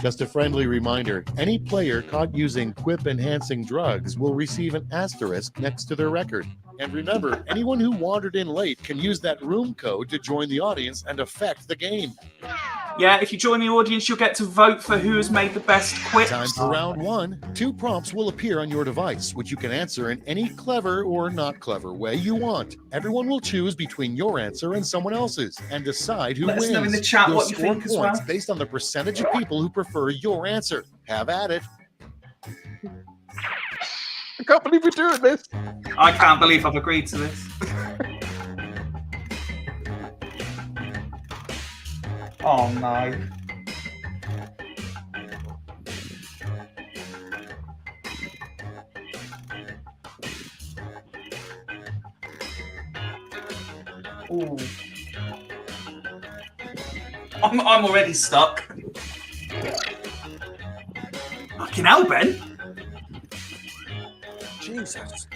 G: Just a friendly reminder, any player caught using quip-enhancing drugs will receive an asterisk next to their record. And remember, anyone who wandered in late can use that room code to join the audience and affect the game.
A: Yeah, if you join the audience, you'll get to vote for who has made the best quips.
G: Time for round 1. 2 prompts will appear on your device, which you can answer in any clever or not clever way you want. Everyone will choose between your answer and someone else's and decide who
A: Let us
G: wins.
A: know in the chat
G: You'll
A: what you
G: score
A: think as
G: points
A: well.
G: based on the percentage of people who prefer your answer. Have at it.
D: I can't believe we're doing this.
A: I can't believe I've agreed to this. Oh no. Ooh. I'm already stuck. Fucking hell, Ben.
D: Jesus.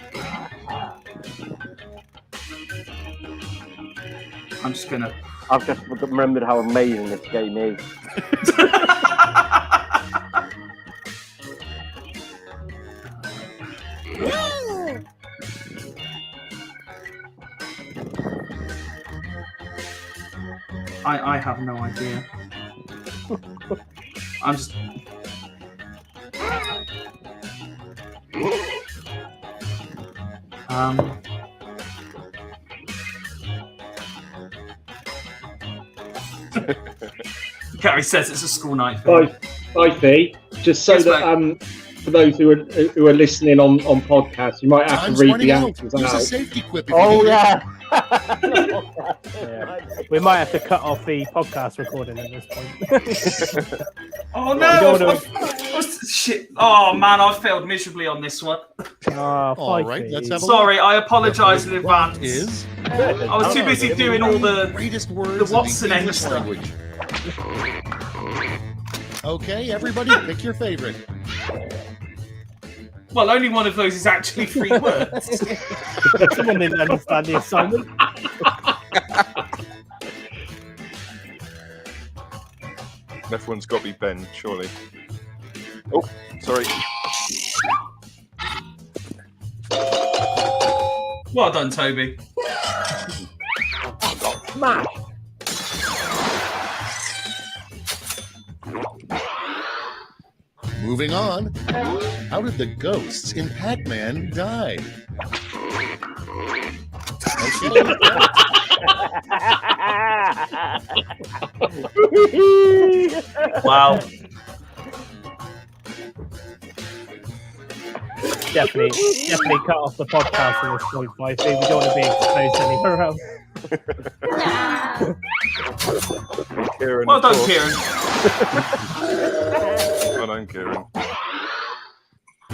A: I'm just gonna.
F: I've just remembered how amazing this game is.
A: I have no idea. I'm just. Gary he says it's a school night.
E: Fifey, just so
A: Yes,
E: that for those who are listening on podcasts, you might have
G: Time's
E: to read
G: running
E: the
G: out.
E: answers
G: Use a
E: out.
G: safety quip if you
F: Oh
G: need it.
F: yeah.
C: Yeah. We might have to cut off the podcast recording at this point.
A: Oh no!
C: You don't
A: Shit! Oh man, I failed miserably on this one.
G: All right, let's have a
A: Sorry,
G: look.
A: I apologise in
G: The prompt
A: advance.
G: is
A: I was too busy doing all the
G: greatest words
A: the what's
G: of
A: the
G: the
A: name
G: English
A: stuff.
G: language. Okay, everybody, pick your favorite.
A: Well, only one of those is actually 3 words.
C: Someone didn't understand the assignment.
D: Left one's got to be Ben, surely. Oh, sorry.
A: Well done, Toby.
F: Smash.
G: Moving on. How did the ghosts in Pac-Man die? Okay.
A: Wow.
C: Definitely cut off the podcast at this point, Fifey. We don't want to be exposed anywhere else.
D: Kieran,
A: Well
D: of
A: done,
D: course.
A: Kieran.
D: Well done, Kieran.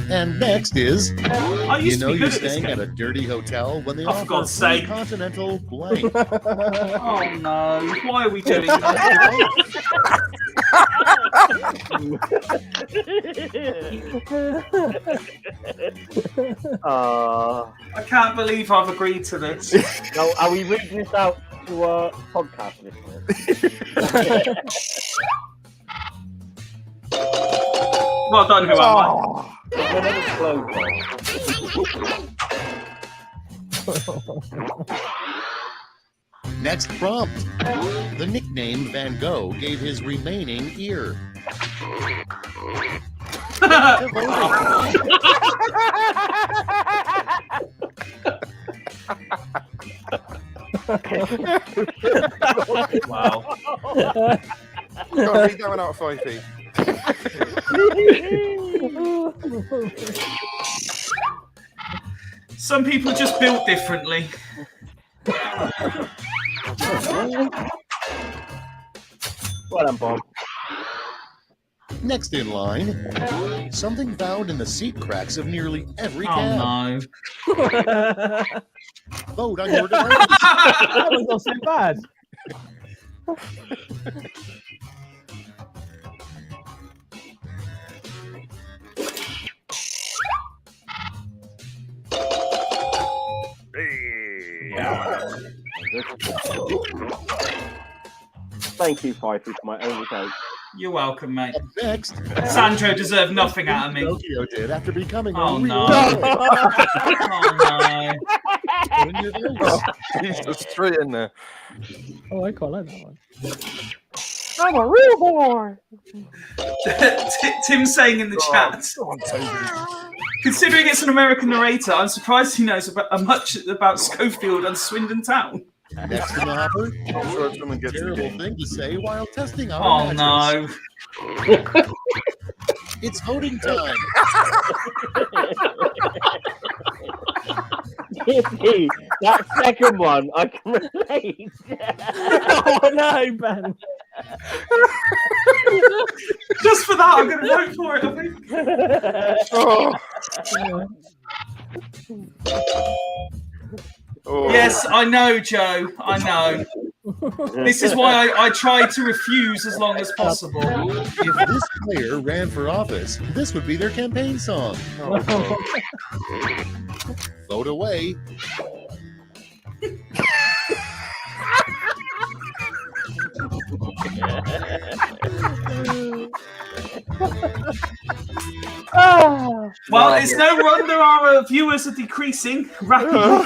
G: And next is,
A: I
G: you
A: used to
G: know
A: be
G: you're
A: good at this
G: staying at
A: game.
G: a dirty hotel when they
A: Oh, for
G: offer
A: God's
G: free
A: sake.
G: continental blank.
A: Oh no! Why are we doing that? I can't believe I've agreed to this.
F: Now, are we reading this out to our podcast listeners?
A: Well done, who am I?
F: Another slow one.
G: Next prompt. The nickname Van Gogh gave his remaining ear.
A: Wow.
D: Go on, read that one out, Fifey.
A: Some people just built differently.
F: Well done, Bob.
G: Next in line, something found in the seat cracks of nearly every
A: Oh
G: cab.
A: no.
G: Vote on your device.
C: That was not so bad.
F: Thank you, Fifey, for my only vote.
A: You're welcome, mate.
G: Next,
A: Sandro deserved nothing out of me.
G: Pinocchio did after becoming
A: Oh,
G: a real
A: no.
G: boy.
A: Oh
G: Put in your votes.
D: Jesus, 3 in there.
C: Oh, I quite like that one.
F: I'm a real boy.
A: no. Tim's saying in the chat, considering it's an American narrator, I'm surprised he knows much about Schofield and Swindon Town.
G: Next in the hopper,
D: I'm sure someone gets the
G: terrible
D: game.
G: thing to say while testing our
A: Oh
G: mattress.
A: no.
G: It's voting time.
F: Yippee, that second one, I can relate.
C: Oh no, Ben.
A: Just for that, I'm going to vote for it, I think.
D: Oh.
A: Yes, I know, Joe. I know. This is why I tried to refuse as long as possible.
G: If this player ran for office, this would be their campaign song. Vote away.
A: Well, it's no wonder our viewers are decreasing rapidly.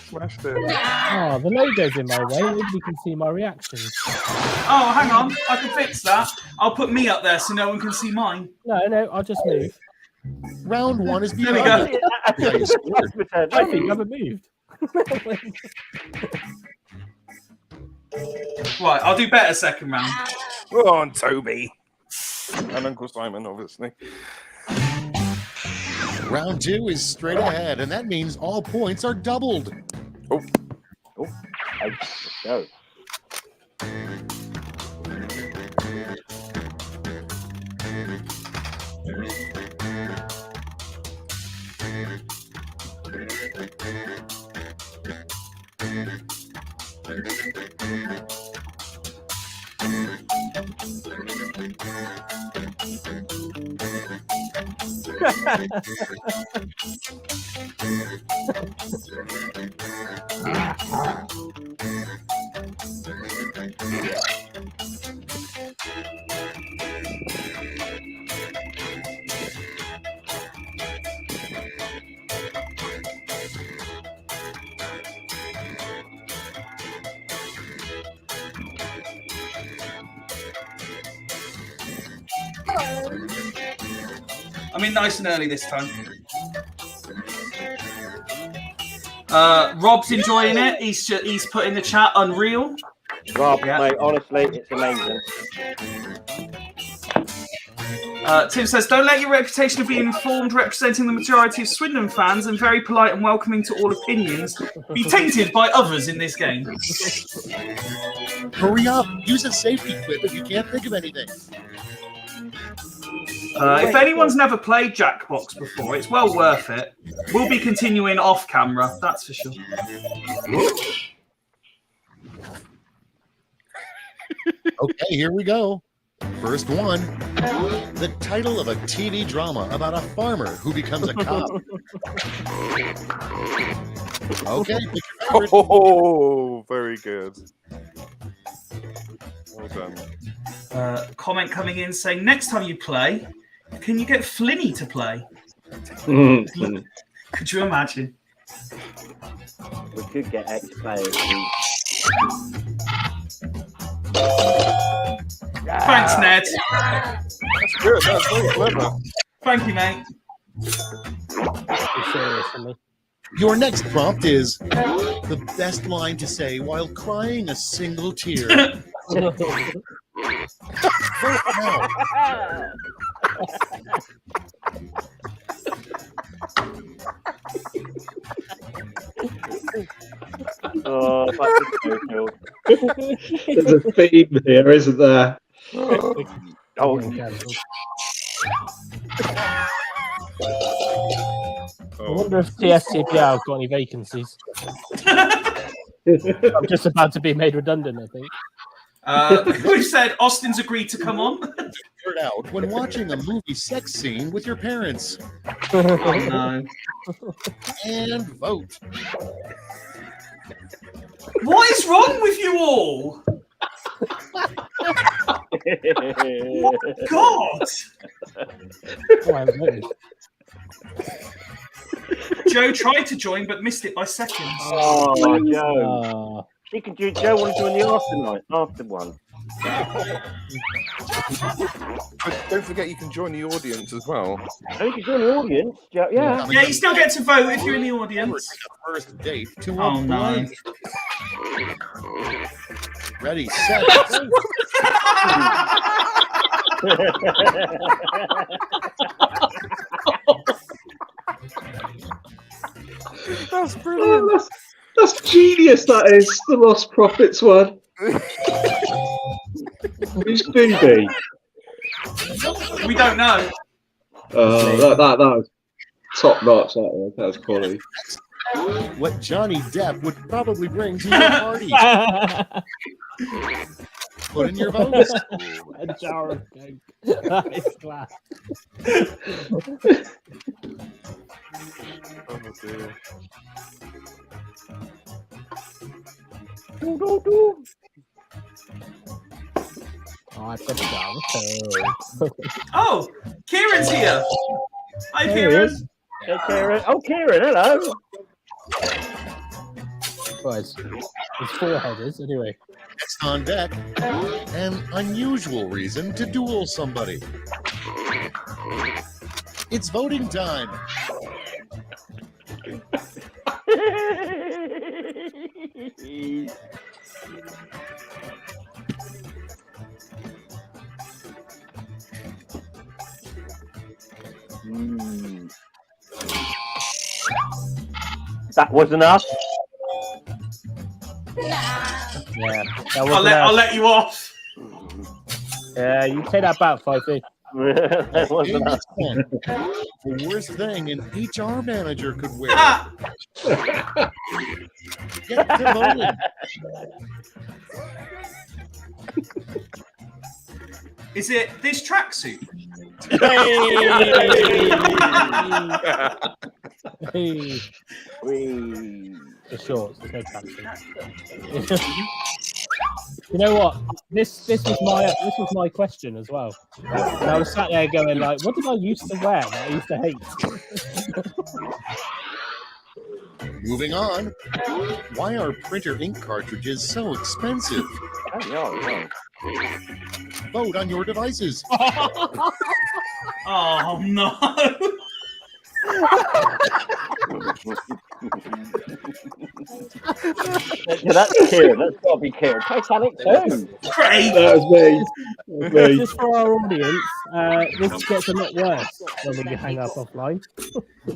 D: Smashed it.
C: Oh, the logo's in my way. Nobody can see my reactions.
A: Oh, hang on. I can fix that. I'll put me up there so no one can see mine.
C: No, I'll just move.
G: Round one is
A: There we
G: begun.
A: go.
G: Yeah, you scored.
C: I think I haven't moved.
A: Right, I'll do better second round.
D: Go on, Toby. And Uncle Simon, obviously.
G: Round 2 is straight ahead, and that means all points are doubled.
F: Oh, let's go.
A: I'm in nice and early this time. Rob's enjoying it. He's put in the chat unreal.
F: Rob,
A: Yeah.
F: mate, honestly, it's amazing.
A: Tim says, don't let your reputation of being informed, representing the majority of Swindon fans and very polite and welcoming to all opinions be tainted by others in this game.
G: Hurry up. Use a safety quip if you can't think of anything.
A: If anyone's never played Jackbox before, it's well worth it. We'll be continuing off camera, that's for sure.
G: Okay, here we go. First one. The title of a TV drama about a farmer who becomes a cop. Okay, pick your favorite.
D: Oh, very good. Well done.
A: Comment coming in saying, next time you play, can you get Flinny to play? Could you imagine?
F: We could get ex-players.
A: Thanks, Ned.
D: That's good. That's very clever.
A: Thank you, mate.
G: Your next prompt is the best line to say while crying a single tear. Vote now.
F: Oh, that's so cool.
E: There's a theme here, isn't there?
F: Oh,
C: I wonder if TSCPL have got any vacancies. I'm just about to be made redundant, I think.
A: We've said Austin's agreed to come on.
G: Figure it out when watching a movie sex scene with your parents.
A: Oh, no.
G: And vote.
A: What is wrong with you all? God!
C: Oh, I haven't voted.
A: Joe tried to join but missed it by seconds.
F: Oh, Joe.
C: Oh.
F: She can do. Joe want to join the after one.
D: But don't forget you can join the audience as well.
F: Oh, you can join the audience. Joe, yeah.
A: Yeah, you still get to vote if you're in the audience.
G: First date to a
A: Oh, no.
G: blind. Ready, set, go.
D: That's brilliant.
E: Oh, that's genius, that is. The Lost Prophets one. Who's Booby?
A: We don't know.
E: That was top notch. That was quality.
G: What Johnny Depp would probably bring to your party. Put in your votes.
C: A jar of Coke. That is class.
D: Oh, dear.
C: Oh, I've got a jar of Coke.
A: Oh, Kieran's here. Hi,
C: There he
A: Kieran.
C: is.
F: Hey, Kieran. Oh, Kieran, hello.
C: Well, it's four headers, anyway.
G: Next on deck, an unusual reason to duel somebody. It's voting time.
F: That was enough.
C: Yeah, that
A: I'll
C: wasn't
A: let you off.
C: Yeah, you take that back, 5
F: That was
G: In
F: enough.
G: this one, the worst thing an HR manager could wear. Get demoted.
A: Is it this tracksuit?
C: Hey.
F: Whee.
C: The shorts, there's no tracksuit. You know what? This was my question as well. And I was sat there going like, what did I used to wear that I used to hate?
G: Moving on. Why are printer ink cartridges so expensive?
F: No.
G: Vote on your devices.
A: Oh no!
F: That's Kieran. That's got to be Kieran. Titanic 2.
A: Great.
E: That was me.
C: Just for our audience, this gets a lot worse when you hang up offline.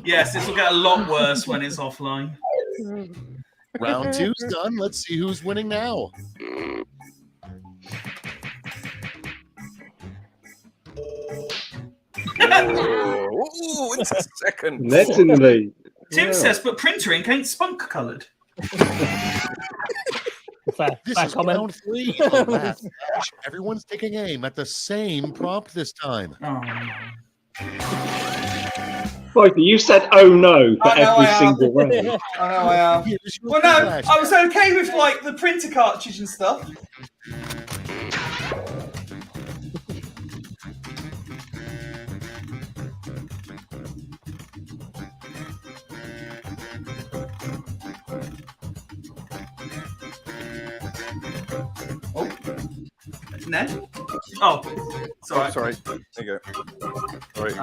A: Yes, this will get a lot worse when it's offline.
G: Round 2's done. Let's see who's winning now.
D: Ooh, it's a second.
E: Ned's in the lead.
A: Tim says, but printer ink ain't spunk coloured.
G: This is round 3. Alas, everyone's taking aim at the same prompt this time.
A: Oh no.
E: Mikey, you said "oh no" for
A: I know
E: every
A: I am.
E: single round.
A: I know I am.
G: Here's your
A: Well, no,
G: flash.
A: I was okay with like the printer cartridge and stuff. Oh, Ned. Oh, sorry.
D: Oh, sorry. There you go. Sorry.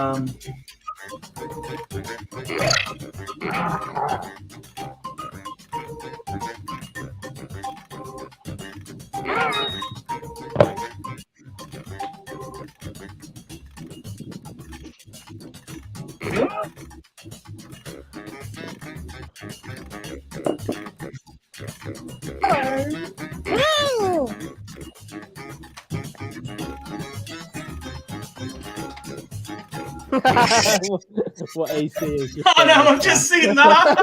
C: What AC is just
A: Oh no, I've just seen that.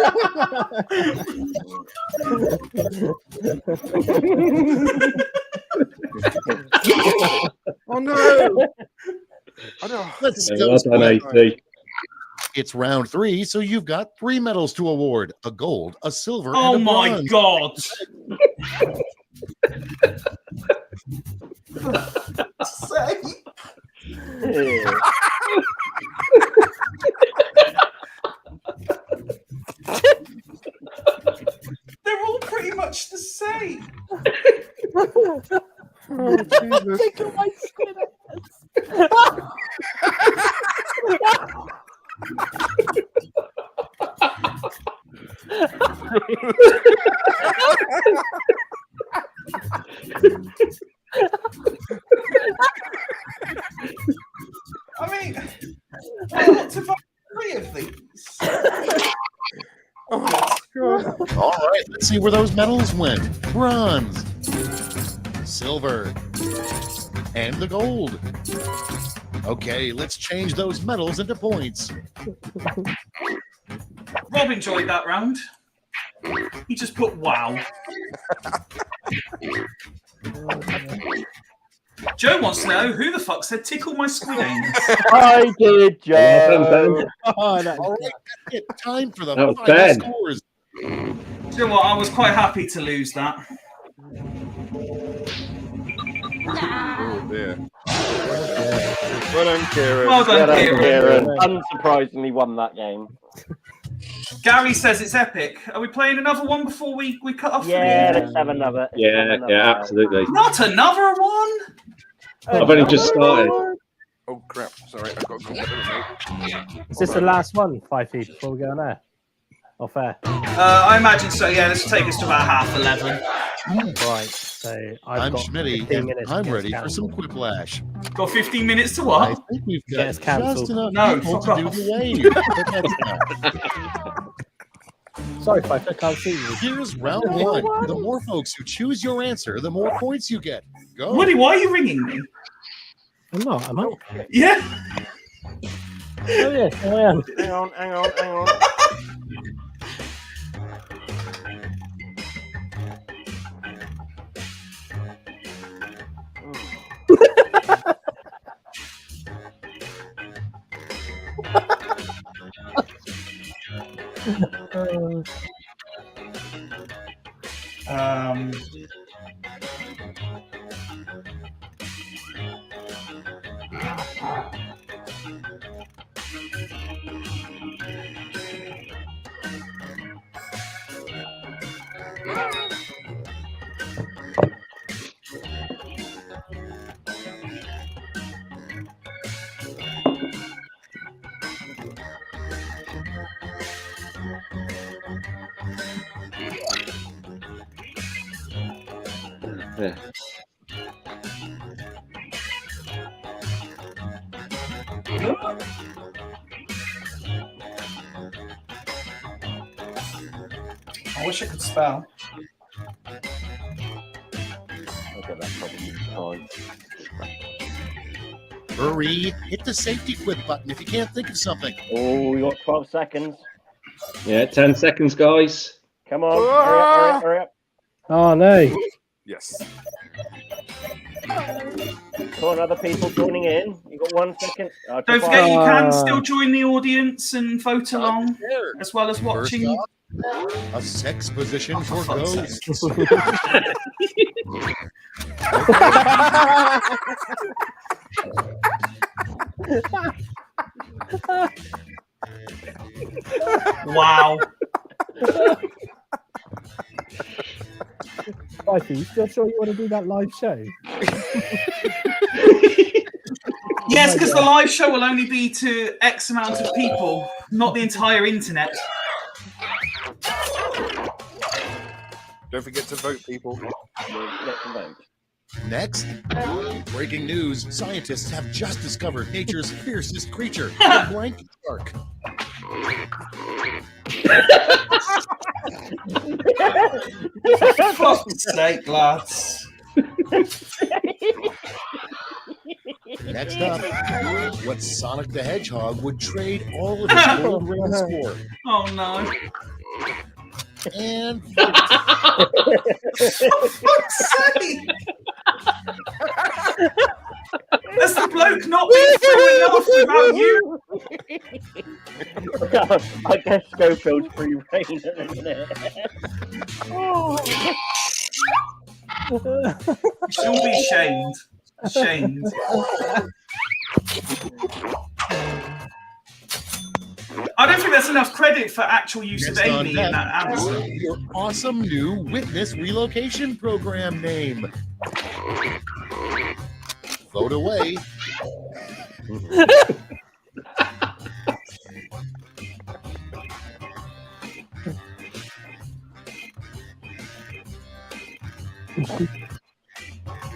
D: Oh no! I don't.
G: Let's
E: Yeah,
G: go.
E: well done, AC.
G: It's round 3, so you've got 3 medals to award: a gold, a silver,
A: Oh
G: and a
A: my
G: bronze.
A: god. Say. They're all pretty much the same.
D: Oh, Jesus.
A: I mean, I want to buy 3 of these.
D: Oh, God.
G: All right, let's see where those medals went. Bronze, silver, and the gold. Okay, let's change those medals into points.
A: Rob enjoyed that round. He just put wow. Joe wants to know who the fuck said tickle my squid anus.
F: I did, Joe.
C: Oh, that
G: All right, that's it. Time for the
E: That was
G: final
E: Ben.
G: scores.
A: Do you know what? I was quite happy to lose that.
D: Oh, dear. Well done, Kieran.
A: Well done,
F: Well done,
A: Kieran.
F: Kieran. Unsurprisingly won that game.
A: Gary says it's epic. Are we playing another one before we cut off?
F: Yeah, let's have another.
E: Yeah, absolutely.
A: Not another one?
E: I've only just started.
D: Oh, crap. Sorry, I've got to go.
C: Is this the last one, 5 feet, before we go on air? Or fair?
A: I imagine so. Yeah, this will take us to about 11:30.
C: Right. So
G: I'm
C: got
G: Schmitty,
C: 15
G: and
C: minutes to
G: I'm
C: get us
G: ready for some
C: cancelled.
G: quiplash.
A: Got 15 minutes to
G: I
A: what?
G: think we've
C: Get
G: got
C: us cancelled.
G: just enough
A: No,
G: people
A: fuck
G: to do
A: off.
G: the wave. But that's not.
C: Sorry, folks, I can't see you.
G: Here's round one. The more folks who choose your answer, the more points you get. Go.
A: Woody, why are you ringing me?
C: I'm not, am I?
A: Yeah.
C: Oh, yeah, I am.
F: Hang on.
E: Yeah.
A: I wish I could spell.
F: I've got that problem time.
G: Hurry, hit the safety quit button if you can't think of something.
F: Oh, we got 12 seconds.
E: Yeah, 10 seconds, guys.
F: Come on, hurry up.
C: Oh, no.
D: Yes.
F: Come on, other people joining in. You got 1 second.
A: Don't forget, you can still join the audience and vote along,
G: There.
A: as well as watching.
G: First off, a sex position for
A: fuck's
G: ghosts.
A: Wow.
C: Mikey, you still sure you want to do that live show?
A: Yes, because the live show will only be to X amount of people, not the entire internet.
D: Don't forget to vote, people.
F: Get to vote.
G: Next, breaking news: scientists have just discovered nature's fiercest creature, the blanket shark.
A: For fuck's sake, lads.
G: Next up, what Sonic the Hedgehog would trade all of his gold rings for.
A: Oh no.
G: And
A: For fuck's sake. Has the bloke not been through enough without you?
F: I guess Schofield's free reign at the minute.
A: You should all be ashamed. Ashamed. I don't think there's enough credit for actual use of
G: next on
A: Amy in
G: deck,
A: that answer.
G: your awesome new witness relocation program name. Vote away.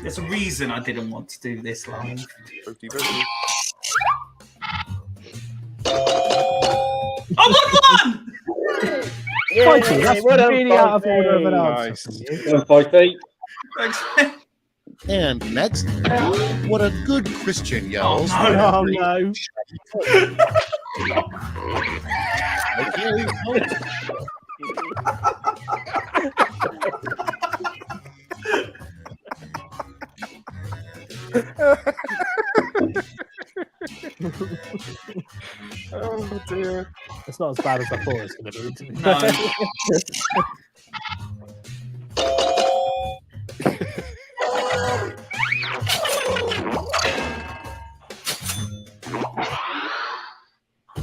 A: There's a reason I didn't want to do this live.
D: Vote-y, vote-y.
A: I won one!
C: Mikey, that's
F: well done,
C: really out of
F: Mikey.
C: order of an answer.
D: Nice.
C: from you.
E: Come on, 5 feet.
A: Thanks.
G: And next, what a good Christian yells.
C: Oh, no.
G: Okay, vote.
D: Oh dear.
C: It's not as bad as I thought it was going to be.
A: No.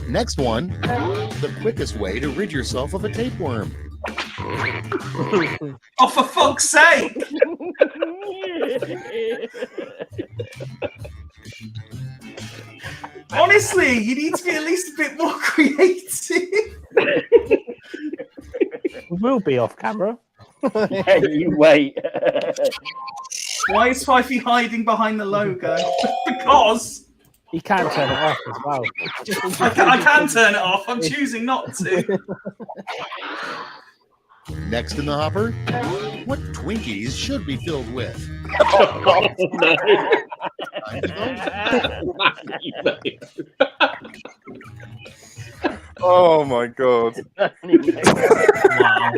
G: Next one, the quickest way to rid yourself of a tapeworm.
A: Oh, for fuck's sake! Honestly, you need to be at least a bit more creative.
C: will be off camera.
F: Yeah, you wait.
A: Why is Fifey hiding behind the logo? Because
C: He can turn it off as well.
A: I can turn it off. I'm choosing not to.
G: Next in the hopper, what Twinkies should be filled with?
D: Oh my god.
A: Wow.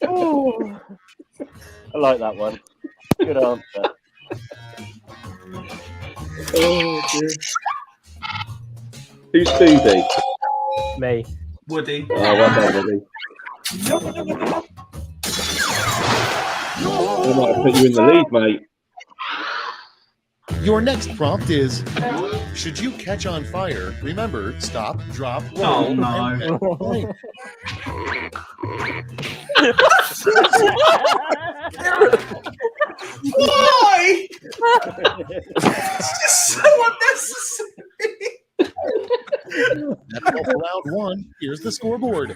F: Oh, I like that one. Good answer.
E: Oh, dear. Who's Foodie?
C: Me.
A: Woody.
E: Oh, well done, Woody. I might have put you in the lead, mate.
G: Your next prompt is, should you catch on fire, remember, stop, drop, roll.
A: Oh, no.
G: and point.
A: Why? It's just so unnecessary.
G: That's all for round one. Here's the scoreboard.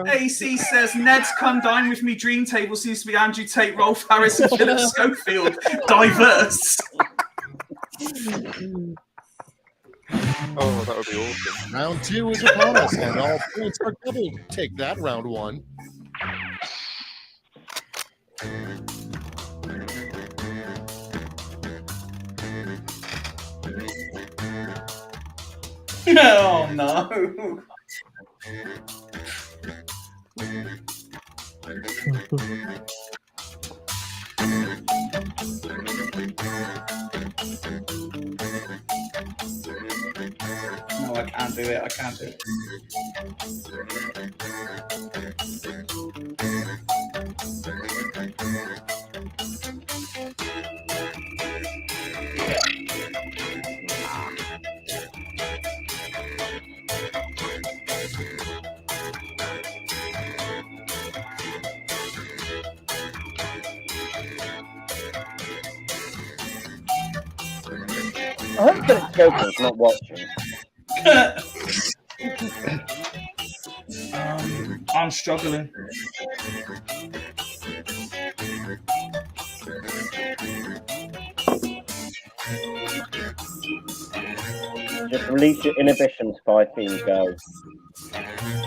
A: AC says Ned's Come Dine With Me dream table seems to be Andrew Tate, Rolf Harris, and Philip Schofield. Diverse.
D: Oh, that would be awesome.
G: Round two is upon us, and all points are doubled. Take that, round one.
A: Oh no. No, I can't do it. I can't do it.
F: I hope that Joker's not watching.
A: I'm struggling.
F: Just release your inhibitions, Fifey, and go.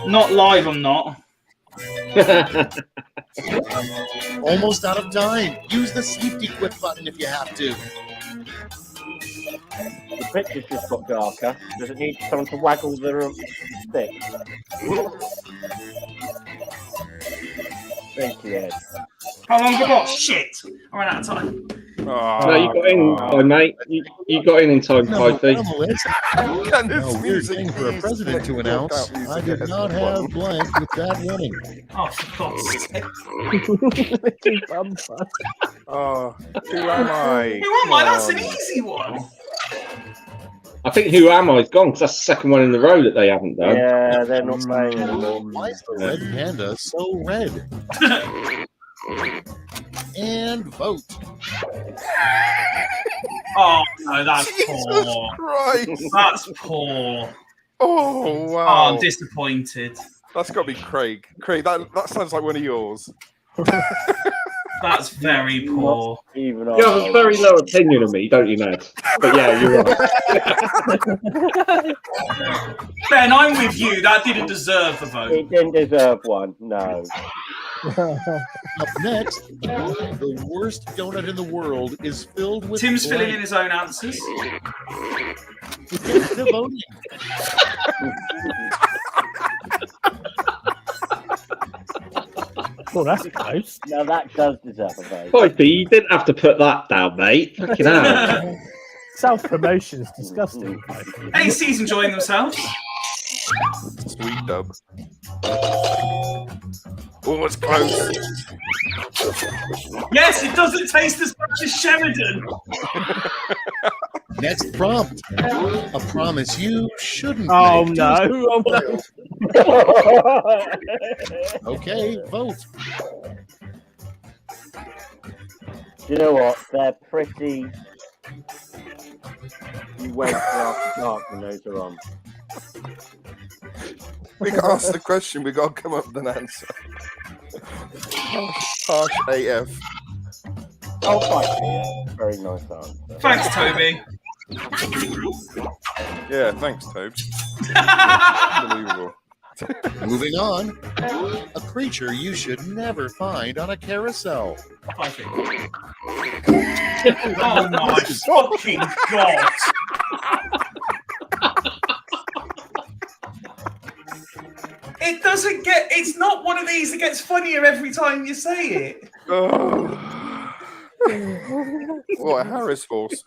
A: Not live, I'm not.
G: Almost out of time. Use the safety quit button if you have to.
F: The picture's just got darker. Does it need someone to waggle the stick? Thank you, Ed.
A: How long have I got? Shit! I ran out of time.
E: No, you got in time, mate. You got in time, Fifey.
G: No weird thing for a president to announce. I did not have blank with that winning.
A: Oh, for God's sake.
D: Oh, who am I?
A: Who am I? That's an easy one.
E: I think Who Am I's gone because that's the second one in the row that they haven't done.
F: Yeah, they're not playing anymore.
G: Why is the red panda so red? And vote.
A: Oh, no, that's poor.
D: Christ.
A: That's poor.
D: Oh,
A: Oh,
D: wow.
A: I'm disappointed.
D: That's got to be Craig. Craig, that sounds like one of yours.
A: That's very poor.
F: Even
E: You have a very low opinion of me, don't you, Ned? But yeah, you're right.
A: Ben, I'm with you. That didn't deserve the vote.
F: It didn't deserve one, no.
G: Up next, the worst donut in the world is filled with.
A: Tim's filling in
G: blank.
A: his own answers.
G: It's the voting.
C: Well, that's close.
F: No, that does deserve a vote.
E: Fifey, you didn't have to put that down, mate. Fucking hell.
C: Self-promotion's disgusting.
A: AC's enjoying themselves.
D: Sweet dub. Oh, it's close.
A: Yes, it doesn't taste as much as Sheridan.
G: Next prompt. A promise you shouldn't
C: Oh
G: make.
C: no! Oh, no.
G: Okay, vote.
F: You know what? They're pretty. You wait till after dark when those are on.
D: We got asked the question. We got to come up with an answer. Harsh AF.
F: Oh, thank you. Very nice answer.
A: Thanks, Toby.
D: Yeah, thanks, Tobes. Unbelievable.
G: Moving on. A creature you should never find on a carousel.
A: I think. Oh my fucking god! It doesn't get. It's not one of these that gets funnier every time you say it.
D: Oh. What a Harris horse.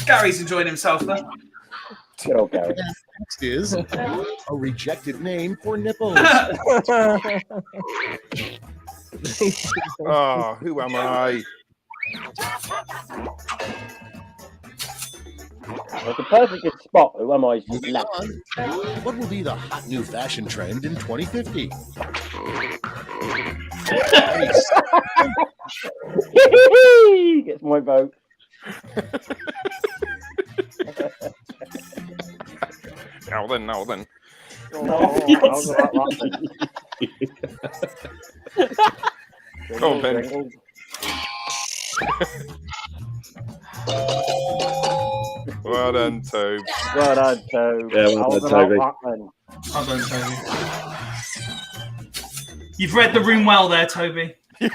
A: Gary's enjoying himself there.
F: Good old Gary.
G: Next is a rejected name for nipples.
D: Oh, who am I?
F: It's a perfect good spot. Who am I?
G: Moving on. What will be the hot new fashion trend in 2050? Nice.
F: Gets my vote.
D: Now then. Go on, Ben. Well done, Tobe.
F: Well done, Tobe.
E: Yeah, well done, Toby.
A: Well done, Toby. You've read the room well there, Toby.
E: Well,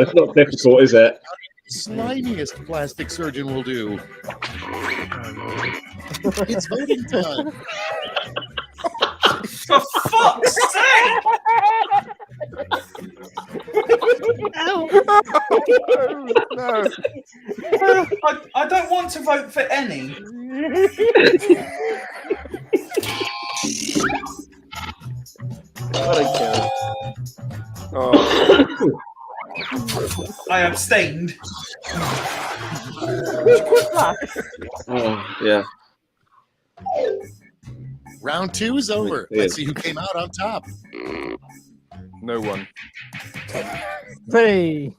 E: it's not difficult, is it?
G: Slimiest plastic surgeon will do. It's voting time.
A: For fuck's sake!
D: No.
A: I don't want to vote for any.
F: Well done, Karen.
D: Oh,
A: I abstained.
E: Oh, yeah.
G: Round 2 is over. Let's see who came out on top.
D: no one.
C: Hey.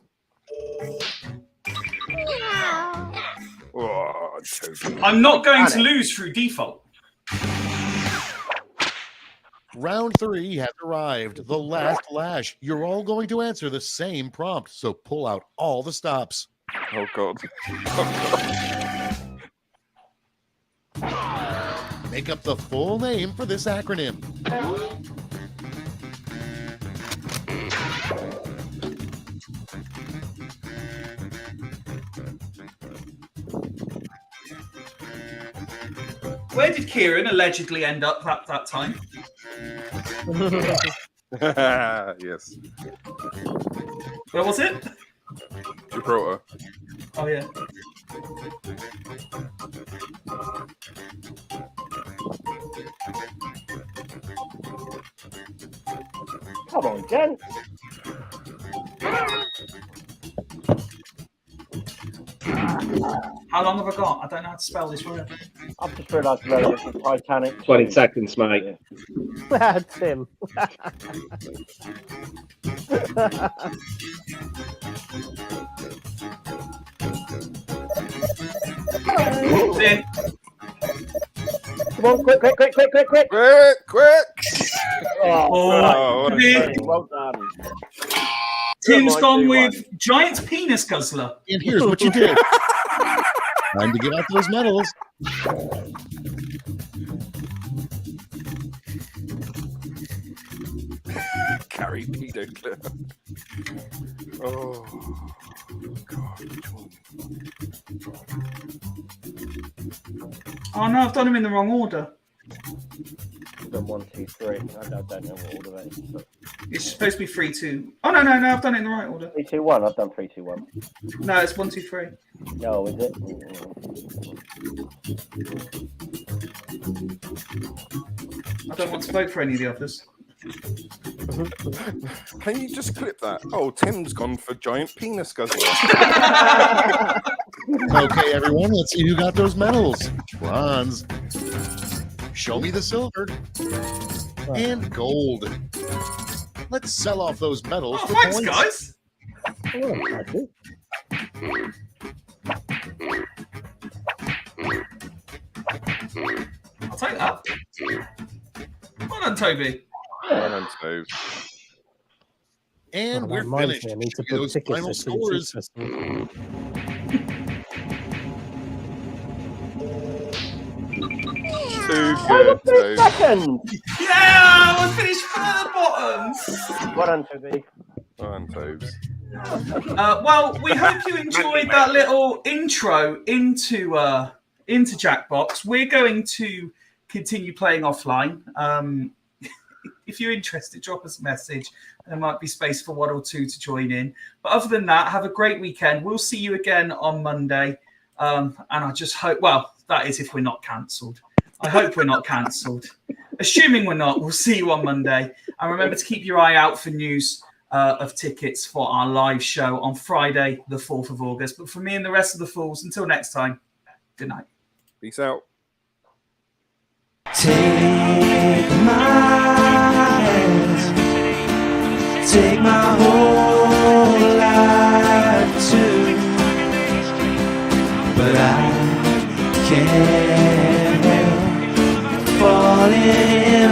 D: Oh, Tobe.
A: I'm not going to lose through default.
G: Round 3 has arrived. The last lash. You're all going to answer the same prompt, so pull out all the stops.
D: Oh, God.
G: Make up the full name for this acronym.
A: Where did Kieran allegedly end up that time?
D: Yes.
A: Where was it?
D: Gibraltar.
A: Oh, yeah.
F: Come on, Jen.
A: How long have I got? I don't know how to spell this word.
F: I've just realised it's the Titanic.
E: 20 seconds, mate.
C: Tim.
A: Then
F: Come on, quick.
D: Quick!
A: Oh,
F: Well done.
A: Tim's
F: Good
A: gone
F: one.
A: with giant penis guzzler.
G: And here's what you did. Time to get out those medals.
D: Carry Peter Clear. Oh, God.
A: Oh no, I've done them in the wrong order.
F: I've done 1, 2, 3. I don't know what order that is. But
A: It's supposed to be 3, 2. Oh no, I've done it in the right order.
F: 3, 2, 1. I've done 3, 2, 1.
A: No, it's 1, 2, 3.
F: No, is it?
A: I don't want to vote for any of the others.
D: Can you just clip that? Oh, Tim's gone for giant penis guzzler.
G: Okay, everyone, let's see who got those medals. Bronze. Show me the silver. And gold. Let's sell off those medals
A: Oh,
G: for
A: thanks,
G: points.
A: guys.
C: Oh, thank you.
A: I'll take that. Well done, Toby.
D: Well done, Toby.
G: And
C: Oh, that
G: we're
C: reminds
G: finished.
C: me, I need to
G: Give me
C: put
G: those
C: tickets
G: final
C: for some
G: scores.
C: Festival.
D: 2 good, Toby.
F: Second.
A: Yeah, we're finished for the bottom.
F: Well done, Toby.
D: Well done, Tobes.
A: Well, we hope you enjoyed that little intro into Jackbox. We're going to continue playing offline. If you're interested, drop us a message. There might be space for one or two to join in. But other than that, have a great weekend. We'll see you again on Monday. And I just hope, well, that is if we're not cancelled. I hope we're not cancelled. Assuming we're not, we'll see you on Monday. And remember to keep your eye out for news of tickets for our live show on Friday, the 4th of August. But for me and the rest of the fools, until next time, good night.
D: Peace out.
B: Take my hands, take my whole life too, but I can't help falling in